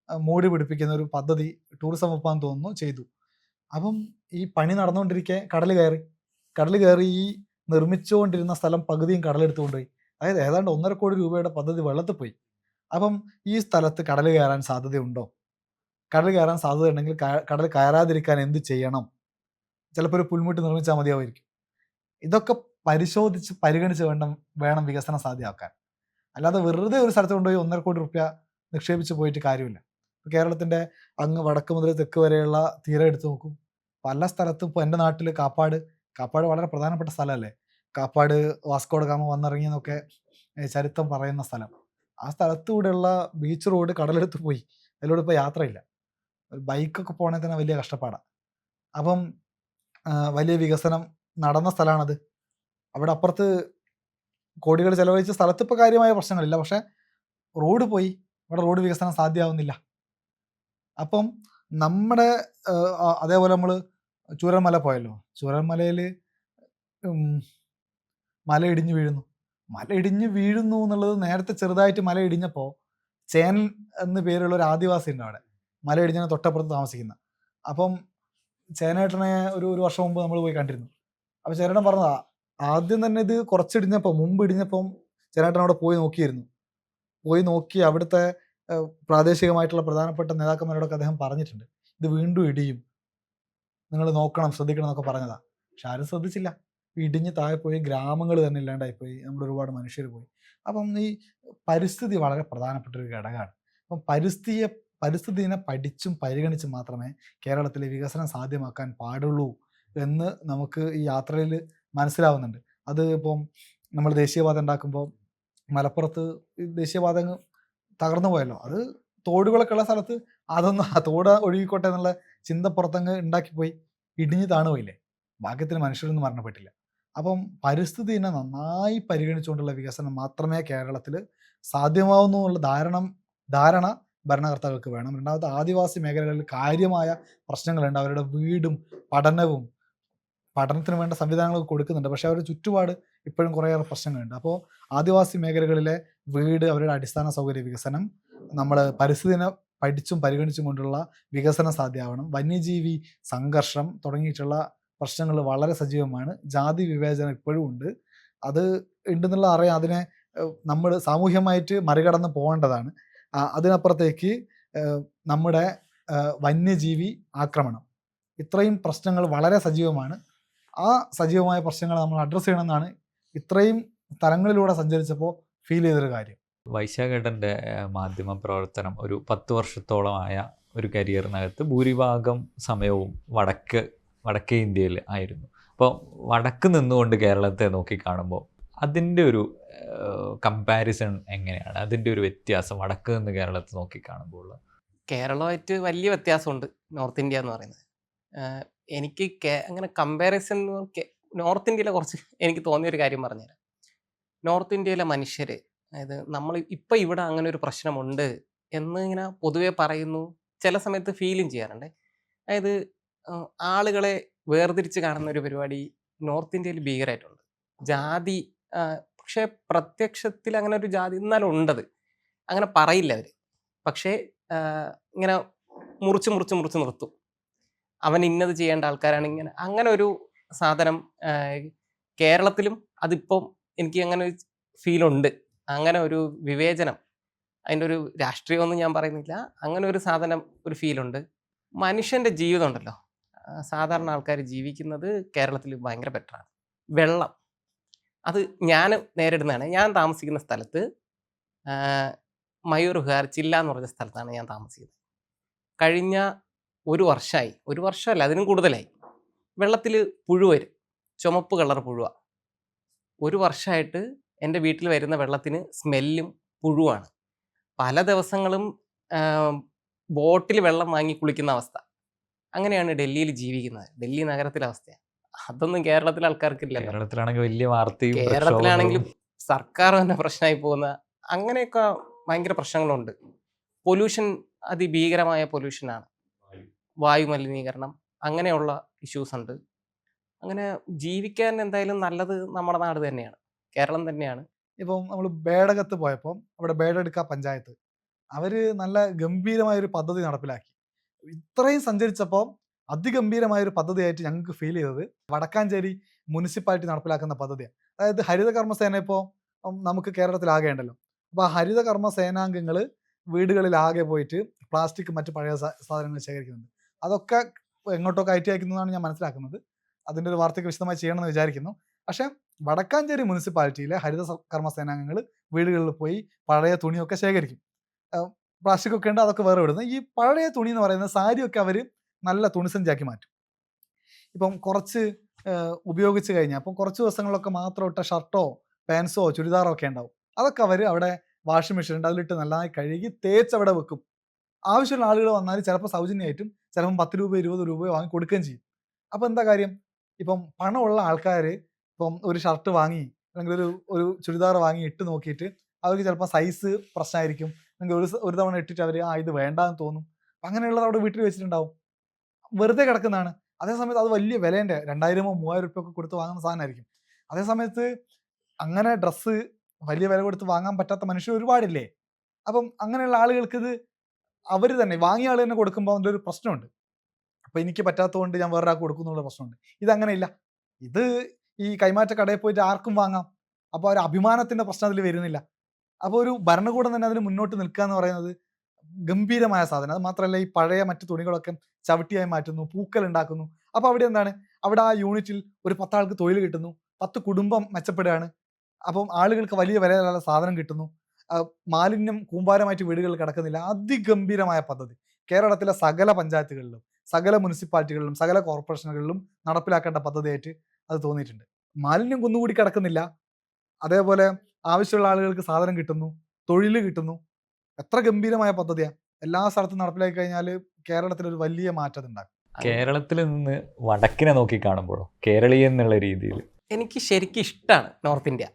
S1: മൂടി പിടിപ്പിക്കുന്ന ഒരു പദ്ധതി ടൂറിസം വകുപ്പാന്ന് തോന്നുന്നു ചെയ്തു. അപ്പം ഈ പണി നടന്നുകൊണ്ടിരിക്കെ കടൽ കയറി ഈ നിർമ്മിച്ചുകൊണ്ടിരുന്ന സ്ഥലം പകുതിയും കടലെടുത്തുകൊണ്ട് പോയി. അതായത് ഏതാണ്ട് 1.5 കോടി രൂപയുടെ പദ്ധതി വെള്ളത്തിൽ പോയി. അപ്പം ഈ സ്ഥലത്ത് കടൽ കയറാൻ സാധ്യതയുണ്ടോ? കടൽ കയറാൻ സാധ്യത ഉണ്ടെങ്കിൽ കടൽ കയറാതിരിക്കാൻ എന്ത് ചെയ്യണം? ചിലപ്പോൾ ഒരു പുൽമുട്ട് നിർമ്മിച്ചാൽ മതിയാവുമായിരിക്കും. ഇതൊക്കെ പരിശോധിച്ച് പരിഗണിച്ച് വേണം വികസനം സാധ്യമാക്കാൻ. അല്ലാതെ വെറുതെ ഒരു സ്ഥലത്ത് കൊണ്ടുപോയി 1.5 കോടി രൂപ നിക്ഷേപിച്ച് പോയിട്ട് കാര്യമില്ല. കേരളത്തിൻ്റെ അങ്ങ് വടക്ക് മുതൽ തെക്ക് വരെയുള്ള തീരം എടുത്ത് നോക്കും. പല സ്ഥലത്തും ഇപ്പോൾ എൻ്റെ നാട്ടിൽ കാപ്പാട് വളരെ പ്രധാനപ്പെട്ട സ്ഥലമല്ലേ. കാപ്പാട് വാസ്കോഡ ഗാമ വന്നിറങ്ങിയെന്നൊക്കെ ചരിത്രം പറയുന്ന സ്ഥലം. ആ സ്ഥലത്തൂടെയുള്ള ബീച്ച് റോഡ് കടലെടുത്ത് പോയി. അതിലൂടെ ഇപ്പോൾ യാത്രയില്ല. ഒരു ബൈക്കൊക്കെ പോകണമെങ്കിൽ തന്നെ വലിയ കഷ്ടപ്പാടാണ്. അപ്പം വലിയ വികസനം നടന്ന സ്ഥലമാണത്. അവിടെ അപ്പുറത്ത് കോടികൾ ചെലവഴിച്ച സ്ഥലത്ത് ഇപ്പോൾ കാര്യമായ പ്രശ്നങ്ങളില്ല. പക്ഷേ റോഡ് പോയി, അവിടെ റോഡ് വികസനം സാധ്യമാവുന്നില്ല. അപ്പം നമ്മുടെ അതേപോലെ നമ്മൾ ചൂരൽമല പോയല്ലോ. ചൂരൽമലയിൽ മല ഇടിഞ്ഞു വീഴുന്നു എന്നുള്ളത് നേരത്തെ ചെറുതായിട്ട് മല ഇടിഞ്ഞപ്പോൾ ചേനൽ എന്ന് പേരുള്ള ഒരു ആദിവാസി ഉണ്ട് അവിടെ, മല ഇടിഞ്ഞതിന് തൊട്ടപ്പുറത്ത് താമസിക്കുന്ന. അപ്പം ചേനേട്ടനെ ഒരു വർഷം മുമ്പ് നമ്മൾ പോയി കണ്ടിരുന്നു. അപ്പോൾ ചേനേട്ടൻ പറഞ്ഞതാ, ആദ്യം തന്നെ ഇത് മുമ്പ് ഇടിഞ്ഞപ്പം ചേനേട്ടൻ അവിടെ പോയി നോക്കി അവിടുത്തെ പ്രാദേശികമായിട്ടുള്ള പ്രധാനപ്പെട്ട നേതാക്കന്മാരോടൊക്കെ അദ്ദേഹം പറഞ്ഞിട്ടുണ്ട്, ഇത് വീണ്ടും ഇടിയും, നിങ്ങൾ നോക്കണം, ശ്രദ്ധിക്കണം എന്നൊക്കെ പറഞ്ഞതാ. പക്ഷെ ആരും ശ്രദ്ധിച്ചില്ല. ഇടിഞ്ഞ് താഴെ പോയി, ഗ്രാമങ്ങൾ തന്നെ ഇല്ലാണ്ടായിപ്പോയി, നമ്മുടെ ഒരുപാട് മനുഷ്യർ പോയി. അപ്പം ഈ പരിസ്ഥിതി വളരെ പ്രധാനപ്പെട്ട ഒരു ഘടകമാണ്. അപ്പം പരിസ്ഥിതിനെ പഠിച്ചും പരിഗണിച്ചും മാത്രമേ കേരളത്തിലെ വികസനം സാധ്യമാക്കാൻ പാടുള്ളൂ എന്ന് നമുക്ക് ഈ യാത്രയിൽ മനസ്സിലാവുന്നുണ്ട്. അത് ഇപ്പം നമ്മൾ ദേശീയപാത ഉണ്ടാക്കുമ്പോൾ മലപ്പുറത്ത് ദേശീയപാത തകർന്നു പോയല്ലോ. അത് തോടുകളൊക്കെ ഉള്ള സ്ഥലത്ത് അതൊന്നും ആ തോട് ഒഴുകിക്കോട്ടെ എന്നുള്ള ചിന്ത പുറത്തങ്ങ് ഉണ്ടാക്കിപ്പോയി, ഇടിഞ്ഞ് താണുപോയില്ലേ. ഭാഗ്യത്തിന് മനുഷ്യരൊന്നും മരണപ്പെട്ടില്ല. അപ്പം പരിസ്ഥിതിനെ നന്നായി പരിഗണിച്ചുകൊണ്ടുള്ള വികസനം മാത്രമേ കേരളത്തിൽ സാധ്യമാവുന്നു എന്നുള്ള ധാരണ ഭരണകർത്താക്കൾക്ക് വേണം. രണ്ടാമത് ആദിവാസി മേഖലകളിൽ കാര്യമായ പ്രശ്നങ്ങളുണ്ട്. അവരുടെ വീടും പഠനത്തിന് വേണ്ട സംവിധാനങ്ങളൊക്കെ കൊടുക്കുന്നുണ്ട്. പക്ഷേ അവരുടെ ചുറ്റുപാട് ഇപ്പോഴും കുറേയേറെ പ്രശ്നങ്ങളുണ്ട്. അപ്പോൾ ആദിവാസി മേഖലകളിലെ വീട്, അവരുടെ അടിസ്ഥാന സൗകര്യ വികസനം, നമ്മൾ പരിസ്ഥിതിനെ പഠിച്ചും പരിഗണിച്ചും കൊണ്ടുള്ള വികസനം സാധ്യമാവണം. വന്യജീവി സംഘർഷം തുടങ്ങിയിട്ടുള്ള പ്രശ്നങ്ങൾ വളരെ സജീവമാണ്. ജാതി വിവേചനം ഇപ്പോഴും ഉണ്ട്. അത് ഉണ്ടെന്നുള്ള അറിയാം. അതിനെ നമ്മൾ സാമൂഹ്യമായിട്ട് മറികടന്ന് പോകേണ്ടതാണ്. അതിനപ്പുറത്തേക്ക് നമ്മുടെ വന്യജീവി ആക്രമണം, ഇത്രയും പ്രശ്നങ്ങൾ വളരെ സജീവമാണ്. ആ സജീവമായ പ്രശ്നങ്ങൾ നമ്മൾ അഡ്രസ്സ് ചെയ്യണമെന്നാണ് ഇത്രയും തലങ്ങളിലൂടെ സഞ്ചരിച്ചപ്പോൾ ഫീൽ ചെയ്തൊരു കാര്യം.
S5: വൈശാഖേട്ടൻ്റെ മാധ്യമ പ്രവർത്തനം ഒരു 10 വർഷത്തോളമായ ഒരു കരിയറിനകത്ത് ഭൂരിഭാഗം സമയവും വടക്കേ ഇന്ത്യയിൽ ആയിരുന്നു. അപ്പോൾ വടക്ക് നിന്നുകൊണ്ട് കേരളത്തെ നോക്കിക്കാണുമ്പോൾ അതിൻ്റെ ഒരു കമ്പാരിസൺ എങ്ങനെയാണ്? അതിൻ്റെ ഒരു വ്യത്യാസം വടക്ക് നിന്ന് കേരളത്തെ നോക്കിക്കാണുമ്പോൾ?
S4: കേരളമായിട്ട് വലിയ വ്യത്യാസമുണ്ട് നോർത്ത് ഇന്ത്യ എന്ന് പറയുന്നത്. എനിക്ക് അങ്ങനെ കമ്പാരിസൺ നോർത്ത് ഇന്ത്യയിലെ കുറച്ച് എനിക്ക് തോന്നിയൊരു കാര്യം പറഞ്ഞുതരാം. നോർത്ത് ഇന്ത്യയിലെ മനുഷ്യർ, അതായത് നമ്മൾ ഇപ്പം ഇവിടെ അങ്ങനെ ഒരു പ്രശ്നമുണ്ട് എന്ന് ഇങ്ങനെ പൊതുവെ പറയുന്നു, ചില സമയത്ത് ഫീലും ചെയ്യാറുണ്ട്. അതായത് ആളുകളെ വേർതിരിച്ച് കാണുന്ന ഒരു പരിപാടി നോർത്ത് ഇന്ത്യയിൽ ഭീകരമായിട്ടുണ്ട്. ജാതി, പക്ഷേ പ്രത്യക്ഷത്തിൽ അങ്ങനെ ഒരു ജാതി എന്നാലും ഉണ്ടത്, അങ്ങനെ പറയില്ല അവർ. പക്ഷേ ഇങ്ങനെ മുറിച്ച് നിർത്തും. അവൻ ഇന്നത് ചെയ്യേണ്ട ആൾക്കാരാണ് ഇങ്ങനെ, അങ്ങനെ ഒരു സാധനം കേരളത്തിലും അതിപ്പം എനിക്ക് അങ്ങനെ ഒരു ഫീലുണ്ട്. അങ്ങനെ ഒരു വിവേചനം, അതിൻ്റെ ഒരു രാഷ്ട്രീയമൊന്നും ഞാൻ പറയുന്നില്ല, അങ്ങനെ ഒരു സാധനം, ഒരു ഫീലുണ്ട്. മനുഷ്യൻ്റെ ജീവിതം ഉണ്ടല്ലോ, സാധാരണ ആൾക്കാർ ജീവിക്കുന്നത് കേരളത്തിൽ ഭയങ്കര ബെറ്ററാണ്. വെള്ളം, അത് ഞാൻ നേരിടുന്നതാണ്. ഞാൻ താമസിക്കുന്ന സ്ഥലത്ത് മയൂർ വിഹാർ ചില്ല എന്ന് പറഞ്ഞ സ്ഥലത്താണ് ഞാൻ താമസിക്കുന്നത്. കഴിഞ്ഞ ഒരു വർഷമല്ല, അതിനും കൂടുതലായി, വെള്ളത്തിൽ പുഴു വരും, ചുമപ്പ് കളർ പുഴുവ. 1 വർഷമായിട്ട് എൻ്റെ വീട്ടിൽ വരുന്ന വെള്ളത്തിന് സ്മെല്ലും പുഴുവാണ്. പല ദിവസങ്ങളും ബോട്ടിൽ വെള്ളം വാങ്ങി കുളിക്കുന്ന അവസ്ഥ. അങ്ങനെയാണ് ഡൽഹിയിൽ ജീവിക്കുന്നത്. ഡൽഹി നഗരത്തിലെ അവസ്ഥയാണ്. അതൊന്നും കേരളത്തിലെ ആൾക്കാർക്കില്ലല്ലോ.
S5: കേരളത്തിലാണെങ്കിൽ വലിയ വാർത്തയും
S4: കേരളത്തിലാണെങ്കിലും
S5: പ്രക്ഷോഭങ്ങളും.
S4: സർക്കാർ തന്നെ പ്രശ്നമായി പോകുന്ന അങ്ങനെയൊക്കെ ഭയങ്കര പ്രശ്നങ്ങളുണ്ട്. പൊല്യൂഷൻ അതിഭീകരമായ പൊല്യൂഷനാണ്. വായു മലിനീകരണം അങ്ങനെയുള്ള ഇഷ്യൂസ് ഉണ്ട്. അങ്ങനെ ജീവിക്കാൻ എന്തായാലും നല്ലത് നമ്മുടെ നാട് തന്നെയാണ്, കേരളം തന്നെയാണ്.
S1: ഇപ്പം നമ്മൾ ബേഡകത്ത് പോയപ്പോൾ അവിടെ ബേഡെടുക്ക പഞ്ചായത്ത് അവർ നല്ല ഗംഭീരമായൊരു പദ്ധതി നടപ്പിലാക്കി. ഇത്രയും സഞ്ചരിച്ചപ്പോൾ അതിഗംഭീരമായൊരു പദ്ധതിയായിട്ട് ഞങ്ങൾക്ക് ഫീൽ ചെയ്തത് വടക്കാഞ്ചേരി മുനിസിപ്പാലിറ്റി നടപ്പിലാക്കുന്ന പദ്ധതിയാണ്. അതായത് ഹരിത കർമ്മസേന ഇപ്പോൾ നമുക്ക് കേരളത്തിലാകെ ഉണ്ടല്ലോ. അപ്പോൾ ആ ഹരിത കർമ്മ സേനാംഗങ്ങൾ വീടുകളിലാകെ പോയിട്ട് പ്ലാസ്റ്റിക് മറ്റ് പഴയ സാധനങ്ങൾ ശേഖരിക്കുന്നുണ്ട്. അതൊക്കെ എങ്ങോട്ടൊക്കെ അയറ്റി അയക്കുന്നതാണ് ഞാൻ മനസ്സിലാക്കുന്നത്. അതിൻ്റെ ഒരു വാർത്തയ്ക്ക് വിശദമായി ചെയ്യണമെന്ന് വിചാരിക്കുന്നു. പക്ഷേ വടക്കാഞ്ചേരി മുനിസിപ്പാലിറ്റിയിലെ ഹരിത കർമ്മ സേനാംഗങ്ങൾ വീടുകളിൽ പോയി പഴയ തുണിയൊക്കെ ശേഖരിക്കും. പ്ലാസ്റ്റിക് ഒക്കെ ഉണ്ട്, അതൊക്കെ വേറെ വിടുന്നത്. ഈ പഴയ തുണി എന്ന് പറയുന്ന സാരിയൊക്കെ അവർ നല്ല തുണിസഞ്ചാക്കി മാറ്റും. ഇപ്പം കുറച്ച് ഉപയോഗിച്ച് കഴിഞ്ഞാൽ അപ്പം കുറച്ച് ദിവസങ്ങളിലൊക്കെ മാത്രം ഇട്ട ഷർട്ടോ പാൻസോ ചുരിദാറോ ഒക്കെ ഉണ്ടാവും. അതൊക്കെ അവർ അവിടെ വാഷിംഗ് മെഷീൻ ഉണ്ട്, അതിലിട്ട് നല്ലതായി കഴുകി തേച്ച് അവിടെ വെക്കും. ആവശ്യമുള്ള ആളുകൾ വന്നാൽ ചിലപ്പോൾ സൗജന്യമായിട്ടും ചിലപ്പം 10 രൂപ 20 രൂപ വാങ്ങി കൊടുക്കുകയും ചെയ്യും. അപ്പോൾ എന്താ കാര്യം, ഇപ്പം പണമുള്ള ആൾക്കാർ ഇപ്പം ഒരു ഷർട്ട് വാങ്ങി അല്ലെങ്കിൽ ഒരു ചുരിദാർ വാങ്ങി ഇട്ട് നോക്കിയിട്ട് അവർക്ക് ചിലപ്പോൾ സൈസ് പ്രശ്നമായിരിക്കും, അല്ലെങ്കിൽ ഒരു തവണ ഇട്ടിട്ട് അവർ ഇത് വേണ്ടാന്ന് തോന്നും. അങ്ങനെയുള്ളത് അവിടെ വീട്ടിൽ വെച്ചിട്ടുണ്ടാവും, വെറുതെ കിടക്കുന്നതാണ്. അതേസമയത്ത് അത് വലിയ വിലേൻ്റെ 2000 3000 ഒക്കെ കൊടുത്ത് വാങ്ങുന്ന സാധനമായിരിക്കും. അതേസമയത്ത് അങ്ങനെ ഡ്രസ്സ് വലിയ വില കൊടുത്ത് വാങ്ങാൻ പറ്റാത്ത മനുഷ്യർ ഒരുപാടില്ലേ. അപ്പം അങ്ങനെയുള്ള ആളുകൾക്ക് ഇത് അവർ തന്നെ വാങ്ങിയ ആൾ തന്നെ കൊടുക്കുമ്പോൾ അതിൻ്റെ ഒരു പ്രശ്നമുണ്ട്. അപ്പോൾ എനിക്ക് പറ്റാത്തതുകൊണ്ട് ഞാൻ വേറൊരാൾക്ക് കൊടുക്കുന്നുള്ള പ്രശ്നമുണ്ട്. ഇതങ്ങനെയില്ല. ഇത് ഈ കൈമാറ്റ കടയിൽ പോയിട്ട് ആർക്കും വാങ്ങാം. അപ്പോൾ ഒരു അഭിമാനത്തിൻ്റെ പ്രശ്നം അതിൽ വരുന്നില്ല. അപ്പോൾ ഒരു ഭരണകൂടം തന്നെ അതിന് മുന്നോട്ട് നിൽക്കുക എന്ന് പറയുന്നത് ഗംഭീരമായ സാധനം. അത് മാത്രമല്ല ഈ പഴയ മറ്റു തുണികളൊക്കെ ചവിട്ടിയായി മാറ്റുന്നു, പൂക്കൽ ഉണ്ടാക്കുന്നു. അപ്പോൾ അവിടെ എന്താണ്, അവിടെ ആ യൂണിറ്റിൽ ഒരു 10 ആൾക്ക് തൊഴിൽ കിട്ടുന്നു, 10 കുടുംബം മെച്ചപ്പെടുകയാണ്. അപ്പം ആളുകൾക്ക് വലിയ വിലയിലുള്ള സാധനം കിട്ടുന്നു. മാലിന്യം കൂമ്പാരമായിട്ട് വീടുകളിൽ കിടക്കുന്നില്ല. അതിഗംഭീരമായ പദ്ധതി കേരളത്തിലെ സകല പഞ്ചായത്തുകളിലും സകല മുനിസിപ്പാലിറ്റികളിലും സകല കോർപ്പറേഷനുകളിലും നടപ്പിലാക്കേണ്ട പദ്ധതിയായിട്ട് അത് തോന്നിയിട്ടുണ്ട്. മാലിന്യം കുന്നുകൂടി കിടക്കുന്നില്ല, അതേപോലെ ആവശ്യമുള്ള ആളുകൾക്ക് സാധനം കിട്ടുന്നു, തൊഴിൽ കിട്ടുന്നു. എത്ര ഗംഭീരമായ പദ്ധതിയാണ്. എല്ലാ സ്ഥലത്തും നടപ്പിലാക്കി കഴിഞ്ഞാൽ കേരളത്തിൽ ഒരു വലിയ മാറ്റം ഉണ്ടാക്കും.
S5: കേരളത്തിൽ നിന്ന് വടക്കിനെ നോക്കി കാണുമ്പോഴോ കേരളീയ എന്നുള്ള രീതിയിൽ
S4: എനിക്ക് ശരിക്കും ഇഷ്ടമാണ് നോർത്ത് ഇന്ത്യ.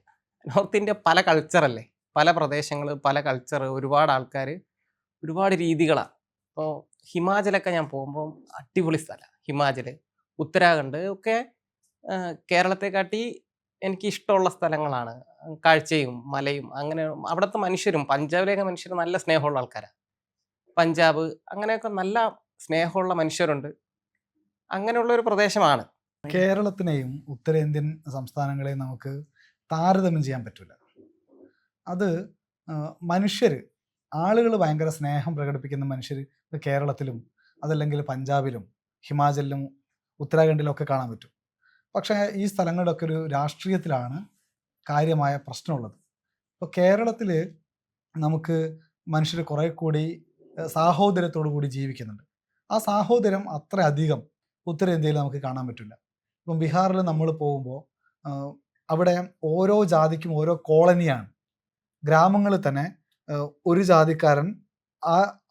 S4: നോർത്ത് ഇന്ത്യ പല കൾച്ചറല്ലേ, പല പ്രദേശങ്ങൾ, പല കൾച്ചർ, ഒരുപാട് ആൾക്കാർ, ഒരുപാട് രീതികളാണ്. ഇപ്പോൾ ഹിമാചലൊക്കെ ഞാൻ പോകുമ്പോൾ അടിപൊളി സ്ഥലമാണ് ഹിമാചൽ, ഉത്തരാഖണ്ഡ് ഒക്കെ കേരളത്തെക്കാട്ടി എനിക്ക് ഇഷ്ടമുള്ള സ്ഥലങ്ങളാണ്. കാഴ്ചയും മലയും അങ്ങനെ അവിടുത്തെ മനുഷ്യരും, പഞ്ചാബിലെയൊക്കെ മനുഷ്യർ നല്ല സ്നേഹമുള്ള ആൾക്കാരാണ്. പഞ്ചാബ് അങ്ങനെയൊക്കെ നല്ല സ്നേഹമുള്ള മനുഷ്യരുണ്ട്. അങ്ങനെയുള്ള ഒരു പ്രദേശമാണ്.
S1: കേരളത്തിനെയും ഉത്തരേന്ത്യൻ സംസ്ഥാനങ്ങളെയും നമുക്ക് താരതമ്യം ചെയ്യാൻ പറ്റില്ല. അത് മനുഷ്യർ, ആളുകൾ ഭയങ്കര സ്നേഹം പ്രകടിപ്പിക്കുന്ന മനുഷ്യർ കേരളത്തിലും അതല്ലെങ്കിൽ പഞ്ചാബിലും ഹിമാചലിലും ഉത്തരാഖണ്ഡിലും ഒക്കെ കാണാൻ പറ്റും. പക്ഷേ ഈ സ്ഥലങ്ങളുടെയൊക്കെ ഒരു രാഷ്ട്രീയത്തിലാണ് കാര്യമായ പ്രശ്നമുള്ളത്. ഇപ്പോൾ കേരളത്തിൽ നമുക്ക് മനുഷ്യർ കുറേ കൂടി സാഹോദര്യത്തോടു കൂടി ജീവിക്കുന്നുണ്ട്. ആ സാഹോദര്യം അത്ര അധികം ഉത്തരേന്ത്യയിൽ നമുക്ക് കാണാൻ പറ്റില്ല. ഇപ്പം ബീഹാറിൽ നമ്മൾ പോകുമ്പോൾ അവിടെ ഓരോ ജാതിക്കും ഓരോ കോളനിയാണ്. ഗ്രാമങ്ങളിൽ തന്നെ ഒരു ജാതിക്കാരൻ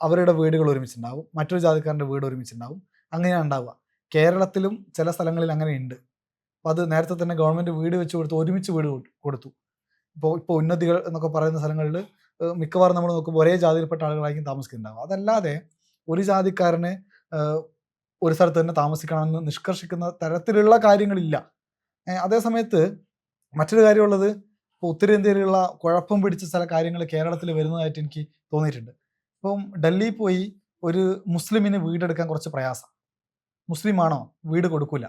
S1: അവരുടെ വീടുകൾ ഒരുമിച്ചുണ്ടാവും, മറ്റൊരു ജാതിക്കാരൻ്റെ വീട് ഒരുമിച്ചുണ്ടാവും, അങ്ങനെയാണ് ഉണ്ടാവുക. കേരളത്തിലും ചില സ്ഥലങ്ങളിൽ അങ്ങനെ ഉണ്ട്. അപ്പോൾ അത് നേരത്തെ തന്നെ ഗവൺമെൻറ് വീട് വെച്ച് കൊടുത്തു, ഒരുമിച്ച് വീട് കൊടുത്തു. ഇപ്പോൾ ഉന്നതികൾ എന്നൊക്കെ പറയുന്ന സ്ഥലങ്ങളിൽ മിക്കവാറും നമ്മൾ നോക്കുമ്പോൾ ഒരേ ജാതിയിൽപ്പെട്ട ആളുകളായിരിക്കും താമസിക്കുന്നുണ്ടാവുക. അതല്ലാതെ ഒരു ജാതിക്കാരന് ഒരു സ്ഥലത്ത് തന്നെ താമസിക്കണമെന്ന് നിഷ്കർഷിക്കുന്ന തരത്തിലുള്ള കാര്യങ്ങളില്ല. അതേസമയത്ത് മറ്റൊരു കാര്യമുള്ളത്, ഇപ്പോൾ ഉത്തരേന്ത്യയിലുള്ള കുഴപ്പം പിടിച്ച ചില കാര്യങ്ങൾ കേരളത്തിൽ വരുന്നതായിട്ട് എനിക്ക് തോന്നിയിട്ടുണ്ട്. ഇപ്പം ഡൽഹിയിൽ പോയി ഒരു മുസ്ലിമിന് വീടെടുക്കാൻ കുറച്ച് പ്രയാസം. മുസ്ലിമാണോ വീട് കൊടുക്കില്ല,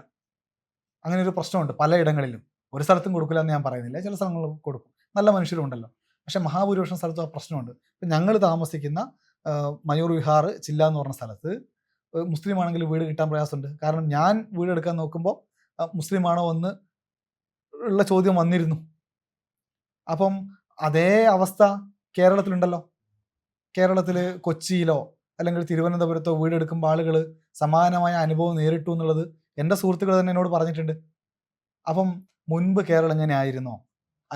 S1: അങ്ങനെ ഒരു പ്രശ്നമുണ്ട് പലയിടങ്ങളിലും. ഒരു സ്ഥലത്തും കൊടുക്കില്ല എന്ന് ഞാൻ പറയുന്നില്ല, ചില സ്ഥലങ്ങളിൽ കൊടുക്കും, നല്ല മനുഷ്യരും ഉണ്ടല്ലോ. പക്ഷെ മഹാഭൂരിപക്ഷം സ്ഥലത്തും ആ പ്രശ്നമുണ്ട്. ഇപ്പം ഞങ്ങൾ താമസിക്കുന്ന മയൂർ വിഹാർ ചില്ല എന്ന് പറഞ്ഞ സ്ഥലത്ത് മുസ്ലിം ആണെങ്കിൽ വീട് കിട്ടാൻ പ്രയാസമുണ്ട്. കാരണം ഞാൻ വീട് എടുക്കാൻ നോക്കുമ്പോൾ മുസ്ലിമാണോ എന്ന് ഉള്ള ചോദ്യം വന്നിരുന്നു. അപ്പം അതേ അവസ്ഥ കേരളത്തിലുണ്ടല്ലോ. കേരളത്തിൽ കൊച്ചിയിലോ അല്ലെങ്കിൽ തിരുവനന്തപുരത്തോ വീടെടുക്കുമ്പോൾ ആളുകൾ സമാനമായ അനുഭവം നേരിട്ടു എന്നുള്ളത് എൻ്റെ സുഹൃത്തുക്കൾ തന്നെ എന്നോട് പറഞ്ഞിട്ടുണ്ട്. അപ്പം മുൻപ് കേരളം എങ്ങനെ ആയിരുന്നോ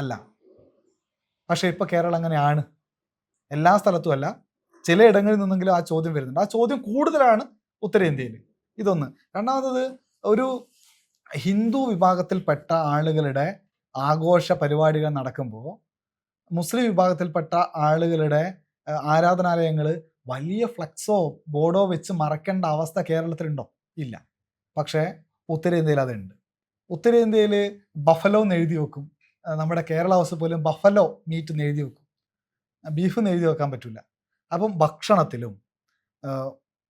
S1: അല്ല. പക്ഷേ ഇപ്പോൾ കേരളം അങ്ങനെയാണ്. എല്ലാ സ്ഥലത്തും അല്ല, ചില ഇടങ്ങളിൽ നിന്നെങ്കിലും ആ ചോദ്യം വരുന്നുണ്ട്. ആ ചോദ്യം കൂടുതലാണ് ഉത്തരേന്ത്യയിൽ. ഇതൊന്ന്. രണ്ടാമത്തത്, ഒരു ഹിന്ദു വിഭാഗത്തിൽപ്പെട്ട ആളുകളുടെ ആഘോഷ പരിപാടികൾ നടക്കുമ്പോൾ മുസ്ലിം വിഭാഗത്തിൽപ്പെട്ട ആളുകളുടെ ആരാധനാലയങ്ങൾ വലിയ ഫ്ലക്സോ ബോർഡോ വെച്ച് മറക്കേണ്ട അവസ്ഥ കേരളത്തിലുണ്ടോ? ഇല്ല. പക്ഷേ ഉത്തരേന്ത്യയിൽ അതുണ്ട്. ഉത്തരേന്ത്യയിൽ ബഫലോ എന്ന് എഴുതി വെക്കും. നമ്മുടെ കേരള ഹൗസ് പോലും ബഫലോ മീറ്റ് എന്ന് എഴുതി വെക്കും. ബീഫ് എന്ന് എഴുതി വെക്കാൻ പറ്റില്ല. അപ്പം ഭക്ഷണത്തിലും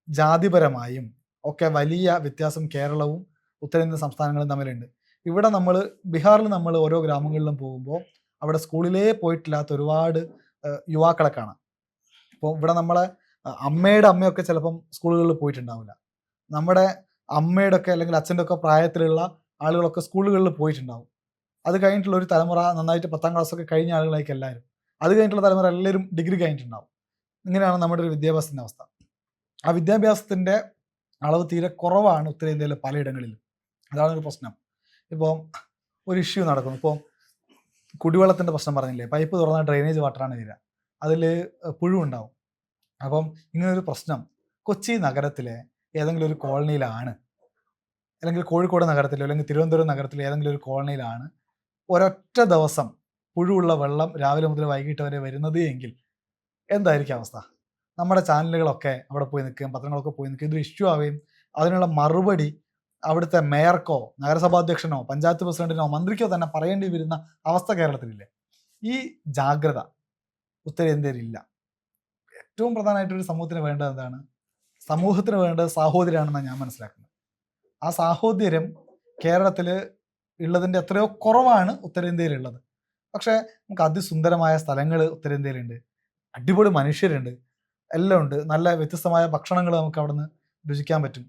S1: ജാതിപരമായും ഒക്കെ വലിയ വ്യത്യാസം കേരളവും ഉത്തരേന്ത്യൻ സംസ്ഥാനങ്ങളും തമ്മിലുണ്ട്. ഇവിടെ നമ്മൾ ബീഹാറിൽ നമ്മൾ ഓരോ ഗ്രാമങ്ങളിലും പോകുമ്പോൾ അവിടെ സ്കൂളിലേ പോയിട്ടില്ലാത്ത ഒരുപാട് യുവാക്കളെ കാണാം. ഇപ്പോൾ ഇവിടെ നമ്മളെ അമ്മയുടെ അമ്മയൊക്കെ ചിലപ്പം സ്കൂളുകളിൽ പോയിട്ടുണ്ടാവില്ല. നമ്മുടെ അമ്മയുടെ ഒക്കെ അല്ലെങ്കിൽ അച്ഛൻ്റെ ഒക്കെ പ്രായത്തിലുള്ള ആളുകളൊക്കെ സ്കൂളുകളിൽ പോയിട്ടുണ്ടാവും. അത് കഴിഞ്ഞിട്ടുള്ള ഒരു തലമുറ നന്നായിട്ട് 10ാം ക്ലാസ്സൊക്കെ കഴിഞ്ഞ ആളുകളായിരിക്കും എല്ലാവരും. അത് കഴിഞ്ഞിട്ടുള്ള തലമുറ എല്ലാവരും ഡിഗ്രി കഴിഞ്ഞിട്ടുണ്ടാവും. ഇങ്ങനെയാണ് നമ്മുടെ ഒരു വിദ്യാഭ്യാസത്തിൻ്റെ അവസ്ഥ. ആ വിദ്യാഭ്യാസത്തിൻ്റെ അളവ് തീരെ കുറവാണ് ഉത്തരേന്ത്യയിലെ പലയിടങ്ങളിലും. അതാണ് ഒരു പ്രശ്നം. ഇപ്പോൾ ഒരു ഇഷ്യൂ നടക്കുന്നു. ഇപ്പോൾ കുടിവെള്ളത്തിൻ്റെ പ്രശ്നം പറഞ്ഞില്ലേ, പൈപ്പ് തുറന്നാൽ ഡ്രെയിനേജ് വാട്ടറാണ് വരിക, അതിൽ പുഴു ഉണ്ടാവും. അപ്പം ഇങ്ങനൊരു പ്രശ്നം കൊച്ചി നഗരത്തിലെ ഏതെങ്കിലും ഒരു കോളനിയിലാണ്, അല്ലെങ്കിൽ കോഴിക്കോട് നഗരത്തിലോ അല്ലെങ്കിൽ തിരുവനന്തപുരം നഗരത്തിലെ ഏതെങ്കിലും ഒരു കോളനിയിലാണ് ഒരൊറ്റ ദിവസം പുഴുവുള്ള വെള്ളം രാവിലെ മുതൽ വൈകിട്ട് വരെ വരുന്നത് എങ്കിൽ എന്തായിരിക്കും അവസ്ഥ? നമ്മുടെ ചാനലുകളൊക്കെ അവിടെ പോയി നിൽക്കുകയും പത്രങ്ങളൊക്കെ പോയി നിൽക്കുകയും ഇതൊരു ഇഷ്യൂ ആവുകയും അതിനുള്ള മറുപടി അവിടുത്തെ മേയർക്കോ നഗരസഭാധ്യക്ഷനോ പഞ്ചായത്ത് പ്രസിഡന്റിനോ മന്ത്രിക്കോ തന്നെ പറയേണ്ടി വരുന്ന അവസ്ഥ കേരളത്തിലില്ലേ? ഈ ജാഗ്രത ഉത്തരേന്ത്യയിലില്ല. ഏറ്റവും പ്രധാനമായിട്ടൊരു സമൂഹത്തിന് വേണ്ടത് എന്താണ്? സമൂഹത്തിന് വേണ്ടത് സാഹോദര്യമാണെന്നാണ് ഞാൻ മനസ്സിലാക്കുന്നത്. ആ സാഹോദര്യം കേരളത്തിൽ ഉള്ളതിൻ്റെ എത്രയോ കുറവാണ് ഉത്തരേന്ത്യയിലുള്ളത്. പക്ഷേ നമുക്ക് അതിസുന്ദരമായ സ്ഥലങ്ങൾ ഉത്തരേന്ത്യയിലുണ്ട്, അടിപൊളി മനുഷ്യരുണ്ട്, എല്ലാം ഉണ്ട്, നല്ല വ്യത്യസ്തമായ ഭക്ഷണങ്ങൾ നമുക്ക് അവിടെ നിന്ന് രുചിക്കാൻ പറ്റും.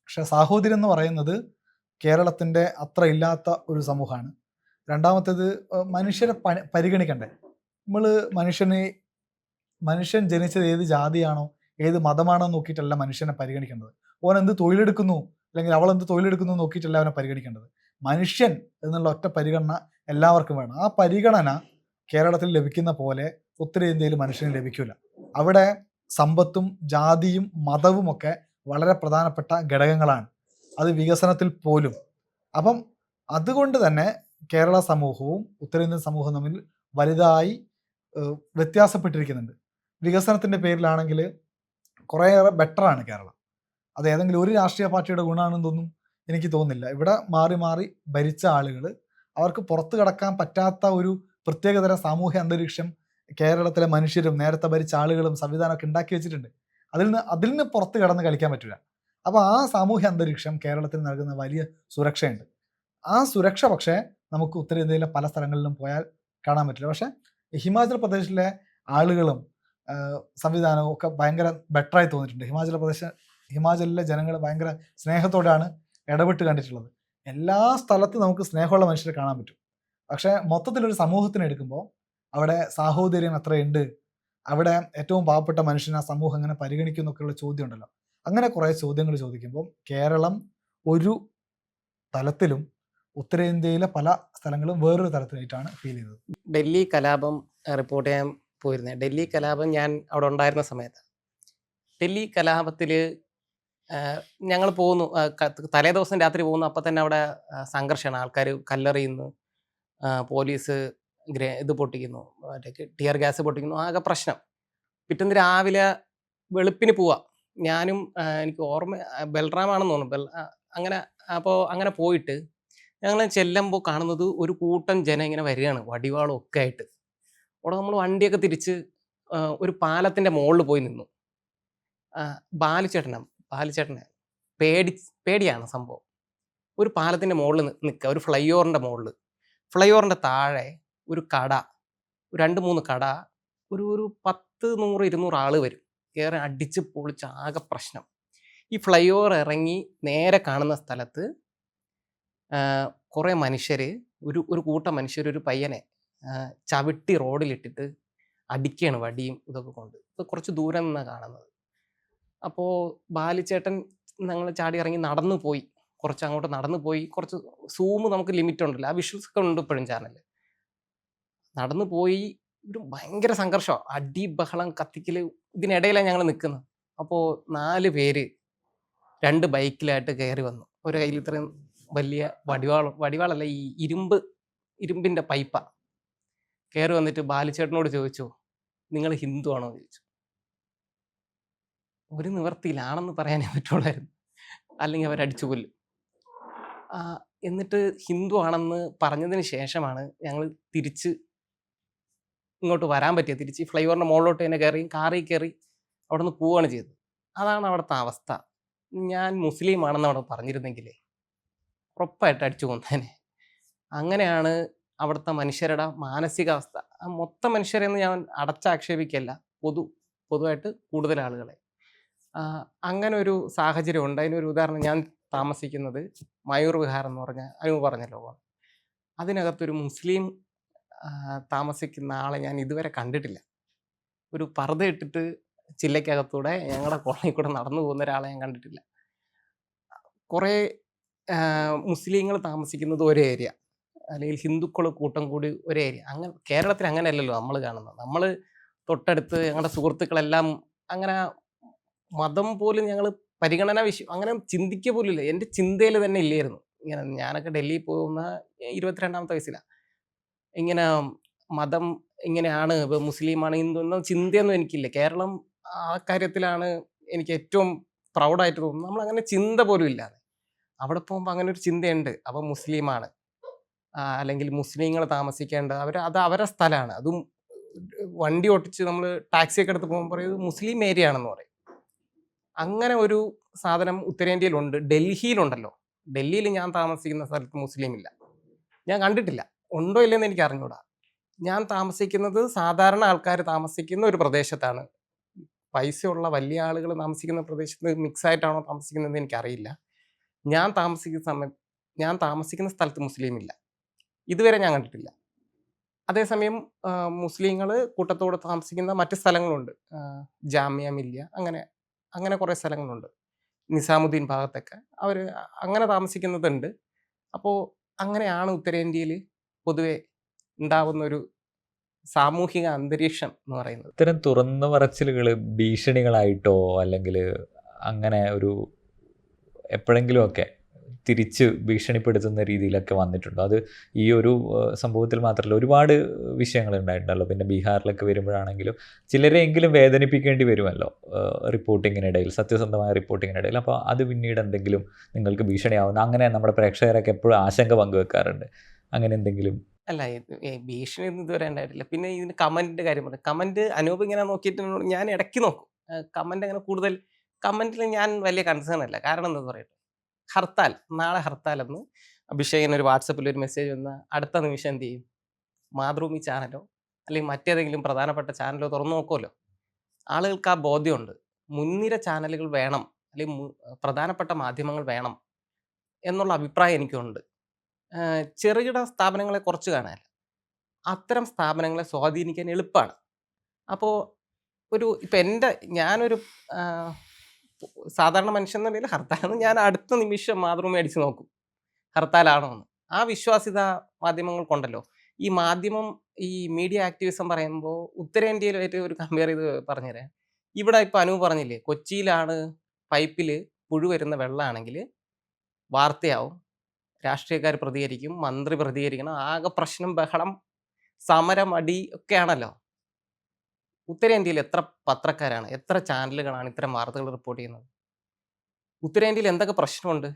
S1: പക്ഷേ സാഹോദര്യം എന്ന് പറയുന്നത് കേരളത്തിൻ്റെ അത്ര ഇല്ലാത്ത ഒരു സമൂഹമാണ്. രണ്ടാമത്തേത്, മനുഷ്യരെ പരിഗണിക്കണ്ടേ? നമ്മൾ മനുഷ്യൻ ജനിച്ചത് ഏത് ജാതിയാണോ ഏത് മതമാണോ നോക്കിയിട്ടല്ല മനുഷ്യനെ പരിഗണിക്കേണ്ടത്. ഓൻ എന്ത് തൊഴിലെടുക്കുന്നു അല്ലെങ്കിൽ അവൾ എന്ത് തൊഴിലെടുക്കുന്നു നോക്കിയിട്ടല്ല അവനെ പരിഗണിക്കേണ്ടത്. മനുഷ്യൻ എന്നുള്ള ഒറ്റ പരിഗണന എല്ലാവർക്കും വേണം. ആ പരിഗണന കേരളത്തിൽ ലഭിക്കുന്ന പോലെ ഉത്തരേന്ത്യയിൽ മനുഷ്യന് ലഭിക്കില്ല. അവിടെ സമ്പത്തും ജാതിയും മതവും ഒക്കെ വളരെ പ്രധാനപ്പെട്ട ഘടകങ്ങളാണ്, അത് വികസനത്തിൽ പോലും. അപ്പം അതുകൊണ്ട് തന്നെ കേരള സമൂഹവും ഉത്തരേന്ത്യൻ സമൂഹവും തമ്മിൽ വലുതായി വ്യത്യാസപ്പെട്ടിരിക്കുന്നുണ്ട്. വികസനത്തിൻ്റെ പേരിലാണെങ്കിൽ കുറേയേറെ ബെറ്ററാണ് കേരളം. അത് ഏതെങ്കിലും ഒരു രാഷ്ട്രീയ പാർട്ടിയുടെ ഗുണമാണെന്നൊന്നും എനിക്ക് തോന്നുന്നില്ല. ഇവിടെ മാറി മാറി ഭരിച്ച ആളുകൾ അവർക്ക് പുറത്തു കടക്കാൻ പറ്റാത്ത ഒരു പ്രത്യേകതരം സാമൂഹ്യ അന്തരീക്ഷം കേരളത്തിലെ മനുഷ്യരും നേരത്തെ ഭരിച്ച ആളുകളും സംവിധാനമൊക്കെ ഉണ്ടാക്കി വെച്ചിട്ടുണ്ട്. അതിൽ നിന്ന് പുറത്ത് കടന്ന് കളിക്കാൻ പറ്റില്ല. അപ്പോൾ ആ സാമൂഹ്യ അന്തരീക്ഷം കേരളത്തിന് നൽകുന്ന വലിയ സുരക്ഷയുണ്ട്. ആ സുരക്ഷ പക്ഷേ നമുക്ക് ഉത്തരേന്ത്യയിലെ പല സ്ഥലങ്ങളിലും പോയാൽ കാണാൻ പറ്റില്ല. പക്ഷേ ഹിമാചൽ പ്രദേശിലെ ആളുകളും സംവിധാനവും ഒക്കെ ഭയങ്കര ബെറ്ററായി തോന്നിയിട്ടുണ്ട്. ഹിമാചലിലെ ജനങ്ങൾ ഭയങ്കര സ്നേഹത്തോടെയാണ് ഇടപെട്ട് കണ്ടിട്ടുള്ളത്. എല്ലാ സ്ഥലത്തും നമുക്ക് സ്നേഹമുള്ള മനുഷ്യരെ കാണാൻ പറ്റും. പക്ഷേ മൊത്തത്തിലൊരു സമൂഹത്തിന് എടുക്കുമ്പോൾ അവിടെ സാഹോദര്യം എത്രയുണ്ട്, അവിടെ ഏറ്റവും പാവപ്പെട്ട മനുഷ്യനെ ആ സമൂഹം എങ്ങനെ പരിഗണിക്കും എന്നൊക്കെയുള്ള ചോദ്യം ഉണ്ടല്ലോ. അങ്ങനെ കുറേ ചോദ്യങ്ങൾ ചോദിക്കുമ്പോൾ കേരളം ഒരു തലത്തിലും ഉത്തരേന്ത്യയിലെ പല സ്ഥലങ്ങളും വേറൊരു തലത്തിലായിട്ടാണ് ഫീൽ ചെയ്തത്.
S4: ഡൽഹി കലാപം റിപ്പോർട്ട് ചെയ്യാൻ പോയിരുന്നത്. ഡൽഹി കലാപം ഞാൻ അവിടെ ഉണ്ടായിരുന്ന സമയത്ത്. ഡൽഹി കലാപത്തിൽ ഞങ്ങൾ പോകുന്നു, തലേ ദിവസം രാത്രി പോകുന്നു. അപ്പം തന്നെ അവിടെ സംഘർഷമാണ്, ആൾക്കാർ കല്ലെറിയുന്നു, പോലീസ് ഇത് പൊട്ടിക്കുന്നു, മറ്റേ ടിയർ ഗ്യാസ് പൊട്ടിക്കുന്നു, ആകെ പ്രശ്നം. പിറ്റേന്ന് രാവിലെ വെളുപ്പിന് പോവാം. ഞാനും എനിക്ക് ഓർമ്മ ബൽറാമാണെന്ന് തോന്നുന്നു, അങ്ങനെ. അപ്പോൾ അങ്ങനെ പോയിട്ട് ഞങ്ങൾ ചെല്ലുമ്പോൾ കാണുന്നത് ഒരു കൂട്ടം ജനം ഇങ്ങനെ വരികയാണ്, വടിവാളും ഒക്കെ ആയിട്ട്. അവിടെ നമ്മൾ വണ്ടിയൊക്കെ തിരിച്ച് ഒരു പാലത്തിൻ്റെ മുകളിൽ പോയി നിന്നു. ബാലിച്ചേട്ടനെ പേടിയാണ് സംഭവം. ഒരു പാലത്തിൻ്റെ മുകളിൽ നിൽക്കുക, ഒരു ഫ്ലൈ ഓവറിൻ്റെ മുകളിൽ. ഫ്ലൈ ഓവറിൻ്റെ താഴെ ഒരു കട, 2-3 കട, ഒരു 10, 100, 200 ആൾ വരും. കയറി അടിച്ച് പൊളിച്ച് ആകെ പ്രശ്നം. ഈ ഫ്ലൈ ഓവർ ഇറങ്ങി നേരെ കാണുന്ന സ്ഥലത്ത് കുറേ മനുഷ്യർ, ഒരു കൂട്ടം മനുഷ്യർ ഒരു പയ്യനെ ചവിട്ടി റോഡിലിട്ടിട്ട് അടിക്കുകയാണ് വടിയും ഇതൊക്കെ കൊണ്ട്. ഇത് കുറച്ച് ദൂരം നിന്നാണ് കാണുന്നത്. അപ്പോൾ ബാലിച്ചേട്ടൻ ഞങ്ങൾ ചാടി ഇറങ്ങി നടന്നു പോയി, കുറച്ച് അങ്ങോട്ട് നടന്നു പോയി. കുറച്ച് സൂം നമുക്ക് ലിമിറ്റ് ഉണ്ടല്ലോ, ആ വിഷ്വൽസ് ഒക്കെ ഉണ്ട് ഇപ്പോഴും ചാനലിൽ. നടന്നു പോയി ഒരു ഭയങ്കര സംഘർഷം, അടി ബഹളം കത്തിക്കൽ, ഇതിനിടയിലാണ് ഞങ്ങൾ നിൽക്കുന്നത്. അപ്പോൾ 4 പേര് 2 ബൈക്കിലായിട്ട് കയറി വന്നു. ഒരു കയ്യിൽ ഇത്രയും വലിയ വടിവാളല്ല, ഈ ഇരുമ്പിൻ്റെ പൈപ്പ. കയറി വന്നിട്ട് ബാലുച്ചേട്ടനോട് ചോദിച്ചു, നിങ്ങൾ ഹിന്ദു ആണോ എന്ന് ചോദിച്ചു. ഒരു നിവർത്തിയില്ല, ആണെന്ന് പറയാനേ പറ്റുള്ളായിരുന്നു, അല്ലെങ്കിൽ അവരടിച്ചു കൊല്ലും. എന്നിട്ട് ഹിന്ദു ആണെന്ന് പറഞ്ഞതിന് ശേഷമാണ് ഞങ്ങൾ തിരിച്ച് ഇങ്ങോട്ട് വരാൻ പറ്റിയത്. തിരിച്ച് ഫ്ലൈ ഓവറിൻ്റെ മുകളിലോട്ട് തന്നെ കയറി കാറിൽ കയറി അവിടെ നിന്ന് പോവുകയാണ് ചെയ്തത്. അതാണ് അവിടുത്തെ അവസ്ഥ. ഞാൻ മുസ്ലിം ആണെന്ന് അവിടെ പറഞ്ഞിരുന്നെങ്കിലേ ഉറപ്പായിട്ട് അടിച്ചു കൊന്നേനെ. അങ്ങനെയാണ് അവിടുത്തെ മനുഷ്യരുടെ മാനസികാവസ്ഥ. മൊത്തം മനുഷ്യരെന്ന് ഞാൻ അടച്ചാക്ഷേപിക്കല്ല, പൊതുവായിട്ട് കൂടുതൽ ആളുകളെ. അങ്ങനെ ഒരു സാഹചര്യം ഉണ്ട്. അതിനൊരു ഉദാഹരണം, ഞാൻ താമസിക്കുന്നത് മയൂർ വിഹാർ എന്ന് പറഞ്ഞ അനു പറഞ്ഞല്ലോ, അതിനകത്തൊരു മുസ്ലിം താമസിക്കുന്ന ആളെ ഞാൻ ഇതുവരെ കണ്ടിട്ടില്ല. ഒരു പർദ്ദ ഇട്ടിട്ട് ചില്ലയ്ക്കകത്തൂടെ ഞങ്ങളുടെ കോളനിയിൽ കൂടെ നടന്നു പോകുന്ന ഒരാളെ ഞാൻ കണ്ടിട്ടില്ല. കുറേ മുസ്ലിങ്ങൾ താമസിക്കുന്നത് ഒരേ ഏരിയ, അല്ലെങ്കിൽ ഹിന്ദുക്കൾ കൂട്ടം കൂടി ഒരേ ഏരിയ. അങ്ങനെ കേരളത്തിൽ അങ്ങനെയല്ലല്ലോ നമ്മൾ കാണുന്നത്. നമ്മൾ തൊട്ടടുത്ത് ഞങ്ങളുടെ സുഹൃത്തുക്കളെല്ലാം അങ്ങനെ മതം പോലും ഞങ്ങൾ പരിഗണന അങ്ങനെ ചിന്തിക്കുക പോലും ഇല്ല. എൻ്റെ ചിന്തയിൽ തന്നെ ഇല്ലായിരുന്നു. ഇങ്ങനെ ഞാനൊക്കെ ഡൽഹിയിൽ പോകുന്ന 22ാമത്തെ വയസ്സിലാണ്. ഇങ്ങനെ മതം ഇങ്ങനെയാണ്, മുസ്ലിമാണ്, ഹിന്ദു എന്ന ചിന്തയൊന്നും എനിക്കില്ല. കേരളം ആ കാര്യത്തിലാണ് എനിക്ക് ഏറ്റവും പ്രൗഡായിട്ട് തോന്നുന്നത്. നമ്മളങ്ങനെ ചിന്ത പോലും ഇല്ലാതെ അവിടെ പോകുമ്പോൾ അങ്ങനെ ഒരു ചിന്തയുണ്ട്, അപ്പം മുസ്ലിമാണ്, അല്ലെങ്കിൽ മുസ്ലിങ്ങൾ താമസിക്കേണ്ട അത് അവരുടെ സ്ഥലമാണ്. അതും വണ്ടി ഓട്ടിച്ച് നമ്മൾ ടാക്സിയൊക്കെ എടുത്ത് പോകുമ്പോൾ പറയും മുസ്ലിം ഏരിയ ആണെന്ന് പറയും. അങ്ങനെ ഒരു സാധനം ഉത്തരേന്ത്യയിലുണ്ട്. ഡൽഹിയിലുണ്ടല്ലോ. ഡൽഹിയിൽ ഞാൻ താമസിക്കുന്ന സ്ഥലത്ത് മുസ്ലിം ഇല്ല, ഞാൻ കണ്ടിട്ടില്ല. ഉണ്ടോ ഇല്ലെന്ന് എനിക്ക് അറിഞ്ഞൂടാ. ഞാൻ താമസിക്കുന്നത് സാധാരണ ആൾക്കാർ താമസിക്കുന്ന ഒരു പ്രദേശത്താണ്. പൈസയുള്ള വലിയ ആളുകൾ താമസിക്കുന്ന പ്രദേശത്ത് മിക്സ് ആയിട്ടാണോ താമസിക്കുന്നതെന്ന് എനിക്കറിയില്ല. ഞാൻ താമസിക്കുന്ന സ്ഥലത്ത് മുസ്ലിം ഇല്ല, ഇതുവരെ ഞാൻ കണ്ടിട്ടില്ല. അതേസമയം മുസ്ലിങ്ങൾ കൂട്ടത്തോടെ താമസിക്കുന്ന മറ്റ് സ്ഥലങ്ങളുണ്ട്. ജാമ്യ മില്യ, അങ്ങനെ കുറേ സ്ഥലങ്ങളുണ്ട്. നിസാമുദ്ദീൻ ഭാഗത്തൊക്കെ അവർ അങ്ങനെ താമസിക്കുന്നതുണ്ട്. അപ്പോൾ അങ്ങനെയാണ് ഉത്തരേന്ത്യയിൽ പൊതുവെ ഉണ്ടാവുന്നൊരു സാമൂഹിക അന്തരീക്ഷം എന്ന് പറയുന്നത്.
S5: ഇത്തരം തുറന്നു പറച്ചിലുകൾ ഭീഷണികളായിട്ടോ അല്ലെങ്കിൽ അങ്ങനെ ഒരു എപ്പോഴെങ്കിലുമൊക്കെ തിരിച്ച് ഭീഷണിപ്പെടുത്തുന്ന രീതിയിലൊക്കെ വന്നിട്ടുണ്ടോ? അത് ഈ ഒരു സംഭവത്തിൽ മാത്രമല്ല, ഒരുപാട് വിഷയങ്ങൾ ഉണ്ടായിട്ടുണ്ടല്ലോ. പിന്നെ ബീഹാറിലൊക്കെ വരുമ്പോഴാണെങ്കിലും ചിലരെങ്കിലും വേദനിപ്പിക്കേണ്ടി വരുമല്ലോ റിപ്പോർട്ടിങ്ങിനിടയിൽ, സത്യസന്ധമായ റിപ്പോർട്ടിങ്ങിനിടയിൽ. അപ്പോൾ അത് പിന്നീട് എന്തെങ്കിലും നിങ്ങൾക്ക് ഭീഷണിയാവുന്ന, അങ്ങനെ നമ്മുടെ പ്രേക്ഷകരൊക്കെ എപ്പോഴും ആശങ്ക പങ്കുവെക്കാറുണ്ട്. അങ്ങനെ എന്തെങ്കിലും?
S4: അല്ല, ഭീഷണി ഒന്നും ഇതുവരെ ഉണ്ടായിട്ടില്ല. പിന്നെ ഇതിന് കമൻറ്റിൻ്റെ കാര്യം പറഞ്ഞു. കമൻറ്റ് അനൂപ് ഇങ്ങനെ നോക്കിയിട്ട് ഞാൻ ഇടയ്ക്ക് നോക്കും. കമൻറ്റ് അങ്ങനെ കൂടുതൽ കമൻറ്റിൽ ഞാൻ വലിയ കൺസേൺ അല്ല. കാരണം എന്താണെന്ന് പറയട്ടെ, നാളെ ഹർത്താലെന്ന് അഭിഷേകിന് ഒരു വാട്സപ്പിൽ ഒരു മെസ്സേജ് വന്നാൽ അടുത്ത നിമിഷം എന്ത് ചെയ്യും? മാതൃഭൂമി ചാനലോ അല്ലെങ്കിൽ മറ്റേതെങ്കിലും പ്രധാനപ്പെട്ട ചാനലോ തുറന്നു നോക്കുമല്ലോ. ആളുകൾക്ക് ആ ബോധ്യമുണ്ട്, മുൻനിര ചാനലുകൾ വേണം, അല്ലെങ്കിൽ പ്രധാനപ്പെട്ട മാധ്യമങ്ങൾ വേണം എന്നുള്ള അഭിപ്രായം എനിക്കുണ്ട്. ചെറുകിട സ്ഥാപനങ്ങളെ കുറച്ച് കാണാൻ, അത്തരം സ്ഥാപനങ്ങളെ സ്വാധീനിക്കാൻ എളുപ്പമാണ്. അപ്പോൾ ഞാനൊരു സാധാരണ മനുഷ്യൻ എന്ന നിലയിൽ ഹർത്താലെന്ന് ഞാൻ അടുത്ത നിമിഷം മാതൃഭൂമി അടിച്ചു നോക്കും ഹർത്താലാണോ എന്ന്. ആ വിശ്വാസ്യത മാധ്യമങ്ങൾക്കുണ്ടല്ലോ. ഈ മീഡിയ ആക്ടിവിസം പറയുമ്പോൾ ഉത്തരേന്ത്യയിലായിട്ട് ഒരു കമ്പയർ ചെയ്ത് പറഞ്ഞുതരാം. ഇവിടെ ഇപ്പോൾ അനു പറഞ്ഞില്ലേ, കൊച്ചിയിലാണ് പൈപ്പിൽ പുഴു വരുന്ന വെള്ളമാണെങ്കിൽ വാർത്തയാവും, രാഷ്ട്രീയക്കാർ പ്രതികരിക്കും, മന്ത്രി പ്രതികരിക്കണം, ആകെ പ്രശ്നം, ബഹളം, സമരം, അടി ഒക്കെയാണല്ലോ. ഉത്തരേന്ത്യയിൽ എത്ര പത്രക്കാരാണ്, എത്ര ചാനലുകളാണ് ഇത്തരം വാർത്തകൾ റിപ്പോർട്ട് ചെയ്യുന്നത്? ഉത്തരേന്ത്യയിൽ എന്തൊക്കെ പ്രശ്നമുണ്ട്?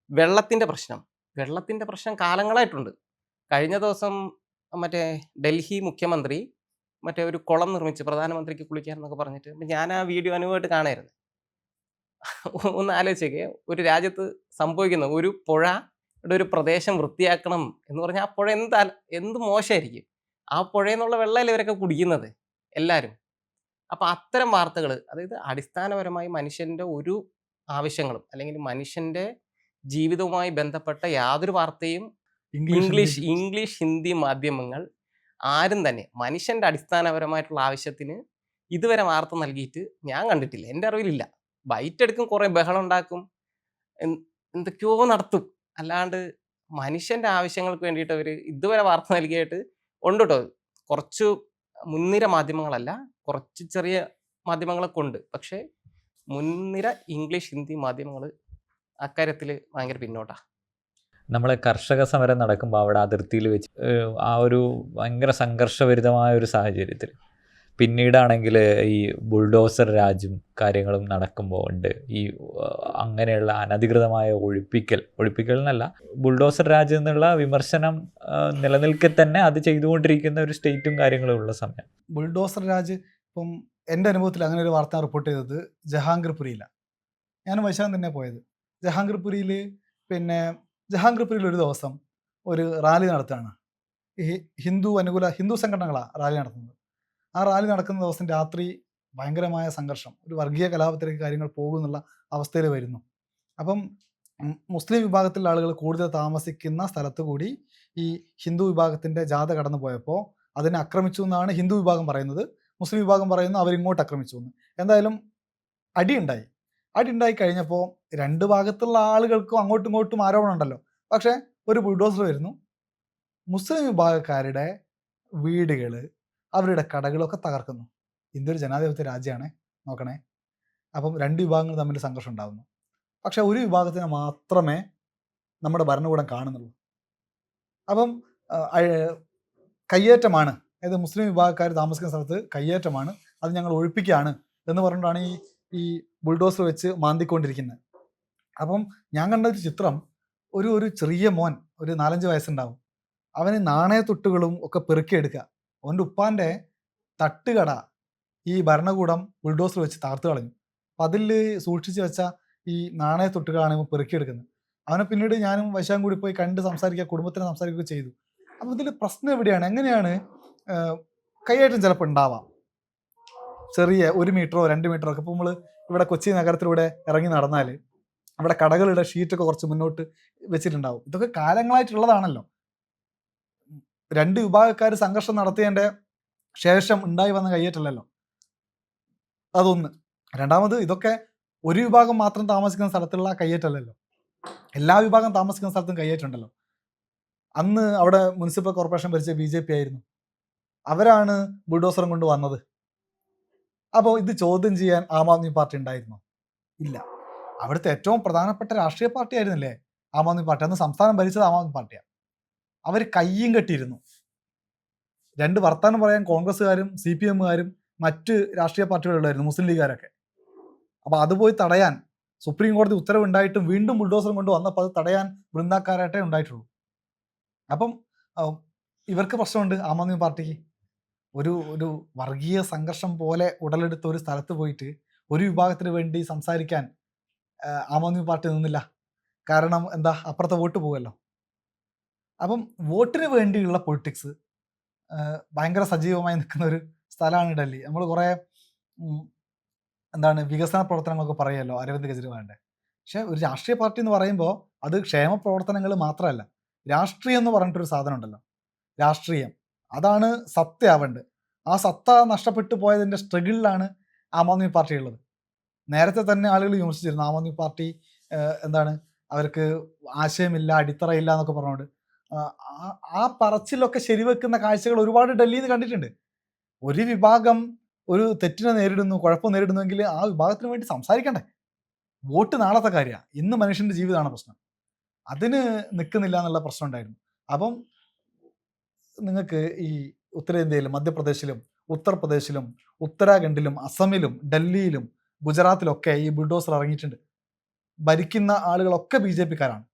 S4: വെള്ളത്തിൻ്റെ പ്രശ്നം കാലങ്ങളായിട്ടുണ്ട്. കഴിഞ്ഞ ദിവസം മറ്റേ ഡൽഹി മുഖ്യമന്ത്രി ഒരു കുളം നിർമ്മിച്ച് പ്രധാനമന്ത്രിക്ക് കുളിക്കാൻ എന്നൊക്കെ പറഞ്ഞിട്ട്, ഞാൻ ആ വീഡിയോ അനുഭവമായിട്ട് കാണായിരുന്നു. ഒന്ന് ആലോചിച്ചേക്കെ, ഒരു രാജ്യത്ത് സംഭവിക്കുന്ന ഒരു പുഴയുടെ ഒരു പ്രദേശം വൃത്തിയാക്കണം എന്ന് പറഞ്ഞാൽ ആ പുഴ എന്ത് മോശമായിരിക്കും. ആ പുഴയിൽ നിന്നുള്ള വെള്ളമല്ലേ ഇവരൊക്കെ കുടിക്കുന്നത് എല്ലാവരും. അപ്പോൾ അത്തരം വാർത്തകൾ, അതായത് അടിസ്ഥാനപരമായി മനുഷ്യൻ്റെ ഒരു ആവശ്യങ്ങളും അല്ലെങ്കിൽ മനുഷ്യൻ്റെ ജീവിതവുമായി ബന്ധപ്പെട്ട യാതൊരു വാർത്തയും ഇംഗ്ലീഷ് ഹിന്ദി മാധ്യമങ്ങൾ ആരും തന്നെ മനുഷ്യൻ്റെ അടിസ്ഥാനപരമായിട്ടുള്ള ആവശ്യത്തിന് ഇതുവരെ വാർത്ത നൽകിയിട്ട് ഞാൻ കണ്ടിട്ടില്ല, എൻ്റെ അറിവിലില്ല. ബൈറ്റ് എടുക്കും, കുറേ ബഹളം ഉണ്ടാക്കും, എന്തൊക്കെയോ നടത്തും. അല്ലാണ്ട് മനുഷ്യൻ്റെ ആവശ്യങ്ങൾക്ക് വേണ്ടിയിട്ട് അവർ ഇതുവരെ വാർത്ത നൽകിയിട്ട് ഉണ്ട് കേട്ടോ. കുറച്ച് മുൻനിര മാധ്യമങ്ങളല്ല, കുറച്ച് ചെറിയ മാധ്യമങ്ങളൊക്കെ ഉണ്ട്. പക്ഷേ മുൻനിര ഇംഗ്ലീഷ്, ഹിന്ദി മാധ്യമങ്ങൾ അക്കാര്യത്തിൽ ഭയങ്കര പിന്നോട്ടാ.
S5: നമ്മൾ കർഷക സമരം നടക്കുമ്പോൾ അവിടെ അതിർത്തിയിൽ വെച്ച് ആ ഒരു ഭയങ്കര സംഘർഷഭരിതമായ ഒരു സാഹചര്യത്തിൽ പിന്നീടാണെങ്കിൽ ഈ ബുൾഡോസർ രാജും കാര്യങ്ങളും നടക്കുമ്പോൾ ഉണ്ട് ഈ അങ്ങനെയുള്ള അനധികൃതമായ ഒഴിപ്പിക്കൽ എന്നല്ല, ബുൾഡോസർ രാജ് എന്നുള്ള വിമർശനം നിലനിൽക്കെ തന്നെ അത് ചെയ്തുകൊണ്ടിരിക്കുന്ന ഒരു സ്റ്റേറ്റും കാര്യങ്ങളും ഉള്ള സമയം.
S1: ബുൾഡോസർ രാജ് ഇപ്പം എൻ്റെ അനുഭവത്തിൽ അങ്ങനെ ഒരു വാർത്ത റിപ്പോർട്ട് ചെയ്തത് ജഹാംഗീർപുരിയിലാണ്. ഞാനും വൈശാഖൻ തന്നെ പോയത്. ജഹാംഗീർപുരിയിൽ ഒരു ദിവസം ഒരു റാലി നടത്തുകയാണ്. ഈ ഹിന്ദു സംഘടനകളാണ് റാലി നടത്തുന്നത്. ആ റാലി നടക്കുന്ന ദിവസം രാത്രി ഭയങ്കരമായ സംഘർഷം, ഒരു വർഗീയ കലാപത്തിലേക്ക് കാര്യങ്ങൾ പോകുന്നുള്ള അവസ്ഥയിൽ വരുന്നു. അപ്പം മുസ്ലിം വിഭാഗത്തിലുള്ള ആളുകൾ കൂടുതൽ താമസിക്കുന്ന സ്ഥലത്ത് കൂടി ഈ ഹിന്ദു വിഭാഗത്തിൻ്റെ ജാഥ കടന്നു പോയപ്പോൾ അതിനെ ആക്രമിച്ചു എന്നാണ് ഹിന്ദു വിഭാഗം പറയുന്നത്. മുസ്ലിം വിഭാഗം പറയുന്നു അവരിങ്ങോട്ട് ആക്രമിച്ചു എന്ന്. എന്തായാലും അടിയുണ്ടായി കഴിഞ്ഞപ്പോൾ രണ്ട് ഭാഗത്തുള്ള ആളുകൾക്കും അങ്ങോട്ടും ഇങ്ങോട്ടും ആരോപണം ഉണ്ടല്ലോ. പക്ഷേ ഒരു ബുൾഡോസർ വരുന്നു, മുസ്ലിം വിഭാഗക്കാരുടെ വീടുകൾ, അവരുടെ കടകളൊക്കെ തകർക്കുന്നു. ഇന്ത്യ ഒരു ജനാധിപത്യ രാജ്യമാണ്, നോക്കണേ. അപ്പം രണ്ട് വിഭാഗങ്ങൾ തമ്മിൽ സംഘർഷം ഉണ്ടാകുന്നു. പക്ഷെ ഒരു വിഭാഗത്തിനെ മാത്രമേ നമ്മുടെ ഭരണകൂടം കാണുന്നുള്ളൂ. അപ്പം കയ്യേറ്റമാണ്, അതായത് മുസ്ലിം വിഭാഗക്കാർ താമസിക്കുന്ന സ്ഥലത്ത് കയ്യേറ്റമാണ്, അത് ഞങ്ങൾ ഒഴിപ്പിക്കുകയാണ് എന്ന് പറഞ്ഞിട്ടാണ് ഈ ബുൾഡോസർ വെച്ച് മാന്തിക്കൊണ്ടിരിക്കുന്നത്. അപ്പം ഞാൻ കണ്ട ഒരു ചിത്രം, ഒരു ചെറിയ മോൻ, ഒരു 4-5 വയസ്സുണ്ടാവും, അവന് നാണയത്തൊട്ടുകളും ഒക്കെ പെറുക്കിയെടുക്കുക. അവൻ്റെ ഉപ്പാൻ്റെ തട്ടുകട ഈ ഭരണകൂടം ബുൾഡോസർ വെച്ച് തകർത്ത് കളഞ്ഞു. അപ്പം അതിൽ സൂക്ഷിച്ച് വെച്ച ഈ നാണയത്തൊട്ടുകളാണ് ഇവൻ പെറുക്കിയെടുക്കുന്നത്. അവനെ പിന്നീട് ഞാനും വൈശാഖും കൂടി പോയി കണ്ട് സംസാരിക്കുക, കുടുംബത്തിനെ സംസാരിക്കുകയൊക്കെ ചെയ്തു. അപ്പം ഇതിൽ പ്രശ്നം എവിടെയാണ്? എങ്ങനെയാണ് കയ്യേറ്റം ചിലപ്പോൾ ഉണ്ടാവാം, ചെറിയ 1 മീറ്ററോ 2 മീറ്ററോ ഒക്കെ. ഇപ്പോൾ നമ്മൾ ഇവിടെ കൊച്ചി നഗരത്തിലൂടെ ഇറങ്ങി നടന്നാൽ അവിടെ കടകളുടെ ഷീറ്റൊക്കെ കുറച്ച് മുന്നോട്ട് വെച്ചിട്ടുണ്ടാവും. ഇതൊക്കെ കാലങ്ങളായിട്ടുള്ളതാണല്ലോ. രണ്ട് വിഭാഗക്കാർ സംഘർഷം നടത്തിയതിൻ്റെ ശേഷം ഉണ്ടായി വന്ന കയ്യേറ്റമല്ലല്ലോ, അതൊന്ന്. രണ്ടാമത്, ഇതൊക്കെ ഒരു വിഭാഗം മാത്രം താമസിക്കുന്ന സ്ഥലത്തുള്ള കയ്യേറ്റമല്ലല്ലോ, എല്ലാ വിഭാഗം താമസിക്കുന്ന സ്ഥലത്തും കയ്യേറ്റുണ്ടല്ലോ. അന്ന് അവിടെ മുനിസിപ്പൽ കോർപ്പറേഷൻ ഭരിച്ച BJP ആയിരുന്നു, അവരാണ് ബുൾഡോസറും കൊണ്ട് വന്നത്. അപ്പോൾ ഇത് ചോദ്യം ചെയ്യാൻ ആം ആദ്മി പാർട്ടി ഉണ്ടായിരുന്നോ? ഇല്ല. അവിടുത്തെ ഏറ്റവും പ്രധാനപ്പെട്ട രാഷ്ട്രീയ പാർട്ടി ആയിരുന്നില്ലേ ആം ആദ്മി പാർട്ടി. അന്ന് സംസ്ഥാനം ഭരിച്ചത് ആം ആദ്മി പാർട്ടിയാണ്. അവർ കയ്യും കെട്ടിയിരുന്നു. രണ്ട് വർത്താനം പറയാൻ കോൺഗ്രസ്സുകാരും CPMകാരും മറ്റ് രാഷ്ട്രീയ പാർട്ടികളുണ്ടായിരുന്നു, മുസ്ലിം ലീഗുകാരൊക്കെ. അപ്പോൾ അത് പോയി തടയാൻ സുപ്രീം കോടതി ഉത്തരവുണ്ടായിട്ടും വീണ്ടും ബുൾഡോസറും കൊണ്ട് വന്നപ്പോൾ അത് തടയാൻ വൃന്ദാക്കാരായിട്ടേ ഉണ്ടായിട്ടുള്ളൂ. അപ്പം ഇവർക്ക് പ്രശ്നമുണ്ട്. ആം ആദ്മി പാർട്ടിക്ക് ഒരു വർഗീയ സംഘർഷം പോലെ ഉടലെടുത്ത ഒരു സ്ഥലത്ത് പോയിട്ട് ഒരു വിഭാഗത്തിന് വേണ്ടി സംസാരിക്കാൻ ആം ആദ്മി പാർട്ടി നിന്നില്ല. കാരണം എന്താ, അപ്പുറത്തെ വോട്ട് പോകുമല്ലോ. അപ്പം വോട്ടിന് വേണ്ടിയുള്ള പൊളിറ്റിക്സ് ഭയങ്കര സജീവമായി നിൽക്കുന്ന ഒരു സ്ഥലമാണ് ഡൽഹി. നമ്മൾ കുറേ വികസന പ്രവർത്തനങ്ങളൊക്കെ പറയുമല്ലോ അരവിന്ദ് കെജ്രിവാളിൻ്റെ. പക്ഷെ ഒരു രാഷ്ട്രീയ പാർട്ടി എന്ന് പറയുമ്പോൾ അത് ക്ഷേമ പ്രവർത്തനങ്ങൾ മാത്രമല്ല, രാഷ്ട്രീയം എന്ന് പറഞ്ഞിട്ടൊരു സാധനം ഉണ്ടല്ലോ. രാഷ്ട്രീയം അതാണ് സത്തയാവേണ്ടത്. ആ സത്ത നഷ്ടപ്പെട്ടു പോയതിൻ്റെ സ്ട്രഗിളിലാണ് ആം ആദ്മി പാർട്ടി ഉള്ളത്. നേരത്തെ തന്നെ ആളുകൾ വിമർശിച്ചിരുന്നു ആം ആദ്മി പാർട്ടി അവർക്ക് ആശയമില്ല, അടിത്തറയില്ല എന്നൊക്കെ പറഞ്ഞുകൊണ്ട്. ആ പറച്ചിലൊക്കെ ശരിവെക്കുന്ന കാഴ്ചകൾ ഒരുപാട് ഡൽഹിയിൽ നിന്ന് കണ്ടിട്ടുണ്ട്. ഒരു വിഭാഗം ഒരു തെറ്റിനെ നേരിടുന്നു, കുഴപ്പം നേരിടുന്നുവെങ്കിൽ ആ വിഭാഗത്തിന് വേണ്ടി സംസാരിക്കണ്ടേ? വോട്ട് നാളത്തെ കാര്യമാണ്, ഇന്ന് മനുഷ്യൻ്റെ ജീവിതമാണ് പ്രശ്നം. അതിന് നിൽക്കുന്നില്ല എന്നുള്ള പ്രശ്നം ഉണ്ടായിരുന്നു. അപ്പം നിങ്ങൾക്ക് ഈ ഉത്തരേന്ത്യയിലും മധ്യപ്രദേശിലും ഉത്തർപ്രദേശിലും ഉത്തരാഖണ്ഡിലും അസമിലും ഡൽഹിയിലും ഗുജറാത്തിലൊക്കെ ഈ ബുൾഡോസർ ഇറങ്ങിയിട്ടുണ്ട്. ഭരിക്കുന്ന ആളുകളൊക്കെ BJPക്കാരാണ്.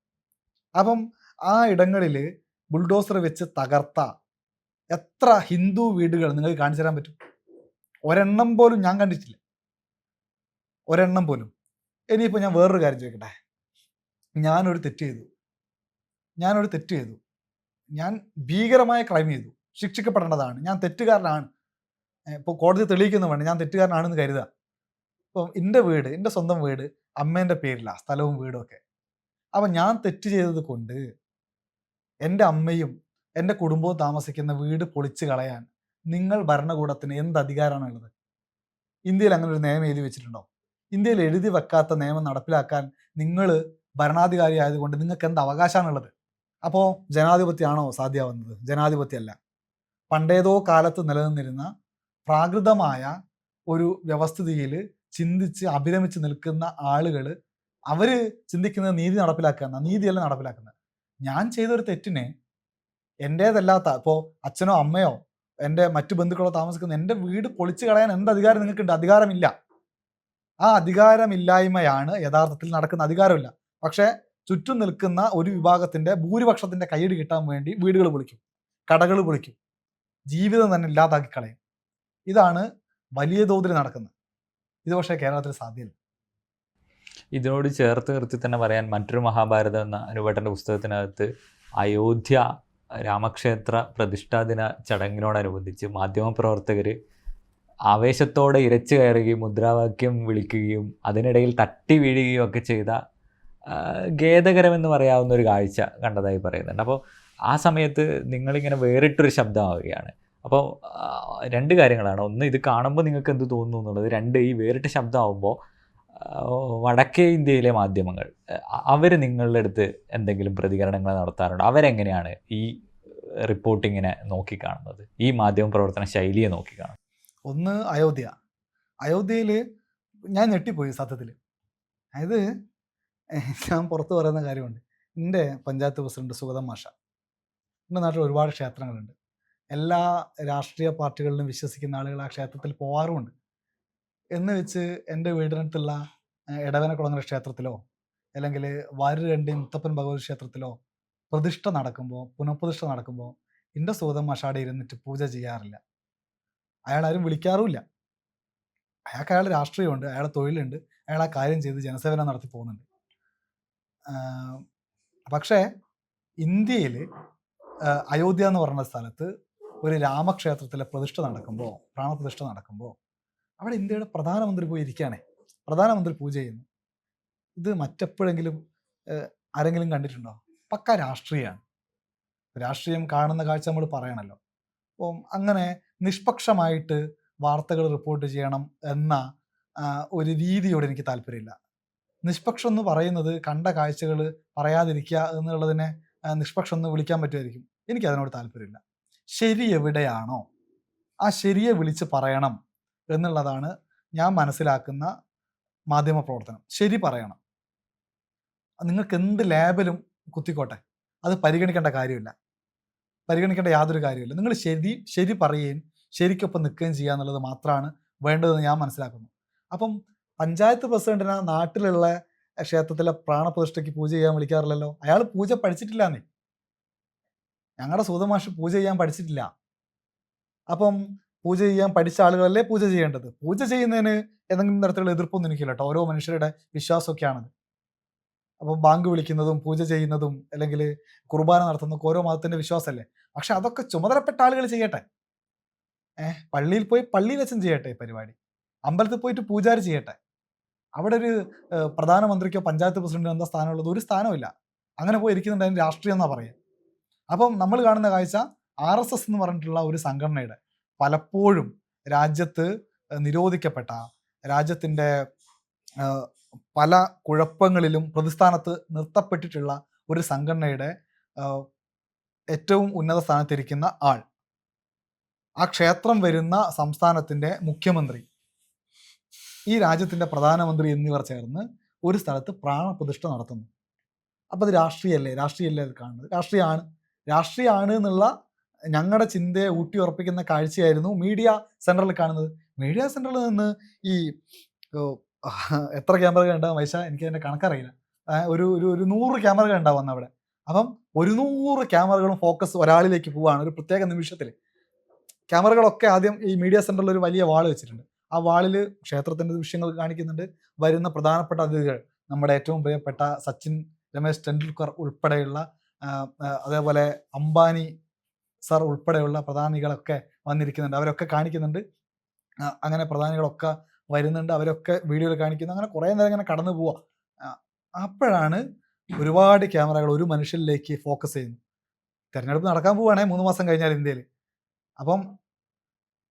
S1: അപ്പം ആ ഇടങ്ങളിൽ ബുൾഡോസർ വെച്ച് തകർത്ത എത്ര ഹിന്ദു വീടുകൾ നിങ്ങൾക്ക് കാണിച്ചു തരാൻ പറ്റും? ഒരെണ്ണം പോലും ഞാൻ കണ്ടിട്ടില്ല, ഒരെണ്ണം പോലും. ഇനിയിപ്പോൾ ഞാൻ വേറൊരു കാര്യം ചോദിക്കട്ടെ. ഞാനൊരു തെറ്റ് ചെയ്തു, ഞാൻ ഭീകരമായ ക്രൈം ചെയ്തു, ശിക്ഷിക്കപ്പെടേണ്ടതാണ്, ഞാൻ തെറ്റുകാരനാണ്. ഇപ്പോൾ കോടതി തെളിയിക്കുന്നു വേണം ഞാൻ തെറ്റുകാരനാണെന്ന് കരുതുക. ഇപ്പം എൻ്റെ സ്വന്തം വീട് അമ്മേൻ്റെ പേരിലാണ്, സ്ഥലവും വീടും ഒക്കെ. അപ്പം ഞാൻ തെറ്റ് ചെയ്തത് കൊണ്ട് എൻ്റെ അമ്മയും എൻ്റെ കുടുംബവും താമസിക്കുന്ന വീട് പൊളിച്ച് കളയാൻ നിങ്ങൾ ഭരണകൂടത്തിന് എന്ത് അധികാരമാണുള്ളത്? ഇന്ത്യയിൽ അങ്ങനെ ഒരു നിയമം എഴുതി വെച്ചിട്ടുണ്ടോ? ഇന്ത്യയിൽ എഴുതി വെക്കാത്ത നിയമം നടപ്പിലാക്കാൻ നിങ്ങൾ ഭരണാധികാരി ആയതുകൊണ്ട് നിങ്ങൾക്ക് എന്ത് അവകാശമാണുള്ളത്? അപ്പോൾ ജനാധിപത്യമാണോ സാധ്യമാവുന്നത്? ജനാധിപത്യമല്ല. പണ്ടേതോ കാലത്ത് നിലനിന്നിരുന്ന പ്രാകൃതമായ ഒരു വ്യവസ്ഥിതിയിൽ ചിന്തിച്ച് അഭിരമിച്ച് നിൽക്കുന്ന ആളുകൾ അവർ ചിന്തിക്കുന്നത് നീതി നടപ്പിലാക്കുക, നീതിയല്ല നടപ്പിലാക്കുന്നത്. ഞാൻ ചെയ്തൊരു തെറ്റിനെ എൻ്റേതല്ലാത്ത, ഇപ്പോൾ അച്ഛനോ അമ്മയോ എൻ്റെ മറ്റു ബന്ധുക്കളോ താമസിക്കുന്ന എൻ്റെ വീട് പൊളിച്ചു കളയാൻ എന്ത് അധികാരം നിങ്ങൾക്കുണ്ട്? അധികാരമില്ല. ആ അധികാരമില്ലായ്മയാണ് യഥാർത്ഥത്തിൽ നടക്കുന്ന. അധികാരമില്ല, പക്ഷേ ചുറ്റും നിൽക്കുന്ന ഒരു വിഭാഗത്തിൻ്റെ ഭൂരിപക്ഷത്തിൻ്റെ കയ്യടി കിട്ടാൻ വേണ്ടി വീടുകൾ പൊളിക്കും, കടകൾ പൊളിക്കും, ജീവിതം തന്നെ ഇല്ലാതാക്കി കളയും. ഇതാണ് വലിയ തോതിൽ നടക്കുന്നത്. ഇത് പക്ഷേ കേരളത്തിൽ സാധ്യമല്ല.
S5: ഇതിനോട് ചേർത്ത് നിർത്തി തന്നെ പറയാൻ മറ്റൊരു മഹാഭാരതം എന്ന അനുവേട്ടൻ്റെ പുസ്തകത്തിനകത്ത് അയോധ്യ രാമക്ഷേത്ര പ്രതിഷ്ഠാദിന ചടങ്ങിനോടനുബന്ധിച്ച് മാധ്യമപ്രവർത്തകർ ആവേശത്തോടെ ഇരച്ചു കയറുകയും മുദ്രാവാക്യം വിളിക്കുകയും അതിനിടയിൽ തട്ടി വീഴുകയും ഒക്കെ ചെയ്ത ഖേദകരമെന്ന് പറയാവുന്ന ഒരു കാഴ്ച കണ്ടതായി പറയുന്നുണ്ട്. അപ്പോൾ ആ സമയത്ത് നിങ്ങളിങ്ങനെ വേറിട്ടൊരു ശബ്ദമാവുകയാണ്. അപ്പോൾ രണ്ട് കാര്യങ്ങളാണ്. ഒന്ന്, ഇത് കാണുമ്പോൾ നിങ്ങൾക്ക് എന്ത് തോന്നുന്നു എന്നുള്ളത്. രണ്ട്, ഈ വേറിട്ട ശബ്ദമാകുമ്പോൾ വടക്കേ ഇന്ത്യയിലെ മാധ്യമങ്ങൾ അവർ നിങ്ങളുടെ അടുത്ത് എന്തെങ്കിലും പ്രതികരണങ്ങൾ നടത്താറുണ്ടോ? അവരെങ്ങനെയാണ് ഈ റിപ്പോർട്ടിങ്ങിനെ നോക്കിക്കാണുന്നത്, ഈ മാധ്യമ പ്രവർത്തന ശൈലിയെ നോക്കിക്കാണുന്നത്?
S1: ഒന്ന്, അയോധ്യയിൽ ഞാൻ ഞെട്ടിപ്പോയി സത്യത്തിൽ. അതായത് ഞാൻ പുറത്ത് പറയുന്ന കാര്യമുണ്ട്. എൻ്റെ പഞ്ചായത്ത് പ്രസിഡന്റ് സുഗതം മാഷ, എൻ്റെ നാട്ടിൽ ഒരുപാട് ക്ഷേത്രങ്ങളുണ്ട്. എല്ലാ രാഷ്ട്രീയ പാർട്ടികളിലും വിശ്വസിക്കുന്ന ആളുകൾ ആ ക്ഷേത്രത്തിൽ പോകാറുമുണ്ട്. എന്ന് വെച്ച് എൻ്റെ വീടിനടുത്തുള്ള എടവനക്കുളങ്ങര ക്ഷേത്രത്തിലോ അല്ലെങ്കിൽ വാര്യരണ്ടി മുത്തപ്പൻ ഭഗവതി ക്ഷേത്രത്തിലോ പ്രതിഷ്ഠ നടക്കുമ്പോൾ, പുനഃപ്രതിഷ്ഠ നടക്കുമ്പോൾ എൻ്റെ സുഗതം മാഷാടെ ഇരുന്നിട്ട് പൂജ ചെയ്യാറില്ല. അയാളാരും വിളിക്കാറുമില്ല. അയാൾക്ക് അയാളുടെ രാഷ്ട്രീയമുണ്ട്, അയാളെ തൊഴിലുണ്ട്, അയാൾ ആ കാര്യം ചെയ്ത് ജനസേവനം നടത്തി പോകുന്നുണ്ട്. പക്ഷേ ഇന്ത്യയിൽ അയോധ്യ എന്ന് പറയുന്ന സ്ഥലത്ത് ഒരു രാമക്ഷേത്രത്തിലെ പ്രതിഷ്ഠ നടക്കുമ്പോൾ, പ്രാണപ്രതിഷ്ഠ നടക്കുമ്പോൾ അവിടെ ഇന്ത്യയുടെ പ്രധാനമന്ത്രി പോയി ഇരിക്കുകയാണേ, പ്രധാനമന്ത്രി പൂജ ചെയ്യുന്നു. ഇത് മറ്റെപ്പോഴെങ്കിലും ആരെങ്കിലും കണ്ടിട്ടുണ്ടോ? പക്ക രാഷ്ട്രീയമാണ്. രാഷ്ട്രീയം കാണുന്ന കാഴ്ച നമ്മൾ പറയണല്ലോ. അപ്പം അങ്ങനെ നിഷ്പക്ഷമായിട്ട് വാർത്തകൾ റിപ്പോർട്ട് ചെയ്യണം എന്ന ഒരു രീതിയോട് എനിക്ക് താല്പര്യമില്ല. നിഷ്പക്ഷം എന്ന് പറയുന്നത് കണ്ട കാഴ്ചകൾ പറയാതിരിക്കുക എന്നുള്ളതിനെ നിഷ്പക്ഷം എന്ന് വിളിക്കാൻ പറ്റുമായിരിക്കും. എനിക്ക് അതിനോട് താല്പര്യമില്ല. ശരി എവിടെയാണോ ആ ശരിയെ വിളിച്ച് പറയണം എന്നുള്ളതാണ് ഞാൻ മനസ്സിലാക്കുന്ന മാധ്യമ പ്രവർത്തനം. ശരി പറയണം. നിങ്ങൾക്ക് എന്ത് ലേബലും കുത്തിക്കോട്ടെ, അത് പരിഗണിക്കേണ്ട കാര്യമില്ല, പരിഗണിക്കേണ്ട യാതൊരു കാര്യമില്ല. നിങ്ങൾ ശരി പറയുകയും ശരിക്കൊപ്പം നിൽക്കുകയും ചെയ്യുക എന്നുള്ളത് മാത്രമാണ് വേണ്ടതെന്ന് ഞാൻ മനസ്സിലാക്കുന്നു. അപ്പം പഞ്ചായത്ത് പ്രസിഡന്റിനെ നാട്ടിലുള്ള ക്ഷേത്രത്തിലെ പ്രാണപ്രതിഷ്ഠയ്ക്ക് പൂജ ചെയ്യാൻ വിളിക്കാറില്ലല്ലോ. അയാൾ പൂജ പഠിച്ചിട്ടില്ലാന്നേ. ഞങ്ങളുടെ സുഗതമാഷ് പൂജ ചെയ്യാൻ പഠിച്ചിട്ടില്ല. അപ്പം പൂജ ചെയ്യാൻ പഠിച്ച ആളുകളല്ലേ പൂജ ചെയ്യേണ്ടത്. പൂജ ചെയ്യുന്നതിന് ഏതെങ്കിലും തരത്തിലുള്ള എതിർപ്പൊന്നും എനിക്കില്ല കേട്ടോ. ഓരോ മനുഷ്യരുടെ വിശ്വാസമൊക്കെയാണത്. അപ്പം ബാങ്ക് വിളിക്കുന്നതും പൂജ ചെയ്യുന്നതും അല്ലെങ്കിൽ കുർബാന നടത്തുന്നതൊക്കെ ഓരോ മതത്തിന്റെ വിശ്വാസമല്ലേ. പക്ഷെ അതൊക്കെ ചുമതലപ്പെട്ട ആളുകൾ ചെയ്യട്ടെ. പള്ളിയിൽ പോയി പള്ളിയിൽ വെച്ചും ചെയ്യട്ടെ പരിപാടി. അമ്പലത്തിൽ പോയിട്ട് പൂജാരി ചെയ്യട്ടെ. അവിടെ ഒരു പ്രധാനമന്ത്രിക്കോ പഞ്ചായത്ത് പ്രസിഡന്റിനോ എന്താ സ്ഥാനമുള്ളത്? ഒരു സ്ഥാനമില്ല. അങ്ങനെ പോയി ഇരിക്കുന്നുണ്ട്. അതിന് രാഷ്ട്രീയം എന്നാ പറയുക. അപ്പം നമ്മൾ കാണുന്ന കാഴ്ച RSS എന്ന് പറഞ്ഞിട്ടുള്ള ഒരു സംഘടനയുടെ പലപ്പോഴും രാജ്യത്ത് നിരോധിക്കപ്പെട്ട, രാജ്യത്തിൻ്റെ പല കുഴപ്പങ്ങളിലും പ്രതിസ്ഥാനത്ത് നിർത്തപ്പെട്ടിട്ടുള്ള ഒരു സംഘടനയുടെ ഏറ്റവും ഉന്നത സ്ഥാനത്തിരിക്കുന്ന ആൾ, ആ ക്ഷേത്രം വരുന്ന സംസ്ഥാനത്തിൻ്റെ മുഖ്യമന്ത്രി, ഈ രാജ്യത്തിൻ്റെ പ്രധാനമന്ത്രി എന്നിവർ ചേർന്ന് ഒരു സ്ഥലത്ത് പ്രാണപ്രതിഷ്ഠ നടത്തുന്നു. അപ്പോൾ അത് രാഷ്ട്രീയമല്ലേ അത് കാണുന്നത്? രാഷ്ട്രീയമാണ് എന്നുള്ള ഞങ്ങളുടെ ചിന്തയെ ഊട്ടി ഉറപ്പിക്കുന്ന കാഴ്ചയായിരുന്നു മീഡിയ സെൻറ്ററിൽ കാണുന്നത്. മീഡിയ സെൻറ്ററിൽ നിന്ന് ഈ എത്ര ക്യാമറകൾ ഉണ്ടാവും വൈശ? എനിക്ക് അതിൻ്റെ കണക്കറിയില്ല. ഒരു 100 ക്യാമറകൾ ഉണ്ടാവും അവിടെ. അപ്പം 100 ക്യാമറകളും ഫോക്കസ് ഒരാളിലേക്ക് പോവുകയാണ് ഒരു പ്രത്യേക നിമിഷത്തിൽ. ക്യാമറകളൊക്കെ ആദ്യം ഈ മീഡിയ സെൻറ്ററിൽ ഒരു വലിയ വാൾ വെച്ചിട്ടുണ്ട്. ആ വാളിൽ ക്ഷേത്രത്തിൻ്റെ ദൃശ്യങ്ങൾ കാണിക്കുന്നുണ്ട്. വരുന്ന പ്രധാനപ്പെട്ട അതിഥികൾ, നമ്മുടെ ഏറ്റവും പ്രിയപ്പെട്ട സച്ചിൻ രമേശ് ടെണ്ടുൽക്കർ ഉൾപ്പെടെയുള്ള, അതേപോലെ അംബാനി സർ ഉൾപ്പെടെയുള്ള പ്രധാനികളൊക്കെ വന്നിരിക്കുന്നുണ്ട്. അവരൊക്കെ കാണിക്കുന്നുണ്ട്. അങ്ങനെ പ്രധാനികളൊക്കെ വരുന്നുണ്ട്. അവരൊക്കെ വീഡിയോയിൽ കാണിക്കുന്നു. അങ്ങനെ കുറേ നേരം ഇങ്ങനെ കടന്നു പോവുക. അപ്പോഴാണ് ഒരുപാട് ക്യാമറകൾ ഒരു മനുഷ്യനിലേക്ക് ഫോക്കസ് ചെയ്യുന്നു. തെരഞ്ഞെടുപ്പ് നടക്കാൻ പോവുകയാണെ 3 മാസം കഴിഞ്ഞാൽ ഇന്ത്യയിൽ. അപ്പം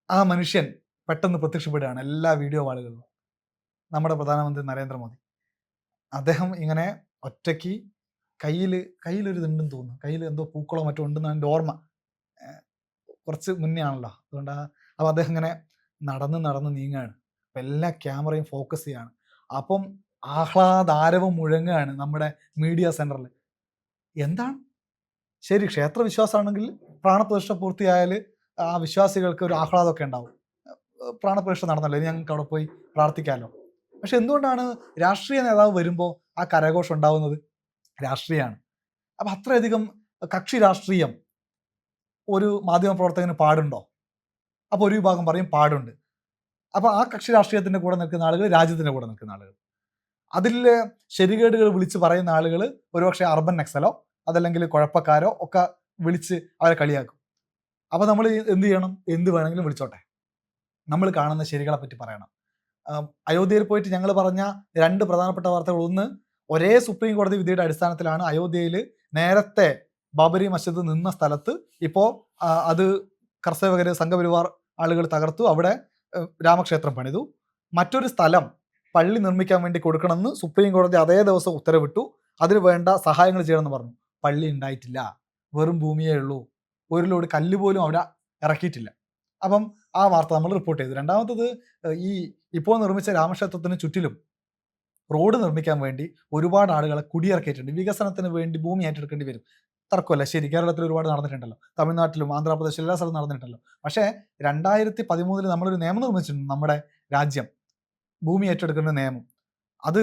S1: ആ മനുഷ്യൻ പെട്ടെന്ന് പ്രത്യക്ഷപ്പെടുകയാണ് എല്ലാ വീഡിയോ വാളുകളിലും. നമ്മുടെ പ്രധാനമന്ത്രി നരേന്ദ്രമോദി. അദ്ദേഹം ഇങ്ങനെ ഒറ്റയ്ക്ക് കയ്യിലൊരു ഇതുണ്ടെന്ന് തോന്നുന്നു. കയ്യിൽ എന്തോ പൂക്കളോ മറ്റോ ഉണ്ടെന്നാണ് എൻ്റെ ഓർമ്മ. കുറച്ച് മുന്നേ ആണല്ലോ, അതുകൊണ്ട് അപ്പോൾ അദ്ദേഹം ഇങ്ങനെ നടന്ന് നീങ്ങുകയാണ്. അപ്പം എല്ലാ ക്യാമറയും ഫോക്കസ് ചെയ്യാണ്. അപ്പം ആഹ്ലാദാരവം മുഴങ്ങുകയാണ് നമ്മുടെ മീഡിയ സെൻറ്ററിൽ. എന്താണ് ശരി, ക്ഷേത്ര വിശ്വാസമാണെങ്കിൽ പ്രാണപ്രതിഷ്ഠ പൂർത്തിയായാൽ ആ വിശ്വാസികൾക്ക് ഒരു ആഹ്ലാദമൊക്കെ ഉണ്ടാവും. പ്രാണപ്രതിഷ്ഠ നടന്നല്ലോ, ഇനി ഞങ്ങൾക്ക് അവിടെ പോയി പ്രാർത്ഥിക്കാമല്ലോ. പക്ഷെ എന്തുകൊണ്ടാണ് രാഷ്ട്രീയ നേതാവ് വരുമ്പോൾ ആ കരഘോഷം ഉണ്ടാവുന്നത്? രാഷ്ട്രീയമാണ്. അപ്പം അത്രയധികം കക്ഷി രാഷ്ട്രീയം ഒരു മാധ്യമപ്രവർത്തകന് പാടുണ്ടോ? അപ്പോൾ ഒരു വിഭാഗം പറയും പാടുണ്ട്. അപ്പോൾ ആ കക്ഷി രാഷ്ട്രീയത്തിൻ്റെ കൂടെ നിൽക്കുന്ന ആളുകൾ രാജ്യത്തിൻ്റെ കൂടെ നിൽക്കുന്ന ആളുകൾ, അതിലെ ശരികേടുകൾ വിളിച്ച് പറയുന്ന ആളുകൾ ഒരുപക്ഷെ അർബൻ നക്സലോ അതല്ലെങ്കിൽ കുഴപ്പക്കാരോ ഒക്കെ വിളിച്ച് അവരെ കളിയാക്കും. അപ്പോൾ നമ്മൾ എന്ത് ചെയ്യണം? എന്ത് വേണമെങ്കിലും വിളിച്ചോട്ടെ, നമ്മൾ കാണുന്ന ശരികളെ പറ്റി പറയണം. അയോധ്യയിൽ പോയിട്ട് ഞങ്ങൾ പറഞ്ഞ 2 പ്രധാനപ്പെട്ട വാർത്തകൾ, ഒന്ന്, ഒരേ സുപ്രീം കോടതി വിധിയുടെ അടിസ്ഥാനത്തിലാണ് അയോധ്യയിൽ നേരത്തെ ബാബരി മസ്ജിദ് നിന്ന സ്ഥലത്ത് ഇപ്പോൾ അത് കർഷകർ സംഘപരിവാർ ആളുകൾ തകർത്തു, അവിടെ രാമക്ഷേത്രം പണിതു. മറ്റൊരു സ്ഥലം പള്ളി നിർമ്മിക്കാൻ വേണ്ടി കൊടുക്കണമെന്ന് സുപ്രീം കോടതി അതേ ദിവസം ഉത്തരവിട്ടു. അതിന് വേണ്ട സഹായങ്ങൾ ചെയ്യണമെന്ന് പറഞ്ഞു. പള്ളി ഉണ്ടായിട്ടില്ല, വെറും ഭൂമിയേ ഉള്ളൂ, ഒരു ലോഡ് കല്ല് പോലും അവിടെ ഇറക്കിയിട്ടില്ല. അപ്പം ആ വാർത്ത നമ്മൾ റിപ്പോർട്ട് ചെയ്തു. രണ്ടാമത്തത്, ഈ ഇപ്പോൾ നിർമ്മിച്ച രാമക്ഷേത്രത്തിന് ചുറ്റിലും റോഡ് നിർമ്മിക്കാൻ വേണ്ടി ഒരുപാട് ആളുകളെ കുടിയിറക്കിയിട്ടുണ്ട്. വികസനത്തിന് വേണ്ടി ഭൂമി ഏറ്റെടുക്കേണ്ടി വരും. തർക്കമല്ല, ശരി, കേരളത്തിൽ ഒരുപാട് നടന്നിട്ടുണ്ടല്ലോ, തമിഴ്നാട്ടിലും ആന്ധ്രാപ്രദേശിലും എല്ലാ സ്ഥലത്തും നടന്നിട്ടുണ്ടല്ലോ. പക്ഷേ 2013 നമ്മളൊരു നിയമം നിർമ്മിച്ചിട്ടുണ്ട്, നമ്മുടെ രാജ്യം ഭൂമി ഏറ്റെടുക്കുന്ന നിയമം. അത്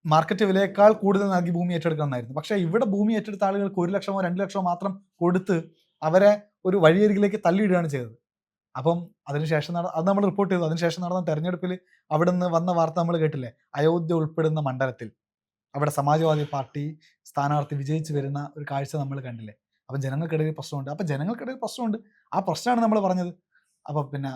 S1: മാർക്കറ്റ് വിലയേക്കാൾ കൂടുതൽ നൽകി ഭൂമി ഏറ്റെടുക്കണമെന്നായിരുന്നു. പക്ഷേ ഇവിടെ ഭൂമി ഏറ്റെടുത്ത ആളുകൾക്ക് 1 ലക്ഷമോ 2 ലക്ഷമോ മാത്രം കൊടുത്ത് അവരെ ഒരു വഴിയരികിലേക്ക് തള്ളിയിടുകയാണ് ചെയ്തത്. അപ്പം അതിനുശേഷം അത് നമ്മൾ റിപ്പോർട്ട് ചെയ്തു. അതിനുശേഷം നടന്ന തെരഞ്ഞെടുപ്പിൽ അവിടെ നിന്ന് വന്ന വാർത്ത നമ്മൾ കേട്ടില്ലേ? അയോധ്യ ഉൾപ്പെടുന്ന മണ്ഡലത്തിൽ അവിടെ സമാജ്വാദി പാർട്ടി സ്ഥാനാർത്ഥി വിജയിച്ച് വരുന്ന ഒരു കാഴ്ച നമ്മൾ കണ്ടില്ലേ? അപ്പം ജനങ്ങൾക്കിടയിൽ പ്രശ്നമുണ്ട്. അപ്പം ജനങ്ങൾക്കിടയിൽ പ്രശ്നമുണ്ട്, ആ പ്രശ്നമാണ് നമ്മൾ പറഞ്ഞത്. അപ്പം പിന്നെ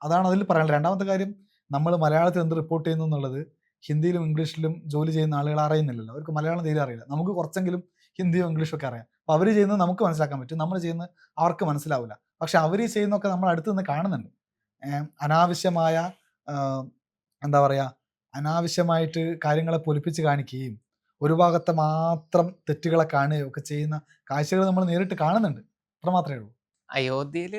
S1: അതാണ് അതിൽ പറയാനുള്ളത്. രണ്ടാമത്തെ കാര്യം, നമ്മൾ മലയാളത്തിൽ എന്ത് റിപ്പോർട്ട് ചെയ്യുന്നു എന്നുള്ളത് ഹിന്ദിയിലും ഇംഗ്ലീഷിലും ജോലി ചെയ്യുന്ന ആളുകൾ അറിയുന്നില്ലല്ലോ. അവർക്ക് മലയാളം തീരെ അറിയില്ല. നമുക്ക് കുറച്ചെങ്കിലും ഹിന്ദിയോ ഇംഗ്ലീഷോ ഒക്കെ അറിയാം. അപ്പോൾ അവർ ചെയ്യുന്നത് നമുക്ക് മനസ്സിലാക്കാൻ പറ്റും, നമ്മൾ ചെയ്യുന്നത് അവർക്ക് മനസ്സിലാവില്ല. പക്ഷെ അവർ ചെയ്യുന്നതൊക്കെ നമ്മൾ അടുത്ത് നിന്ന് കാണുന്നുണ്ട്. അനാവശ്യമായ എന്താ പറയുക, അനാവശ്യമായിട്ട് കാര്യങ്ങളെ പൊലിപ്പിച്ച് കാണിക്കുകയും ഒരു ഭാഗത്തെ മാത്രം തെറ്റുകളെ കാണുകയും ഒക്കെ ചെയ്യുന്ന കാഴ്ചകൾ നമ്മൾ നേരിട്ട് കാണുന്നുണ്ട്. അത്ര മാത്രമേ ഉള്ളൂ.
S4: അയോധ്യയിൽ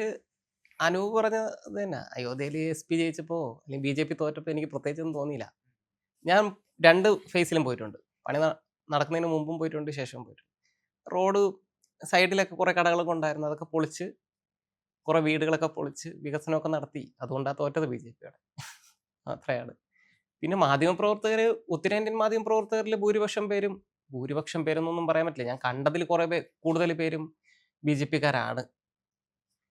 S4: അനൂപ് പറഞ്ഞത് തന്നെ. അയോധ്യയിൽ SP ജയിച്ചപ്പോൾ അല്ലെങ്കിൽ BJP തോറ്റപ്പോൾ എനിക്ക് പ്രത്യേകിച്ചൊന്നും തോന്നിയില്ല. ഞാൻ 2 ഫേസിലും പോയിട്ടുണ്ട്. പണി നടക്കുന്നതിന് മുമ്പും പോയിട്ടുണ്ട്, ശേഷവും പോയിട്ടുണ്ട്. റോഡ് സൈഡിലൊക്കെ കുറേ കടകളൊക്കെ ഉണ്ടായിരുന്നു, അതൊക്കെ പൊളിച്ച്, കുറേ വീടുകളൊക്കെ പൊളിച്ച് വികസനമൊക്കെ നടത്തി. അതുകൊണ്ടാണ് തോറ്റത് BJPയുടെ. അത്രയാണ്. പിന്നെ മാധ്യമപ്രവർത്തകർ, ഉത്തരേന്ത്യൻ മാധ്യമപ്രവർത്തകരിൽ ഭൂരിപക്ഷം പേരെന്നൊന്നും പറയാൻ പറ്റില്ല. ഞാൻ കണ്ടതിൽ കൂടുതൽ പേരും BJPക്കാരാണ്.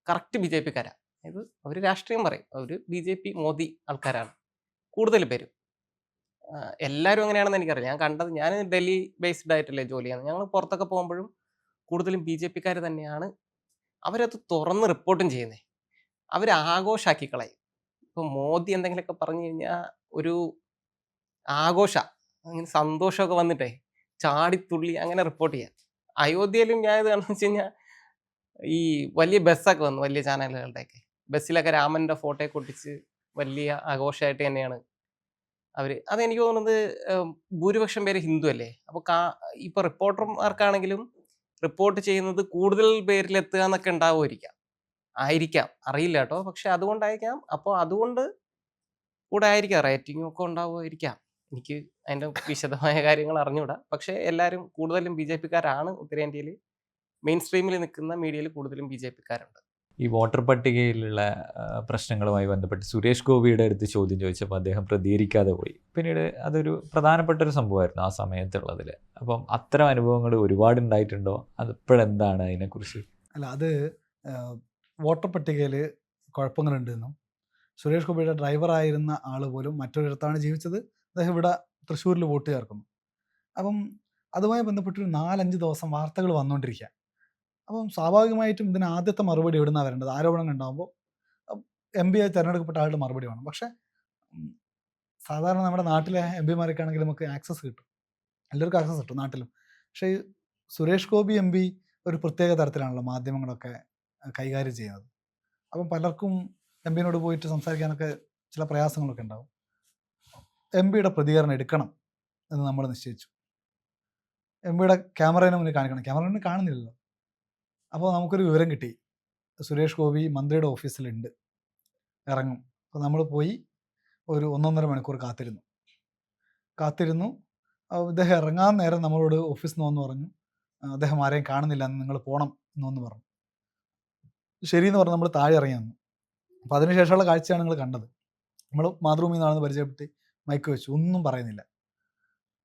S4: കറക്റ്റ് BJPക്കാരാണ്. ഇത് അവർ രാഷ്ട്രീയം പറയും, അവർ BJP മോദി ആൾക്കാരാണ് കൂടുതൽ പേരും. എല്ലാവരും അങ്ങനെയാണെന്ന് എനിക്കറിയില്ല. ഞാൻ ഡൽഹി ബേസ്ഡ് ആയിട്ടല്ലേ ജോലി ചെയ്യുന്നത്. ഞങ്ങൾ പുറത്തൊക്കെ പോകുമ്പോഴും കൂടുതലും BJPക്കാർ തന്നെയാണ്. അവരത് തുറന്ന് റിപ്പോർട്ടും ചെയ്യുന്നത്. അവർ ആഘോഷാക്കി കളയും. ഇപ്പോൾ മോദി എന്തെങ്കിലുമൊക്കെ പറഞ്ഞു കഴിഞ്ഞാൽ ഒരു അങ്ങനെ സന്തോഷമൊക്കെ വന്നിട്ടേ ചാടിത്തുള്ളി അങ്ങനെ റിപ്പോർട്ട് ചെയ്യാം. അയോധ്യയിലും ഞാൻ ഇത് കാണുന്നത് വെച്ച് കഴിഞ്ഞാൽ ഈ വലിയ ബസ്സൊക്കെ വന്നു, വലിയ ചാനലുകളുടെയൊക്കെ ബസ്സിലൊക്കെ രാമൻ്റെ ഫോട്ടോയൊക്കെ ഒട്ടിച്ച് വലിയ ആഘോഷമായിട്ട് തന്നെയാണ് അവർ. അതെനിക്ക് തോന്നുന്നത് ഭൂരിപക്ഷം പേര് ഹിന്ദു അല്ലേ. അപ്പോൾ ഇപ്പോൾ റിപ്പോർട്ടർമാർക്കാണെങ്കിലും റിപ്പോർട്ട് ചെയ്യുന്നത് കൂടുതൽ പേരിലെത്തുക എന്നൊക്കെ ആയിരിക്കാം, അറിയില്ല കേട്ടോ. പക്ഷെ അതുകൊണ്ടായിരിക്കാം, അപ്പോൾ അതുകൊണ്ട് കൂടെ ആയിരിക്കാം റേറ്റിംഗും ഒക്കെ ഉണ്ടാവുമായിരിക്കാം. എനിക്ക് അതിൻ്റെ വിശദമായ കാര്യങ്ങൾ അറിഞ്ഞുകൂടാ. പക്ഷേ എല്ലാവരും കൂടുതലും BJPക്കാരാണ്. ഉത്തരേന്ത്യയിൽ മെയിൻ സ്ട്രീമിൽ നിൽക്കുന്ന മീഡിയയിൽ കൂടുതലും BJPക്കാരുണ്ട്.
S5: ഈ വോട്ടർ പട്ടികയിലുള്ള പ്രശ്നങ്ങളുമായി ബന്ധപ്പെട്ട് സുരേഷ് ഗോപിയുടെ അടുത്ത് ചോദ്യം ചോദിച്ചപ്പോൾ അദ്ദേഹം പ്രതികരിക്കാതെ പോയി. പിന്നീട് അതൊരു പ്രധാനപ്പെട്ട ഒരു സംഭവമായിരുന്നു ആ സമയത്തുള്ളതിൽ. അപ്പം അത്തരം അനുഭവങ്ങൾ ഒരുപാട് ഉണ്ടായിട്ടുണ്ടോ? അതിപ്പോഴെന്താണ് അതിനെക്കുറിച്ച്?
S1: അല്ല, അത് വോട്ടർ പട്ടികയിൽ കുഴപ്പങ്ങളുണ്ടെന്നും സുരേഷ് ഗോപിയുടെ ഡ്രൈവറായിരുന്ന ആൾ പോലും മറ്റൊരിടത്താണ് ജീവിച്ചത്, അദ്ദേഹം ഇവിടെ തൃശ്ശൂരിൽ വോട്ട് ചേർക്കുന്നു. അപ്പം അതുമായി ബന്ധപ്പെട്ടൊരു 4-5 ദിവസം വാർത്തകൾ വന്നുകൊണ്ടിരിക്കുക. അപ്പം സ്വാഭാവികമായിട്ടും ഇതിന് ആദ്യത്തെ മറുപടി എവിടെ നിന്നാണ് വരേണ്ടത്? ആരോപണങ്ങൾ ഉണ്ടാകുമ്പോൾ MP ആയി തിരഞ്ഞെടുക്കപ്പെട്ട ആളുടെ മറുപടി വേണം. പക്ഷേ സാധാരണ നമ്മുടെ നാട്ടിലെ MP ആണെങ്കിലും നമുക്ക് ആക്സസ് കിട്ടും, എല്ലാവർക്കും ആക്സസ് കിട്ടും നാട്ടിലും. പക്ഷേ ഈ സുരേഷ് ഗോപി MP ഒരു പ്രത്യേക തരത്തിലാണല്ലോ മാധ്യമങ്ങളൊക്കെ കൈകാര്യം ചെയ്യുന്നത്. അപ്പം പലർക്കും MP പോയിട്ട് സംസാരിക്കാനൊക്കെ ചില പ്രയാസങ്ങളൊക്കെ ഉണ്ടാവും. MP പ്രതികരണം എടുക്കണം എന്ന് നമ്മൾ നിശ്ചയിച്ചു. MP ക്യാമറേനെ മുന്നിൽ കാണിക്കണം. ക്യാമറേനെ കാണുന്നില്ലല്ലോ. അപ്പോൾ നമുക്കൊരു വിവരം കിട്ടി, സുരേഷ് ഗോപി മന്ത്രിയുടെ ഓഫീസിലുണ്ട്, ഇറങ്ങും. അപ്പോൾ നമ്മൾ പോയി ഒരു 1.5 മണിക്കൂർ കാത്തിരുന്നു. ഇദ്ദേഹം ഇറങ്ങാൻ നേരം നമ്മളോട് ഓഫീസിൽ നിന്ന് വന്ന് പറഞ്ഞു, അദ്ദേഹം ആരെയും കാണുന്നില്ല, നിങ്ങൾ പോകണം എന്ന് പറഞ്ഞു. ശരിയെന്ന് പറഞ്ഞ് നമ്മൾ താഴെ ഇറങ്ങി വന്നു. അപ്പോൾ അതിനുശേഷമുള്ള കാഴ്ചയാണ് നിങ്ങൾ കണ്ടത്. നമ്മൾ മാതൃഭൂമിയിൽ നിന്നാണെന്ന് പരിചയപ്പെട്ട് മൈക്ക് വെച്ചു, ഒന്നും പറയുന്നില്ല.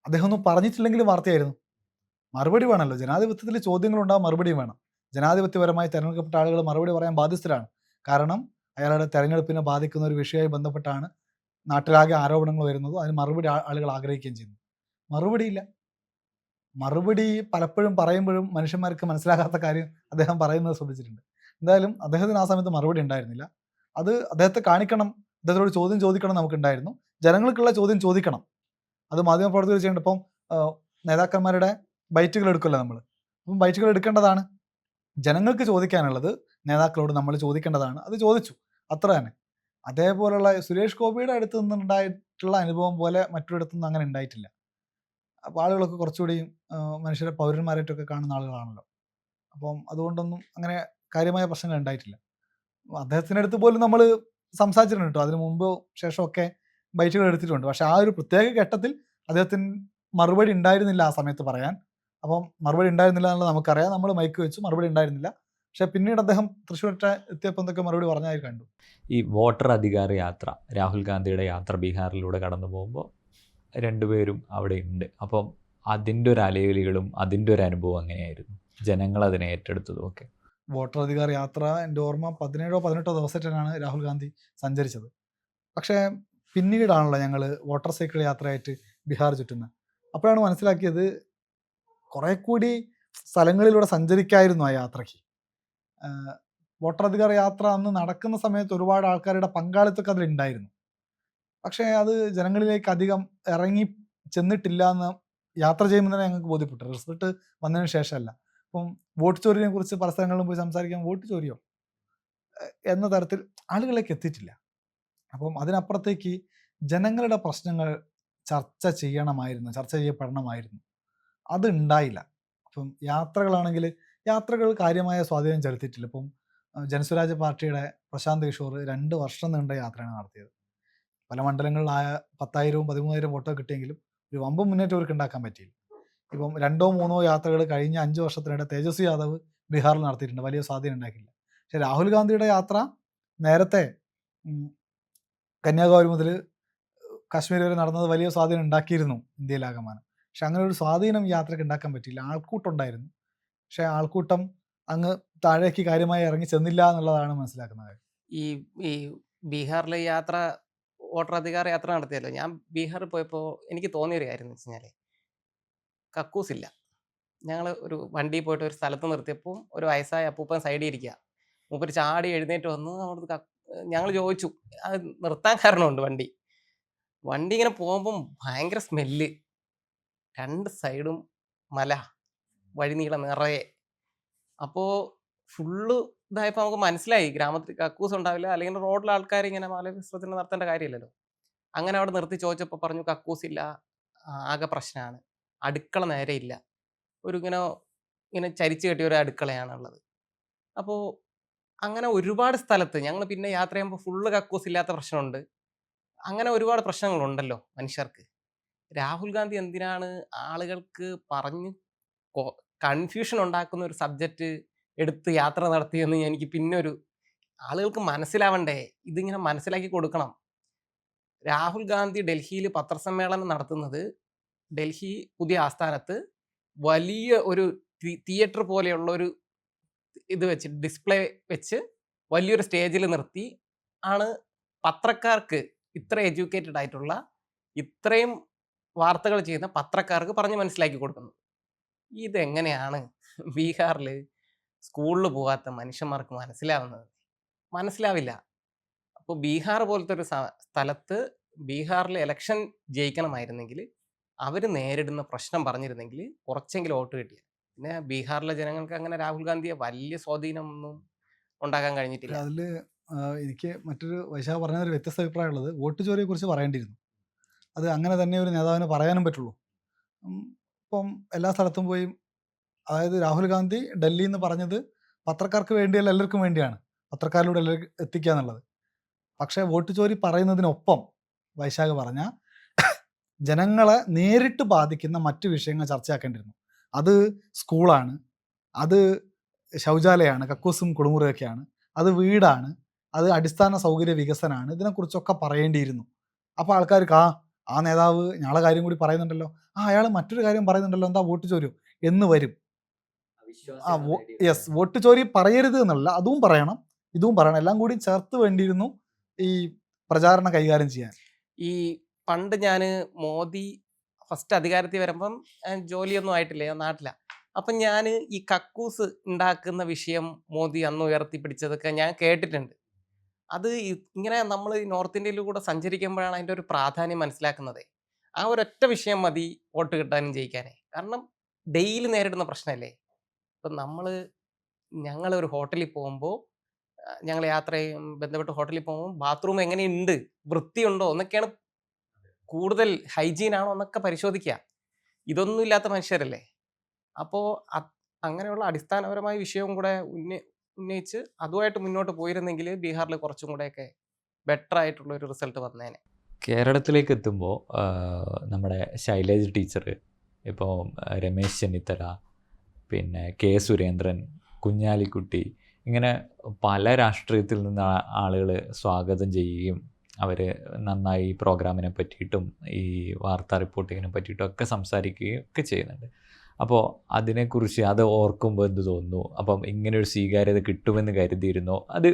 S1: അദ്ദേഹം ഒന്നും പറഞ്ഞിട്ടില്ലെങ്കിലും വാർത്തയായിരുന്നു. മറുപടി വേണമല്ലോ, ജനാധിപത്യത്തിൽ ചോദ്യങ്ങളുണ്ടാകും, മറുപടിയും വേണം. ജനാധിപത്യപരമായി തിരഞ്ഞെടുക്കപ്പെട്ട ആളുകൾ മറുപടി പറയാൻ ബാധ്യസ്ഥരാണ്. കാരണം അയാളുടെ തെരഞ്ഞെടുപ്പിനെ ബാധിക്കുന്ന ഒരു വിഷയവുമായി ബന്ധപ്പെട്ടാണ് നാട്ടിലാകെ ആരോപണങ്ങൾ വരുന്നത്. അതിന് മറുപടി ആളുകൾ ആഗ്രഹിക്കുകയും ചെയ്യുന്നു. മറുപടിയില്ല. മറുപടി പലപ്പോഴും പറയുമ്പോഴും മനുഷ്യന്മാർക്ക് മനസ്സിലാകാത്ത കാര്യം അദ്ദേഹം പറയുന്നത് ശ്രദ്ധിച്ചിട്ടുണ്ട്. എന്തായാലും അദ്ദേഹത്തിന് ആ സമയത്ത് മറുപടി ഉണ്ടായിരുന്നില്ല. അത് അദ്ദേഹത്തെ കാണിക്കണം, അദ്ദേഹത്തോട് ചോദ്യം ചോദിക്കണം നമുക്കുണ്ടായിരുന്നു. ജനങ്ങൾക്കുള്ള ചോദ്യം ചോദിക്കണം, അത് മാധ്യമപ്രവർത്തകർ ചെയ്യേണ്ട. ഇപ്പം നേതാക്കന്മാരുടെ ബൈറ്റുകൾ എടുക്കുമല്ലോ നമ്മൾ, അപ്പം ബൈറ്റുകൾ എടുക്കേണ്ടതാണ്. ജനങ്ങൾക്ക് ചോദിക്കാനുള്ളത് നേതാക്കളോട് നമ്മൾ ചോദിക്കേണ്ടതാണ്. അത് ചോദിച്ചു, അത്ര തന്നെ. അതേപോലുള്ള സുരേഷ് ഗോപിയുടെ അടുത്ത് നിന്നുണ്ടായിട്ടുള്ള അനുഭവം പോലെ മറ്റൊരിടത്തുനിന്ന് അങ്ങനെ ഉണ്ടായിട്ടില്ല. അപ്പോൾ ആളുകളൊക്കെ കുറച്ചുകൂടി മനുഷ്യരെ പൗരന്മാരായിട്ടൊക്കെ കാണുന്ന ആളുകളാണല്ലോ. അപ്പം അതുകൊണ്ടൊന്നും അങ്ങനെ കാര്യമായ പ്രശ്നങ്ങൾ ഉണ്ടായിട്ടില്ല. അദ്ദേഹത്തിൻ്റെ അടുത്ത് പോലും നമ്മൾ സംസാരിച്ചിട്ടുണ്ട് കേട്ടോ, അതിന് മുമ്പ് ശേഷമൊക്കെ ബൈറ്റുകൾ എടുത്തിട്ടുണ്ട്. പക്ഷെ ആ ഒരു പ്രത്യേക ഘട്ടത്തിൽ അദ്ദേഹത്തിന് മറുപടി ഉണ്ടായിരുന്നില്ല ആ സമയത്ത് പറയാൻ. അപ്പം മറുപടി ഉണ്ടായിരുന്നില്ല എന്നുള്ളത് നമുക്കറിയാം. നമ്മൾ മൈക്ക് വെച്ചു, മറുപടി ഉണ്ടായിരുന്നില്ല. പക്ഷെ പിന്നീട് അദ്ദേഹം തൃശ്ശൂരൊക്കെ എത്തിയപ്പോൾ എന്തൊക്കെ മറുപടി പറഞ്ഞായി കണ്ടു.
S5: ഈ വോട്ടർ അധികാര യാത്ര, രാഹുൽ ഗാന്ധിയുടെ യാത്ര ബീഹാറിലൂടെ കടന്നു പോകുമ്പോൾ രണ്ടുപേരും അവിടെ ഉണ്ട്. അപ്പം അതിൻ്റെ ഒരു അലയൊലികളും അതിൻ്റെ ഒരു അനുഭവം എങ്ങനെയായിരുന്നു, ജനങ്ങൾ അതിനെ ഏറ്റെടുത്തതും ഒക്കെ?
S1: വോട്ടർ അധികാര യാത്ര എൻ്റെ ഓർമ്മ 17-18 ദിവസത്തിനാണ് രാഹുൽ ഗാന്ധി സഞ്ചരിച്ചത്. പക്ഷേ പിന്നീടാണല്ലോ ഞങ്ങൾ വോട്ടർ സൈക്കിൾ യാത്രയായിട്ട് ബീഹാർ ചുറ്റുന്നത്. അപ്പോഴാണ് മനസ്സിലാക്കിയത് കുറേ കൂടി സ്ഥലങ്ങളിലൂടെ സഞ്ചരിക്കായിരുന്നു ആ യാത്രയ്ക്ക്. വോട്ടർ അധികാര യാത്ര അന്ന് നടക്കുന്ന സമയത്ത് ഒരുപാട് ആൾക്കാരുടെ പങ്കാളിത്തമൊക്കെ അതിലുണ്ടായിരുന്നു. പക്ഷേ അത് ജനങ്ങളിലേക്ക് അധികം ഇറങ്ങി ചെന്നിട്ടില്ല എന്ന് യാത്ര ചെയ്യുമ്പോൾ തന്നെ ഞങ്ങൾക്ക് ബോധ്യപ്പെട്ടു. റിസൾട്ട് വന്നതിന് ശേഷമല്ല. ഇപ്പം വോട്ട് ചോരിനെ കുറിച്ച് പല സ്ഥലങ്ങളിലും പോയി സംസാരിക്കാൻ, വോട്ട് ചോരിയോ എന്ന തരത്തിൽ ആളുകളിലേക്ക് എത്തിയിട്ടില്ല. അപ്പം അതിനപ്പുറത്തേക്ക് ജനങ്ങളുടെ പ്രശ്നങ്ങൾ ചർച്ച ചെയ്യപ്പെടണമായിരുന്നു. അത് ഉണ്ടായില്ല. അപ്പം യാത്രകളാണെങ്കിൽ യാത്രകൾ കാര്യമായ സ്വാധീനം ചെലുത്തിയിട്ടില്ല. ഇപ്പം ജനസ്വരാജ് പാർട്ടിയുടെ പ്രശാന്ത് കിഷോർ 2 വർഷം നീണ്ട യാത്രയാണ് നടത്തിയത്. പല മണ്ഡലങ്ങളിൽ 10,000-13,000 വോട്ടോ കിട്ടിയെങ്കിലും ഒരു വമ്പൻ മുന്നേറ്റം അവർക്ക് ഉണ്ടാക്കാൻ പറ്റിയില്ല. ഇപ്പം 2-3 യാത്രകൾ കഴിഞ്ഞ 5 വർഷത്തിനിടെ തേജസ്വി യാദവ് ബീഹാറിൽ നടത്തിയിട്ടുണ്ട്, വലിയ സ്വാധീനം ഉണ്ടാക്കിയില്ല. പക്ഷെ രാഹുൽ ഗാന്ധിയുടെ യാത്ര നേരത്തെ കന്യാകുമാരി മുതൽ കാശ്മീർ വരെ നടന്നത് വലിയ സ്വാധീനം ഉണ്ടാക്കിയിരുന്നു ഇന്ത്യയിലാകമാനം. പക്ഷെ അങ്ങനെ ഒരു സ്വാധീനം ഈ യാത്രയ്ക്ക് ഉണ്ടാക്കാൻ പറ്റിയില്ല. ആൾക്കൂട്ടം ഉണ്ടായിരുന്നു, പക്ഷെ ആൾക്കൂട്ടം അങ്ങ് താഴേക്ക് കാര്യമായി ഇറങ്ങി ചെന്നില്ല എന്നുള്ളതാണ് മനസ്സിലാക്കുന്നത്.
S4: ഈ ഈ ബീഹാറിലെ യാത്ര, വോട്ടർ അധികാര യാത്ര നടത്തിയല്ലോ. ഞാൻ ബീഹാറിൽ പോയപ്പോൾ എനിക്ക് തോന്നിയൊരു കാര്യം എന്ന് വെച്ച് കഴിഞ്ഞാൽ, കക്കൂസില്ല. ഞങ്ങൾ ഒരു വണ്ടിയിൽ പോയിട്ട് ഒരു സ്ഥലത്ത് നിർത്തിയപ്പോൾ ഒരു വയസ്സായ അപ്പൂപ്പൻ സൈഡിൽ ഇരിക്കുക. മൂപ്പര് ചാടി എഴുന്നേറ്റ് വന്ന് നമ്മുടെ ഞങ്ങൾ ചോദിച്ചു, അത് നിർത്താൻ കാരണമുണ്ട്. വണ്ടി ഇങ്ങനെ പോകുമ്പം ഭയങ്കര സ്മെല്ല്, 2 സൈഡും മല, വഴി നീളം നിറയെ. അപ്പോൾ ഫുള്ള് ഇതായപ്പോൾ നമുക്ക് മനസ്സിലായി ഗ്രാമത്തിൽ കക്കൂസ് ഉണ്ടാവില്ല, അല്ലെങ്കിൽ റോഡിലെ ആൾക്കാർ ഇങ്ങനെ മലവിസർജനം നടത്തേണ്ട കാര്യമില്ലല്ലോ. അങ്ങനെ അവിടെ നിർത്തി ചോദിച്ചപ്പോൾ പറഞ്ഞു കക്കൂസില്ല, ആകെ പ്രശ്നമാണ്, അടുക്കള നേരെ ഇല്ല, ഒരു ഇങ്ങനെ ചരിച്ച് കെട്ടിയ ഒരു അടുക്കളയാണുള്ളത്. അപ്പോൾ അങ്ങനെ ഒരുപാട് സ്ഥലത്ത് ഞങ്ങൾ പിന്നെ യാത്ര ചെയ്യുമ്പോൾ ഫുള്ള് കക്കൂസ് ഇല്ലാത്ത പ്രശ്നമുണ്ട്. അങ്ങനെ ഒരുപാട് പ്രശ്നങ്ങളുണ്ടല്ലോ മനുഷ്യർക്ക്. രാഹുൽ ഗാന്ധി എന്തിനാണ് ആളുകൾക്ക് പറഞ്ഞ് കൺഫ്യൂഷൻ ഉണ്ടാക്കുന്ന ഒരു സബ്ജക്റ്റ് എടുത്ത് യാത്ര നടത്തിയെന്ന് എനിക്ക് പിന്നെ ആളുകൾക്ക് മനസ്സിലാവണ്ടേ, ഇതിങ്ങനെ മനസ്സിലാക്കി കൊടുക്കണം. രാഹുൽ ഗാന്ധി ഡൽഹിയിൽ പത്രസമ്മേളനം നടത്തുന്നത് ഡൽഹി പുതിയ ആസ്ഥാനത്ത് വലിയ ഒരു തിയേറ്റർ പോലെയുള്ള ഒരു ഇത് വെച്ച്, ഡിസ്പ്ലേ വെച്ച് വലിയൊരു സ്റ്റേജിൽ നിർത്തി ആണ് പത്രക്കാർക്ക്, ഇത്ര എഡ്യൂക്കേറ്റഡ് ആയിട്ടുള്ള ഇത്രയും വാർത്തകൾ ചെയ്യുന്ന പത്രക്കാർക്ക് പറഞ്ഞ് മനസ്സിലാക്കി കൊടുക്കുന്നത്. ഇതെങ്ങനെയാണ് ബീഹാറിൽ സ്കൂളിൽ പോകാത്ത മനുഷ്യന്മാർക്ക് മനസ്സിലാവുന്നത്? മനസ്സിലാവില്ല. അപ്പോൾ ബീഹാർ പോലത്തെ ഒരു സ്ഥലത്ത് ബീഹാറിൽ ഇലക്ഷൻ ജയിക്കണമായിരുന്നെങ്കിൽ അവർ നേരിടുന്ന പ്രശ്നം പറഞ്ഞിരുന്നെങ്കിൽ കുറച്ചെങ്കിലും വോട്ട് കിട്ടിയ. പിന്നെ ബീഹാറിലെ ജനങ്ങൾക്ക് അങ്ങനെ രാഹുൽ ഗാന്ധിയെ വലിയ സ്വാധീനമൊന്നും ഉണ്ടാക്കാൻ കഴിഞ്ഞിട്ടില്ല.
S1: അതിൽ എനിക്ക് മറ്റൊരു വൈശാഖ പറഞ്ഞൊരു വ്യത്യസ്ത അഭിപ്രായമുള്ളത്, വോട്ട് ചോരിയെ കുറിച്ച് പറയേണ്ടിയിരുന്നു. അത് അങ്ങനെ തന്നെ ഒരു നേതാവിന് പറയാനും പറ്റുള്ളൂ. ഇപ്പം എല്ലാ സ്ഥലത്തും പോയി, അതായത് രാഹുൽ ഗാന്ധി ഡൽഹി എന്ന് പറഞ്ഞത് പത്രക്കാർക്ക് വേണ്ടിയല്ല, എല്ലാവർക്കും വേണ്ടിയാണ്. പത്രക്കാരിലൂടെ എല്ലാവർക്കും എത്തിക്കുക എന്നുള്ളത്. പക്ഷേ വോട്ട് ചോരി പറയുന്നതിനൊപ്പം വൈശാഖ് പറഞ്ഞ ജനങ്ങളെ നേരിട്ട് ബാധിക്കുന്ന മറ്റു വിഷയങ്ങൾ ചർച്ചയാക്കേണ്ടിയിരുന്നു. അത് സ്കൂളാണ്, അത് ശൗചാലയമാണ്, കക്കൂസും കുളിമുറിയൊക്കെയാണ്, അത് വീടാണ്, അത് അടിസ്ഥാന സൗകര്യ വികസനമാണ്, ഇതിനെക്കുറിച്ചൊക്കെ പറയേണ്ടിയിരുന്നു. അപ്പോൾ ആൾക്കാർക്ക് ആ നേതാവ് ഞങ്ങളെ കാര്യം കൂടി പറയുന്നുണ്ടല്ലോ, അയാൾ മറ്റൊരു കാര്യം പറയുന്നുണ്ടല്ലോ, എന്താ വോട്ട് ചോരും എന്ന് വരും. യെസ്, വോട്ട് ചോരി പറയരുത് എന്നല്ല, അതും പറയണം, ഇതും പറയണം, എല്ലാം കൂടി ചേർത്ത് വേണ്ടിയിരുന്നു ഈ പ്രചാരണം കൈകാര്യം ചെയ്യാൻ.
S4: ഈ പണ്ട് ഞാൻ മോദി ഫസ്റ്റ് അധികാരത്തിൽ വരുമ്പം ജോലിയൊന്നും ആയിട്ടില്ല, ഞാൻ നാട്ടിലാണ്. അപ്പം ഞാൻ ഈ കക്കൂസ് ഉണ്ടാക്കുന്ന വിഷയം മോദി അന്ന് ഉയർത്തിപ്പിടിച്ചതൊക്കെ ഞാൻ കേട്ടിട്ടുണ്ട്. അത് ഇങ്ങനെ നമ്മൾ നോർത്ത് ഇന്ത്യയിൽ കൂടെ സഞ്ചരിക്കുമ്പോഴാണ് അതിൻ്റെ ഒരു പ്രാധാന്യം മനസ്സിലാക്കുന്നത്. ആ ഒരൊറ്റ വിഷയം മതി വോട്ട് കിട്ടാനും ജയിക്കാനേ. കാരണം ഡെയിലി നേരിടുന്ന പ്രശ്നമല്ലേ. ഇപ്പം ഞങ്ങളൊരു ഹോട്ടലിൽ പോകുമ്പോൾ, ഞങ്ങൾ യാത്ര ചെയ്യും ബന്ധപ്പെട്ട് ഹോട്ടലിൽ പോകുമ്പോൾ ബാത്റൂം എങ്ങനെയുണ്ട്, വൃത്തിയുണ്ടോ എന്നൊക്കെയാണ്, കൂടുതൽ ഹൈജീൻ ആണോ എന്നൊക്കെ പരിശോധിക്കുക. ഇതൊന്നും ഇല്ലാത്ത മനുഷ്യരല്ലേ. അപ്പോൾ അങ്ങനെയുള്ള അടിസ്ഥാനപരമായ വിഷയവും കൂടെ ഉന്നയിച്ച് അതുമായിട്ട് മുന്നോട്ട് പോയിരുന്നെങ്കിൽ ബീഹാറിൽ കുറച്ചും കൂടെയൊക്കെ ബെറ്റർ ആയിട്ടുള്ള ഒരു റിസൾട്ട് വന്നേനെ.
S5: കേരളത്തിലേക്ക് എത്തുമ്പോൾ നമ്മുടെ ശൈലജ ടീച്ചർ, ഇപ്പോൾ രമേശ് ചെന്നിത്തല, പിന്നെ കെ സുരേന്ദ്രൻ, കുഞ്ഞാലിക്കുട്ടി, ഇങ്ങനെ പല രാഷ്ട്രീയത്തിൽ നിന്ന് ആളുകൾ സ്വാഗതം ചെയ്യുകയും അവർ നന്നായി ഈ പ്രോഗ്രാമിനെ പറ്റിയിട്ടും ഈ വാർത്താ റിപ്പോർട്ടിങ്ങിനെ പറ്റിയിട്ടും ഒക്കെ സംസാരിക്കുകയും ഒക്കെ ചെയ്യുന്നുണ്ട്. അപ്പോൾ അതിനെക്കുറിച്ച് അത് ഓർക്കുമ്പോൾ എന്ത് തോന്നുന്നു? അപ്പം ഇങ്ങനൊരു സ്വീകാര്യത കിട്ടുമെന്ന് കരുതിയിരുന്നോ? അത്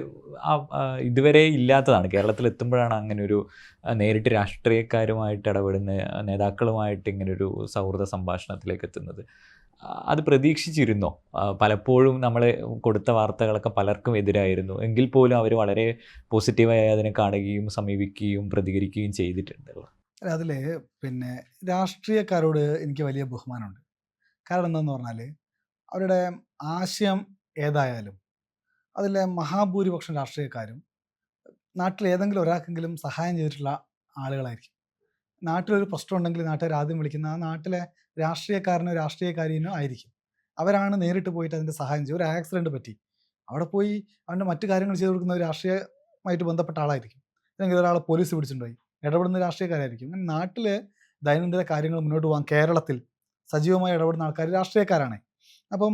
S5: ഇതുവരെ ഇല്ലാത്തതാണ്. കേരളത്തിൽ എത്തുമ്പോഴാണ് അങ്ങനൊരു നേരിട്ട് രാഷ്ട്രീയക്കാരുമായിട്ട് ഇടപെടുന്ന നേതാക്കളുമായിട്ട് ഇങ്ങനൊരു സൗഹൃദ സംഭാഷണത്തിലേക്ക് എത്തുന്നത്. അത് പ്രതീക്ഷിച്ചിരുന്നോ? പലപ്പോഴും നമ്മൾ കൊടുത്ത വാർത്തകളൊക്കെ പലർക്കും എതിരായിരുന്നു. എങ്കിൽ പോലും അവർ വളരെ പോസിറ്റീവായി അതിനെ കാണുകയും സമീപിക്കുകയും പ്രതികരിക്കുകയും ചെയ്തിട്ടുണ്ടല്ലോ.
S1: അതിൽ പിന്നെ രാഷ്ട്രീയക്കാരോട് എനിക്ക് വലിയ ബഹുമാനമുണ്ട്. കാരണം എന്താണെന്ന് പറഞ്ഞാൽ അവരുടെ ആശയം ഏതായാലും അതിലെ മഹാഭൂരിപക്ഷം രാഷ്ട്രീയക്കാരും നാട്ടിൽ ഏതെങ്കിലും ഒരാൾക്കെങ്കിലും സഹായം ചെയ്തിട്ടുള്ള ആളുകളായിരിക്കും. നാട്ടിലൊരു പ്രശ്നം ഉണ്ടെങ്കിൽ നാട്ടുകാർ ആദ്യം വിളിക്കുന്ന ആ നാട്ടിലെ രാഷ്ട്രീയക്കാരനോ രാഷ്ട്രീയക്കാരിനോ ആയിരിക്കും. അവരാണ് നേരിട്ട് പോയിട്ട് അതിൻ്റെ സഹായം ചെയ്യും. ഒരു ആക്സിഡൻറ്റ് പറ്റി അവിടെ പോയി അവൻ്റെ മറ്റു കാര്യങ്ങൾ ചെയ്തു കൊടുക്കുന്ന ഒരു രാഷ്ട്രീയമായിട്ട് ബന്ധപ്പെട്ട ആളായിരിക്കും. അല്ലെങ്കിൽ ഒരാളെ പോലീസ് പിടിച്ചിട്ടുണ്ടായി ഇടപെടുന്ന രാഷ്ട്രീയക്കാരായിരിക്കും. അങ്ങനെ നാട്ടിലെ ദൈനംദിന കാര്യങ്ങൾ മുന്നോട്ട് പോകാൻ കേരളത്തിൽ സജീവമായി ഇടപെടുന്ന ആൾക്കാർ രാഷ്ട്രീയക്കാരാണ്. അപ്പം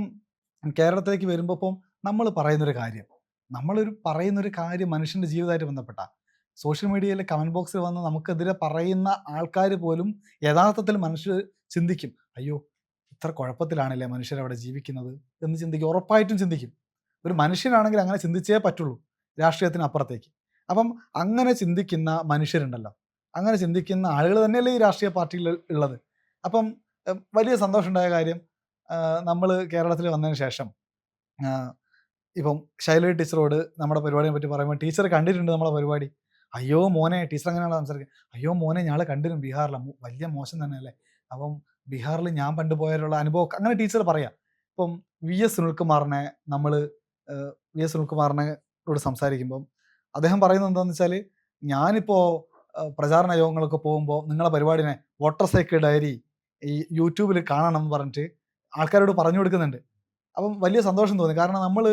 S1: കേരളത്തിലേക്ക് വരുമ്പോൾ ഇപ്പം നമ്മൾ പറയുന്നൊരു കാര്യം മനുഷ്യൻ്റെ ജീവിതമായിട്ട് ബന്ധപ്പെട്ട സോഷ്യൽ മീഡിയയിലെ കമൻറ്റ് ബോക്സിൽ വന്ന് നമുക്കെതിരെ പറയുന്ന ആൾക്കാർ പോലും യഥാർത്ഥത്തിൽ മനുഷ്യർ ചിന്തിക്കും, അയ്യോ ഇത്ര കുഴപ്പത്തിലാണല്ലേ മനുഷ്യരവിടെ ജീവിക്കുന്നത് എന്ന് ചിന്തിക്കും. ഉറപ്പായിട്ടും ചിന്തിക്കും. ഒരു മനുഷ്യനാണെങ്കിൽ അങ്ങനെ ചിന്തിച്ചേ പറ്റുള്ളൂ രാഷ്ട്രീയത്തിന് അപ്പുറത്തേക്ക്. അപ്പം അങ്ങനെ ചിന്തിക്കുന്ന മനുഷ്യരുണ്ടല്ലോ, അങ്ങനെ ചിന്തിക്കുന്ന ആളുകൾ തന്നെയല്ലേ ഈ രാഷ്ട്രീയ പാർട്ടിയിൽ ഉള്ളത്. അപ്പം വലിയ സന്തോഷമുണ്ടായ കാര്യം, നമ്മൾ കേരളത്തിൽ വന്നതിന് ശേഷം ഇപ്പം ശൈലജ ടീച്ചറോട് നമ്മുടെ പരിപാടിയെ പറ്റി പറയുമ്പോൾ ടീച്ചർ കണ്ടിട്ടുണ്ട് നമ്മളെ പരിപാടി. അയ്യോ മോനെ, ടീച്ചർ അങ്ങനെയാണ് സംസാരിക്കുക, അയ്യോ മോനെ ഞങ്ങൾ കണ്ടിരും ബീഹാറിലാണ്, വലിയ മോശം തന്നെ അല്ലേ, അപ്പം ബീഹാറിൽ ഞാൻ പണ്ട് പോയാലുള്ള അനുഭവം അങ്ങനെ ടീച്ചർ പറയാം. ഇപ്പം വി എസ് സുനിൽകുമാറിനോട് സംസാരിക്കുമ്പം അദ്ദേഹം പറയുന്നത് എന്താണെന്ന് വെച്ചാൽ, ഞാനിപ്പോൾ പ്രചാരണ യോഗങ്ങളൊക്കെ പോകുമ്പോൾ നിങ്ങളെ പരിപാടിനെ വോട്ടർ സൈക്കിൾ ഡയറി ഈ യൂട്യൂബിൽ കാണണം എന്ന് പറഞ്ഞിട്ട് ആൾക്കാരോട് പറഞ്ഞു കൊടുക്കുന്നുണ്ട്. അപ്പം വലിയ സന്തോഷം തോന്നി. കാരണം നമ്മൾ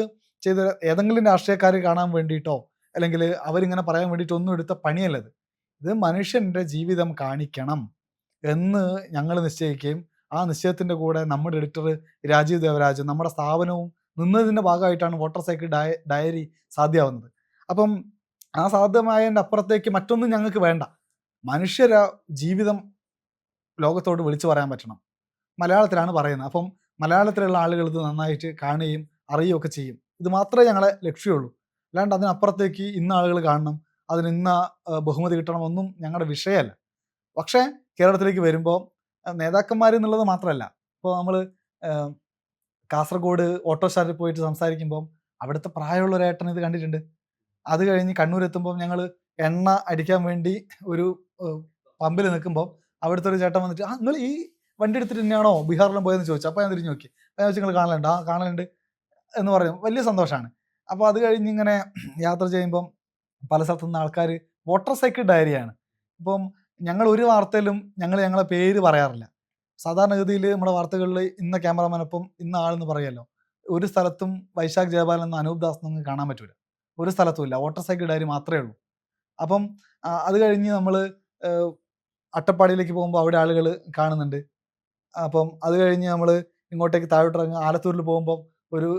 S1: ചെയ്ത ഏതെങ്കിലും രാഷ്ട്രീയക്കാർ കാണാൻ വേണ്ടിയിട്ടോ അല്ലെങ്കിൽ അവരിങ്ങനെ പറയാൻ വേണ്ടിയിട്ടോ ഒന്നും എടുത്ത പണിയല്ലത്. ഇത് മനുഷ്യൻ്റെ ജീവിതം കാണിക്കണം എന്ന് ഞങ്ങൾ നിശ്ചയിക്കുകയും ആ നിശ്ചയത്തിൻ്റെ കൂടെ നമ്മുടെ എഡിറ്റർ രാജീവ് ദേവരാജ് നമ്മുടെ സ്ഥാപനവും നിന്നതിൻ്റെ ഭാഗമായിട്ടാണ് വോട്ടർ സൈക്കിൾ ഡയറി സാധ്യമാവുന്നത്. അപ്പം ആ സാധ്യമായതിൻ്റെ അപ്പുറത്തേക്ക് മറ്റൊന്നും ഞങ്ങൾക്ക് വേണ്ട. മനുഷ്യര ജീവിതം ലോകത്തോട് വിളിച്ചു പറയാൻ പറ്റണം. മലയാളത്തിലാണ് പറയുന്നത്. അപ്പം മലയാളത്തിലുള്ള ആളുകൾ ഇത് നന്നായിട്ട് കാണുകയും അറിയുകയൊക്കെ ചെയ്യും. ഇത് മാത്രമേ ഞങ്ങളെ ലക്ഷ്യമുള്ളൂ. അല്ലാണ്ട് അതിനപ്പുറത്തേക്ക് ഇന്ന ആളുകൾ കാണണം, അതിന് ഇന്ന ബഹുമതി കിട്ടണം ഒന്നും ഞങ്ങളുടെ വിഷയമല്ല. പക്ഷേ കേരളത്തിലേക്ക് വരുമ്പോൾ നേതാക്കന്മാർ എന്നുള്ളത് മാത്രമല്ല, ഇപ്പോൾ നമ്മൾ കാസർഗോഡ് ഓട്ടോ സ്റ്റാൻഡിൽ പോയിട്ട് സംസാരിക്കുമ്പം അവിടുത്തെ പ്രായമുള്ള ഒരു ഏട്ടൻ ഇത് കണ്ടിട്ടുണ്ട്. അത് കഴിഞ്ഞ് കണ്ണൂരെത്തുമ്പം ഞങ്ങൾ എണ്ണ അടിക്കാൻ വേണ്ടി ഒരു പമ്പിൽ നിൽക്കുമ്പോൾ അവിടുത്തെ ഒരു ചേട്ടൻ വന്നിട്ട്, നിങ്ങൾ ഈ വണ്ടി എടുത്തിട്ട് തന്നെയാണോ ബീഹാറിലും പോയെന്ന് ചോദിച്ചു. അപ്പോൾ ഞാൻ തിരിഞ്ഞു നോക്കി. ഞാൻ ചോദിച്ചു, നിങ്ങൾ കാണലുണ്ട്? കാണലുണ്ട് എന്ന് പറയും. വലിയ സന്തോഷമാണ്. അപ്പോൾ അത് കഴിഞ്ഞ് ഇങ്ങനെ യാത്ര ചെയ്യുമ്പം പല സ്ഥലത്തു നിന്ന് ആൾക്കാർ വോട്ടർ സൈക്കിൾ ഡയറിയാണ്. ഇപ്പം ഞങ്ങൾ ഒരു വാർത്തയിലും ഞങ്ങളെ പേര് പറയാറില്ല. സാധാരണഗതിയിൽ നമ്മുടെ വാർത്തകളിൽ ഇന്ന ക്യാമറമാനൊപ്പം ഇന്ന ആളെന്ന് പറയുമല്ലോ. ഒരു സ്ഥലത്തും വൈശാഖ് ജയപാലൻ എന്ന അനൂപ് ദാസ് നിങ്ങൾക്ക് കാണാൻ പറ്റൂല. ഒരു സ്ഥലത്തുമില്ല, വോട്ടർ സൈക്കിൾ ഡയറി മാത്രമേ ഉള്ളൂ. അപ്പം അത് കഴിഞ്ഞ് നമ്മൾ അട്ടപ്പാടിയിലേക്ക് പോകുമ്പോൾ അവിടെ ആളുകൾ കാണുന്നുണ്ട്. അപ്പം അത് കഴിഞ്ഞ് നമ്മൾ ഇങ്ങോട്ടേക്ക് താഴോട്ടിറങ്ങി ആലത്തൂരിൽ പോകുമ്പോൾ ഒരു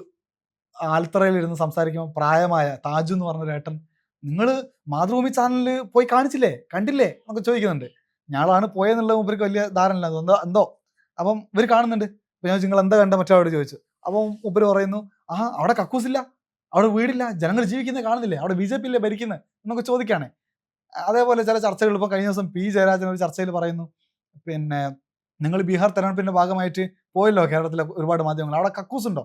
S1: ആൽത്തറയിലിരുന്ന് സംസാരിക്കുമ്പോൾ പ്രായമായ താജു എന്ന് പറഞ്ഞൊരു ഏട്ടൻ, നിങ്ങൾ മാതൃഭൂമി ചാനലിൽ പോയി കാണിച്ചില്ലേ, കണ്ടില്ലേ എന്നൊക്കെ ചോദിക്കുന്നുണ്ട്. ഞാളാണ് പോയെന്നുള്ള മൂപ്പർക്ക് വലിയ ധാരണ എന്തോ. അപ്പം ഇവർ കാണുന്നുണ്ട്. അപ്പം ഞാൻ നിങ്ങൾ എന്താ കണ്ട മറ്റവരോട് ചോദിച്ചു. അപ്പം മൂപ്പര് പറയുന്നു, അവിടെ കക്കൂസില്ല, അവിടെ വീടില്ല, ജനങ്ങൾ ജീവിക്കുന്നത് കാണുന്നില്ലേ, അവിടെ BJP ഇല്ലേ ഭരിക്കുന്നത് എന്നൊക്കെ ചോദിക്കുകയാണ്. അതേപോലെ ചില ചർച്ചകൾ ഇപ്പം കഴിഞ്ഞ ദിവസം P ജയരാജൻ ഒരു ചർച്ചയിൽ പറയുന്നു, പിന്നെ നിങ്ങൾ ബീഹാർ തെരഞ്ഞെടുപ്പിന്റെ ഭാഗമായിട്ട് പോയല്ലോ കേരളത്തിലെ ഒരുപാട് മാധ്യമങ്ങൾ, അവിടെ കക്കൂസ് ഉണ്ടോ,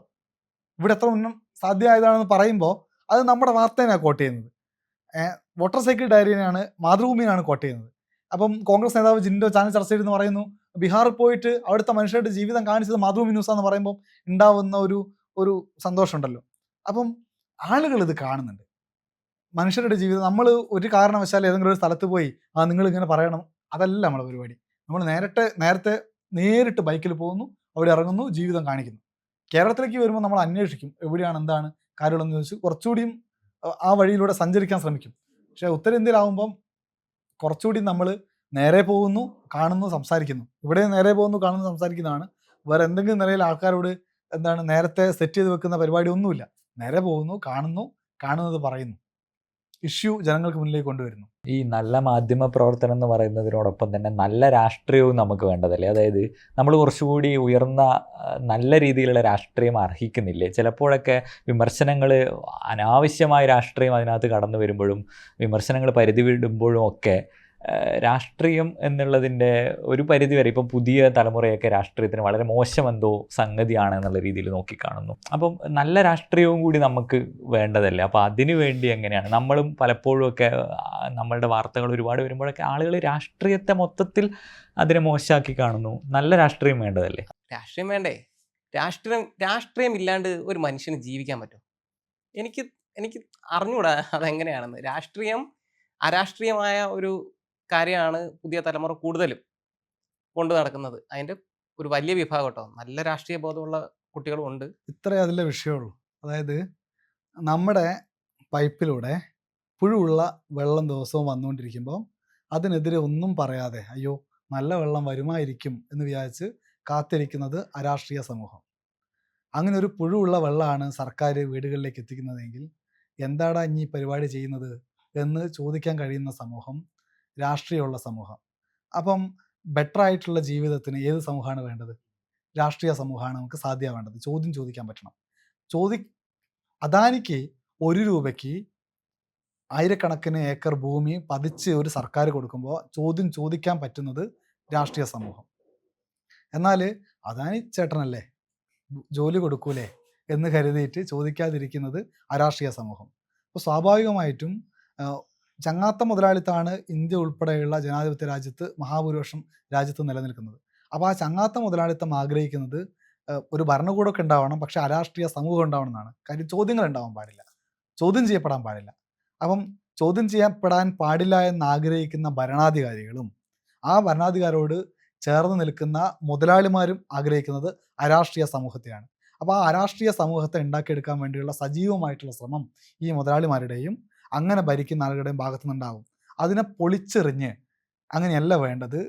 S1: ഇവിടെ എത്ര മുന്നും സാധ്യമായതാണെന്ന് പറയുമ്പോൾ അത് നമ്മുടെ വാർത്തേനാണ് കോട്ട് ചെയ്യുന്നത്. വോട്ടർ സൈക്കിൾ ഡയറിനെയാണ്, മാതൃഭൂമിയാണ് കോട്ട് ചെയ്യുന്നത്. അപ്പം കോൺഗ്രസ് നേതാവ് ജിൻഡോ ചാനൽ ചർച്ചയിൽ പറയുന്നു, ബീഹാറിൽ പോയിട്ട് അവിടുത്തെ മനുഷ്യരുടെ ജീവിതം കാണിച്ചത് മാതൃഭൂമി ന്യൂസാന്ന് പറയുമ്പോൾ ഉണ്ടാവുന്ന ഒരു സന്തോഷമുണ്ടല്ലോ. അപ്പം ആളുകൾ ഇത് കാണുന്നുണ്ട്, മനുഷ്യരുടെ ജീവിതം. നമ്മൾ ഒരു കാരണവശാൽ ഏതെങ്കിലും ഒരു സ്ഥലത്ത് പോയി നിങ്ങൾ ഇങ്ങനെ പറയണം, അതല്ല നമ്മളെ പരിപാടി. നമ്മൾ നേരിട്ട് ബൈക്കിൽ പോകുന്നു, അവിടെ ഇറങ്ങുന്നു, ജീവിതം കാണിക്കുന്നു. കേരളത്തിലേക്ക് വരുമ്പോൾ നമ്മൾ അന്വേഷിക്കും എവിടെയാണ് എന്താണ് കാര്യങ്ങളെന്ന് ചോദിച്ച് കുറച്ചുകൂടിയും ആ വഴിയിലൂടെ സഞ്ചരിക്കാൻ ശ്രമിക്കും. പക്ഷേ ഉത്തരേന്ത്യയിലാവുമ്പം കുറച്ചുകൂടി നമ്മൾ നേരെ പോകുന്നു, കാണുന്നു, സംസാരിക്കുന്നു. ഇവിടെ നേരെ പോകുന്നു, കാണുന്നു, സംസാരിക്കുന്നതാണ്. വേറെ എന്തെങ്കിലും നിലയിൽ ആൾക്കാരോട് നേരത്തെ സെറ്റ് ചെയ്ത് വെക്കുന്ന പരിപാടി ഒന്നുമില്ല. നേരെ പോകുന്നു, കാണുന്നത് പറയുന്നു, ഇഷ്യൂ ജനങ്ങൾക്ക് മുന്നിലേക്ക് കൊണ്ടുവരുന്നു.
S5: ഈ നല്ല മാധ്യമ പ്രവർത്തനം എന്ന് പറയുന്നതിനോടൊപ്പം തന്നെ നല്ല രാഷ്ട്രീയവും നമുക്ക് വേണ്ടതല്ലേ? അതായത് നമ്മൾ കുറച്ചുകൂടി ഉയർന്ന നല്ല രീതിയിലുള്ള രാഷ്ട്രീയം അർഹിക്കുന്നില്ലേ? ചിലപ്പോഴൊക്കെ വിമർശനങ്ങൾ, അനാവശ്യമായ രാഷ്ട്രീയം അതിനകത്ത് കടന്നു വരുമ്പോഴും വിമർശനങ്ങൾ പരിധി വിടുമ്പോഴും ഒക്കെ രാഷ്ട്രീയം എന്നുള്ളതിൻ്റെ ഒരു പരിധി വരെ ഇപ്പം പുതിയ തലമുറയൊക്കെ രാഷ്ട്രീയത്തിന് വളരെ മോശമെന്തോ സംഗതിയാണ് എന്നുള്ള രീതിയിൽ നോക്കിക്കാണുന്നു. അപ്പം നല്ല രാഷ്ട്രീയവും കൂടി നമുക്ക് വേണ്ടതല്ലേ? അപ്പോൾ അതിനു വേണ്ടി എങ്ങനെയാണ് നമ്മളും പലപ്പോഴും ഒക്കെ നമ്മളുടെ വാർത്തകൾ ഒരുപാട് വരുമ്പോഴൊക്കെ ആളുകൾ രാഷ്ട്രീയത്തെ മൊത്തത്തിൽ അതിനെ മോശമാക്കി കാണുന്നു. നല്ല രാഷ്ട്രീയം വേണ്ടതല്ലേ?
S4: രാഷ്ട്രീയം വേണ്ടേ? രാഷ്ട്രീയം ഇല്ലാണ്ട് ഒരു മനുഷ്യന് ജീവിക്കാൻ പറ്റും? എനിക്ക് അറിഞ്ഞൂടാ അതെങ്ങനെയാണെന്ന്. രാഷ്ട്രീയം അരാഷ്ട്രീയമായ ഒരു കാര്യമാണ് പുതിയ തലമുറ കൂടുതലും കൊണ്ടു നടക്കുന്നത്. അതിൻ്റെ ഒരു വലിയ വിഭാഗം കേട്ടോ, നല്ല രാഷ്ട്രീയ ബോധമുള്ള കുട്ടികളും ഉണ്ട്.
S1: ഇത്രേ അതിലെ വിഷയമുള്ളൂ. അതായത് നമ്മുടെ പൈപ്പിലൂടെ പുഴുവുള്ള വെള്ളം ദിവസവും വന്നുകൊണ്ടിരിക്കുമ്പോൾ അതിനെതിരെ ഒന്നും പറയാതെ അയ്യോ നല്ല വെള്ളം വരുമായിരിക്കും എന്ന് വിചാരിച്ച് കാത്തിരിക്കുന്നത് അരാഷ്ട്രീയ സമൂഹം. അങ്ങനെ ഒരു പുഴുവുള്ള വെള്ളമാണ് സർക്കാർ വീടുകളിലേക്ക് എത്തിക്കുന്നതെങ്കിൽ എന്താടാ ഇനി പരിപാടി ചെയ്യുന്നത് എന്ന് ചോദിക്കാൻ കഴിയുന്ന സമൂഹം രാഷ്ട്രീയമുള്ള സമൂഹം. അപ്പം ബെറ്റർ ആയിട്ടുള്ള ജീവിതത്തിന് ഏത് സമൂഹമാണ് വേണ്ടത്? രാഷ്ട്രീയ സമൂഹമാണ് നമുക്ക് സാധ്യമാവേണ്ടത്. ചോദ്യം ചോദിക്കാൻ പറ്റണം. അദാനിക്ക് 1 രൂപയ്ക്ക് ആയിരക്കണക്കിന് ഏക്കർ ഭൂമി പതിച്ച് ഒരു സർക്കാർ കൊടുക്കുമ്പോൾ ചോദ്യം ചോദിക്കാൻ പറ്റുന്നത് രാഷ്ട്രീയ സമൂഹം. എന്നാൽ അദാനി ചേട്ടനല്ലേ, ജോലി കൊടുക്കൂലേ എന്ന് കരുതിയിട്ട് ചോദിക്കാതിരിക്കുന്നത് അരാഷ്ട്രീയ സമൂഹം. അപ്പോൾ സ്വാഭാവികമായിട്ടും ചങ്ങാത്ത മുതലാളിത്തമാണ് ഇന്ത്യ ഉൾപ്പെടെയുള്ള ജനാധിപത്യ രാജ്യത്ത് മഹാഭൂരിപക്ഷം രാജ്യത്ത് നിലനിൽക്കുന്നത്. അപ്പോൾ ആ ചങ്ങാത്ത മുതലാളിത്തം ആഗ്രഹിക്കുന്നത് ഒരു ഭരണകൂടമൊക്കെ ഉണ്ടാവണം, പക്ഷെ അരാഷ്ട്രീയ സമൂഹം ഉണ്ടാവണം എന്നാണ്. കാര്യം ചോദ്യങ്ങൾ ഉണ്ടാവാൻ പാടില്ല, ചോദ്യം ചെയ്യപ്പെടാൻ പാടില്ല. അപ്പം ചോദ്യം ചെയ്യപ്പെടാൻ പാടില്ല എന്ന് ആഗ്രഹിക്കുന്ന ഭരണാധികാരികളും ആ ഭരണാധികാരിയോട് ചേർന്ന് നിൽക്കുന്ന മുതലാളിമാരും ആഗ്രഹിക്കുന്നത് അരാഷ്ട്രീയ സമൂഹത്തെയാണ്. അപ്പോൾ ആ അരാഷ്ട്രീയ സമൂഹത്തെ ഉണ്ടാക്കിയെടുക്കാൻ വേണ്ടിയുള്ള സജീവമായിട്ടുള്ള ശ്രമം ഈ മുതലാളിമാരുടെയും അങ്ങനെ ഭരിക്കുന്ന ആളുകളുടെയും ഭാഗത്തു നിന്നുണ്ടാകും. അതിനെ പൊളിച്ചെറിഞ്ഞ് അങ്ങനെയല്ല വേണ്ടത്,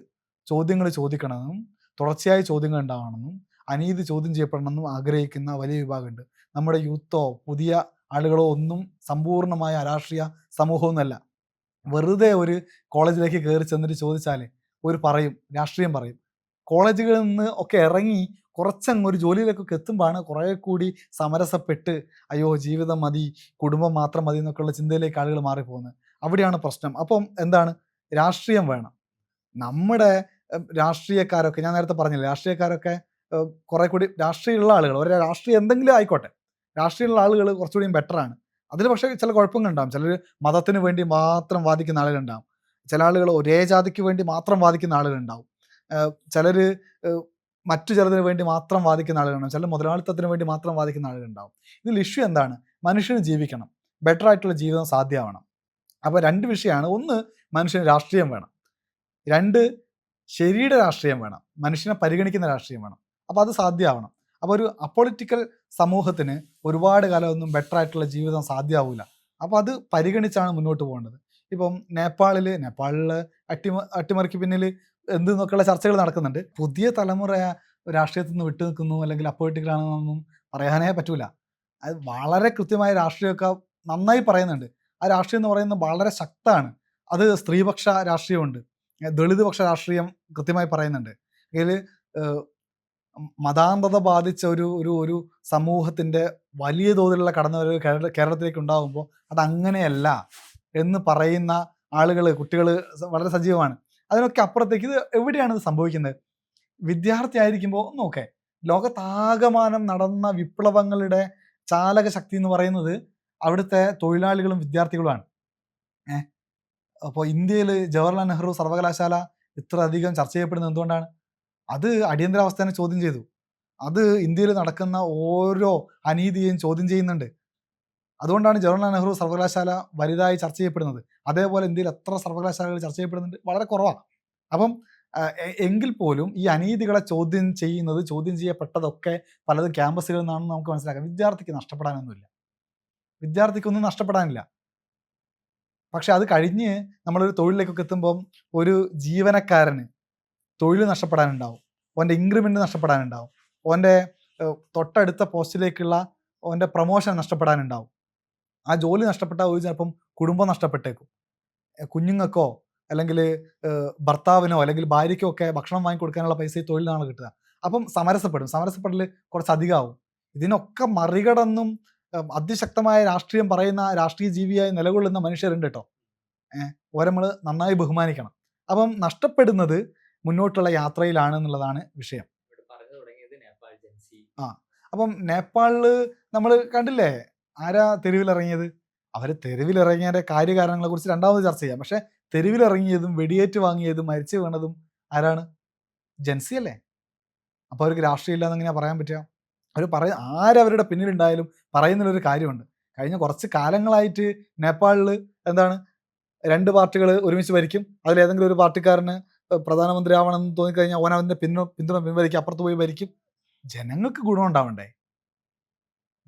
S1: ചോദ്യങ്ങൾ ചോദിക്കണമെന്നും തുടർച്ചയായി ചോദ്യങ്ങൾ ഉണ്ടാവണമെന്നും അനീതി ചോദ്യം ചെയ്യപ്പെടണമെന്നും ആഗ്രഹിക്കുന്ന വലിയ വിഭാഗമുണ്ട്. നമ്മുടെ യൂത്തോ പുതിയ ആളുകളോ ഒന്നും സമ്പൂർണ്ണമായ അരാഷ്ട്രീയ സമൂഹമൊന്നുമല്ല. വെറുതെ ഒരു കോളേജിലേക്ക് കയറി ചെന്നിട്ട് ചോദിച്ചാൽ രാഷ്ട്രീയം പറയും. കോളേജുകളിൽ നിന്ന് ഒക്കെ ഇറങ്ങി കുറച്ചങ്ങ് ഒരു ജോലിയിലേക്കൊക്കെ എത്തുമ്പോഴാണ് കുറേ കൂടി സമരസപ്പെട്ട് അയ്യോ ജീവിതം മതി, കുടുംബം മാത്രം മതി എന്നൊക്കെയുള്ള ചിന്തയിലേക്ക് ആളുകൾ മാറിപ്പോകുന്നത്. അവിടെയാണ് പ്രശ്നം. അപ്പം എന്താണ്? രാഷ്ട്രീയം വേണം. നമ്മുടെ രാഷ്ട്രീയക്കാരൊക്കെ, ഞാൻ നേരത്തെ പറഞ്ഞില്ലേ, രാഷ്ട്രീയക്കാരൊക്കെ കുറെ കൂടി രാഷ്ട്രീയമുള്ള ആളുകൾ, ഒരു രാഷ്ട്രീയം എന്തെങ്കിലും ആയിക്കോട്ടെ, രാഷ്ട്രീയമുള്ള ആളുകൾ കുറച്ചുകൂടിയും ബെറ്ററാണ്. അതിൽ പക്ഷേ ചില കുഴപ്പങ്ങളുണ്ടാകും. ചിലർ മതത്തിന് വേണ്ടി മാത്രം വാദിക്കുന്ന ആളുകളുണ്ടാകും, ചില ആളുകൾ ഒരേ ജാതിക്ക് വേണ്ടി മാത്രം വാദിക്കുന്ന ആളുകളുണ്ടാവും, ചിലർ മറ്റു ചിലതിന് വേണ്ടി മാത്രം വാദിക്കുന്ന ആളുകളുണ്ടാവും, ചില മുതലാളിത്തത്തിന് വേണ്ടി മാത്രം വാദിക്കുന്ന ആളുകളുണ്ടാവും. ഇതിൽ ഇഷ്യൂ എന്താണ്? മനുഷ്യന് ജീവിക്കണം, ബെറ്റർ ആയിട്ടുള്ള ജീവിതം സാധ്യമാവണം. അപ്പോൾ 2 വിഷയമാണ്. ഒന്ന്, മനുഷ്യന് രാഷ്ട്രീയം വേണം. 2, ശരിയുടെ രാഷ്ട്രീയം വേണം, മനുഷ്യനെ പരിഗണിക്കുന്ന രാഷ്ട്രീയം വേണം. അപ്പോൾ അത് സാധ്യമാവണം. അപ്പോൾ ഒരു അപ്പൊളിറ്റിക്കൽ സമൂഹത്തിന് ഒരുപാട് കാലമൊന്നും ബെറ്റർ ആയിട്ടുള്ള ജീവിതം സാധ്യമാവില്ല. അപ്പോൾ അത് പരിഗണിച്ചാണ് മുന്നോട്ട് പോകേണ്ടത്. ഇപ്പം നേപ്പാളിൽ അട്ടിമറിക്ക് പിന്നിൽ എന്തെന്നൊക്കെയുള്ള ചർച്ചകൾ നടക്കുന്നുണ്ട്. പുതിയ തലമുറ രാഷ്ട്രീയത്തിൽ നിന്ന് വിട്ടു നിൽക്കുന്നു അല്ലെങ്കിൽ അപ്പൊളിറ്റിക്കലാണെന്നൊന്നും പറയാനേ പറ്റൂല. അത് വളരെ കൃത്യമായ രാഷ്ട്രീയമൊക്കെ നന്നായി പറയുന്നുണ്ട്. ആ രാഷ്ട്രീയം എന്ന് പറയുന്നത് വളരെ ശക്തമാണ്. അത് സ്ത്രീപക്ഷ രാഷ്ട്രീയമുണ്ട്, ദളിത് പക്ഷ രാഷ്ട്രീയം കൃത്യമായി പറയുന്നുണ്ട്. ഇതിൽ മതാന്ധത ബാധിച്ച ഒരു ഒരു ഒരു സമൂഹത്തിൻ്റെ വലിയ തോതിലുള്ള കടന്നുവരവ് കേരളത്തിലേക്ക് ഉണ്ടാകുമ്പോൾ അതങ്ങനെയല്ല എന്ന് പറയുന്ന ആളുകൾ, കുട്ടികൾ വളരെ സജീവമാണ്. അതിനൊക്കെ അപ്പുറത്തേക്ക് ഇത് എവിടെയാണ് ഇത് സംഭവിക്കുന്നത്? വിദ്യാർത്ഥി ആയിരിക്കുമ്പോൾ നോക്കെ ലോകത്താകമാനം നടന്ന വിപ്ലവങ്ങളുടെ ചാലക ശക്തി എന്ന് പറയുന്നത് അവിടുത്തെ തൊഴിലാളികളും വിദ്യാർത്ഥികളുമാണ്. അപ്പോൾ ഇന്ത്യയിൽ ജവഹർലാൽ നെഹ്റു സർവകലാശാല ഇത്ര അധികം ചർച്ച ചെയ്യപ്പെടുന്നത് എന്തുകൊണ്ടാണ്? അത് അടിയന്തരാവസ്ഥനെ ചോദ്യം ചെയ്തു. അത് ഇന്ത്യയിൽ നടക്കുന്ന ഓരോ അനീതിയെയും ചോദ്യം ചെയ്യുന്നുണ്ട്. അതുകൊണ്ടാണ് ജവഹർലാൽ നെഹ്റു സർവകലാശാല വലുതായി ചർച്ച ചെയ്യപ്പെടുന്നത്. അതേപോലെ ഇന്ത്യയിൽ എത്ര സർവകലാശാലകൾ ചർച്ച ചെയ്യപ്പെടുന്നുണ്ട്? വളരെ കുറവാണ്. അപ്പം എങ്കിൽ പോലും ഈ അനീതികളെ ചോദ്യം ചെയ്യപ്പെട്ടതൊക്കെ പലതും ക്യാമ്പസുകളിൽ നിന്നാണെന്ന് നമുക്ക് മനസ്സിലാക്കാം. വിദ്യാർത്ഥിക്ക് നഷ്ടപ്പെടാനൊന്നുമില്ല, വിദ്യാർത്ഥിക്കൊന്നും നഷ്ടപ്പെടാനില്ല. പക്ഷെ അത് കഴിഞ്ഞ് നമ്മളൊരു തൊഴിലിലേക്കൊക്കെ എത്തുമ്പം ഒരു ജീവനക്കാരന് തൊഴിൽ നഷ്ടപ്പെടാനുണ്ടാവും, ഓൻ്റെ ഇൻക്രിമെൻ്റ് നഷ്ടപ്പെടാനുണ്ടാവും, ഓൻ്റെ തൊട്ടടുത്ത പോസ്റ്റിലേക്കുള്ള ഓൻ്റെ പ്രൊമോഷൻ നഷ്ടപ്പെടാനുണ്ടാവും. ആ ജോലി നഷ്ടപ്പെട്ടാൽ ഒരു ചിലപ്പം കുടുംബം നഷ്ടപ്പെട്ടേക്കും. കുഞ്ഞുങ്ങൾക്കോ അല്ലെങ്കിൽ ഭർത്താവിനോ അല്ലെങ്കിൽ ഭാര്യയ്ക്കോ ഒക്കെ ഭക്ഷണം വാങ്ങിക്കൊടുക്കാനുള്ള പൈസ ഈ തൊഴിലിനാണ് കിട്ടുക. അപ്പം സമരസപ്പെടൽ കുറച്ചധികം ആവും. ഇതിനൊക്കെ മറികടന്നും അതിശക്തമായ രാഷ്ട്രീയം പറയുന്ന രാഷ്ട്രീയ ജീവിയായി നിലകൊള്ളുന്ന മനുഷ്യരുണ്ട് കേട്ടോ. ഓരെ നമ്മൾ നന്നായി ബഹുമാനിക്കണം. അപ്പം നഷ്ടപ്പെടുന്നത് മുന്നോട്ടുള്ള യാത്രയിലാണ് എന്നുള്ളതാണ് വിഷയം. അപ്പം നേപ്പാളിൽ നമ്മൾ കണ്ടില്ലേ ആരാ തെരുവിലിറങ്ങിയത്? അവർ തെരുവിലിറങ്ങിയതിൻ്റെ കാര്യകാരണങ്ങളെ കുറിച്ച് രണ്ടാമത് ചർച്ച ചെയ്യാം. പക്ഷെ തെരുവിലിറങ്ങിയതും വെടിയേറ്റ് വാങ്ങിയതും മരിച്ചു വീണതും ആരാണ്? ജൻസി അല്ലേ? അപ്പോൾ അവർക്ക് രാഷ്ട്രീയം ഇല്ലാന്ന് എങ്ങനെയാ പറയാൻ പറ്റുക? അവർ ആരവരുടെ പിന്നിലുണ്ടായാലും പറയുന്നതിലൊരു കാര്യമുണ്ട്. കഴിഞ്ഞ കുറച്ച് കാലങ്ങളായിട്ട് നേപ്പാളിൽ എന്താണ്, 2 പാർട്ടികൾ ഒരുമിച്ച് ഭരിക്കും. അതിലേതെങ്കിലും ഒരു പാർട്ടിക്കാരന് പ്രധാനമന്ത്രി ആവണമെന്ന് തോന്നിക്കഴിഞ്ഞാൽ ഓൻ അവൻ്റെ പിന്തുണ പിൻവലിക്കും, അപ്പുറത്ത് പോയി ഭരിക്കും. ജനങ്ങൾക്ക് ഗുണം ഉണ്ടാവണ്ടേ?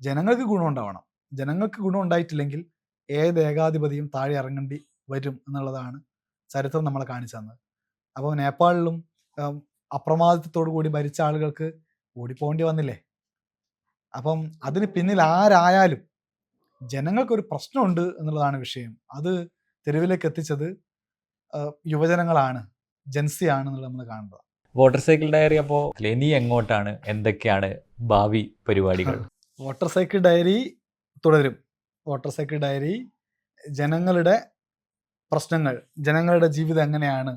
S1: ജനങ്ങൾക്ക് ഗുണം ഉണ്ടാവണം. ജനങ്ങൾക്ക് ഗുണം ഉണ്ടായിട്ടില്ലെങ്കിൽ ഏത് ഏകാധിപതിയും താഴെ ഇറങ്ങേണ്ടി വരും എന്നുള്ളതാണ് ചരിത്രം നമ്മളെ കാണിച്ചു തന്നത്. അപ്പോൾ നേപ്പാളിലും അപ്രമാദിത്വത്തോടു കൂടി ഭരിച്ച ആളുകൾക്ക് ഓടിപ്പോകേണ്ടി വന്നില്ലേ? അപ്പം അതിന് പിന്നിൽ ആരായാലും ജനങ്ങൾക്കൊരു പ്രശ്നമുണ്ട് എന്നുള്ളതാണ് വിഷയം. അത് തെരുവിലേക്ക് എത്തിച്ചത് യുവജനങ്ങളാണ്, ജൻസിയാണ് എന്നുള്ളത് നമ്മൾ കാണുന്നത്.
S5: വോട്ടർ സൈക്കിൾ ഡയറി അപ്പോൾ ഇനി എങ്ങോട്ടാണ്, എന്തൊക്കെയാണ് ഭാവി പരിപാടികൾ?
S1: വോട്ടർ സൈക്കിൾ ഡയറി തുടരും. വോട്ടർ സൈക്കിൾ ഡയറി ജനങ്ങളുടെ പ്രശ്നങ്ങൾ, ജനങ്ങളുടെ ജീവിതം എങ്ങനെയാണ്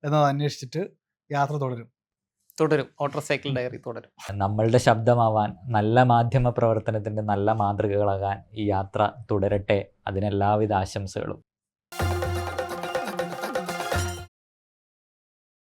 S1: എന്നത് അന്വേഷിച്ചിട്ട് യാത്ര തുടരും.
S4: വോട്ടർ സൈക്കിൾ ഡയറി തുടരും.
S5: നമ്മളുടെ ശബ്ദമാവാൻ, നല്ല മാധ്യമ പ്രവർത്തനത്തിൻ്റെ നല്ല മാതൃകകളാകാൻ ഈ യാത്ര തുടരട്ടെ. അതിനെല്ലാവിധ ആശംസകളും.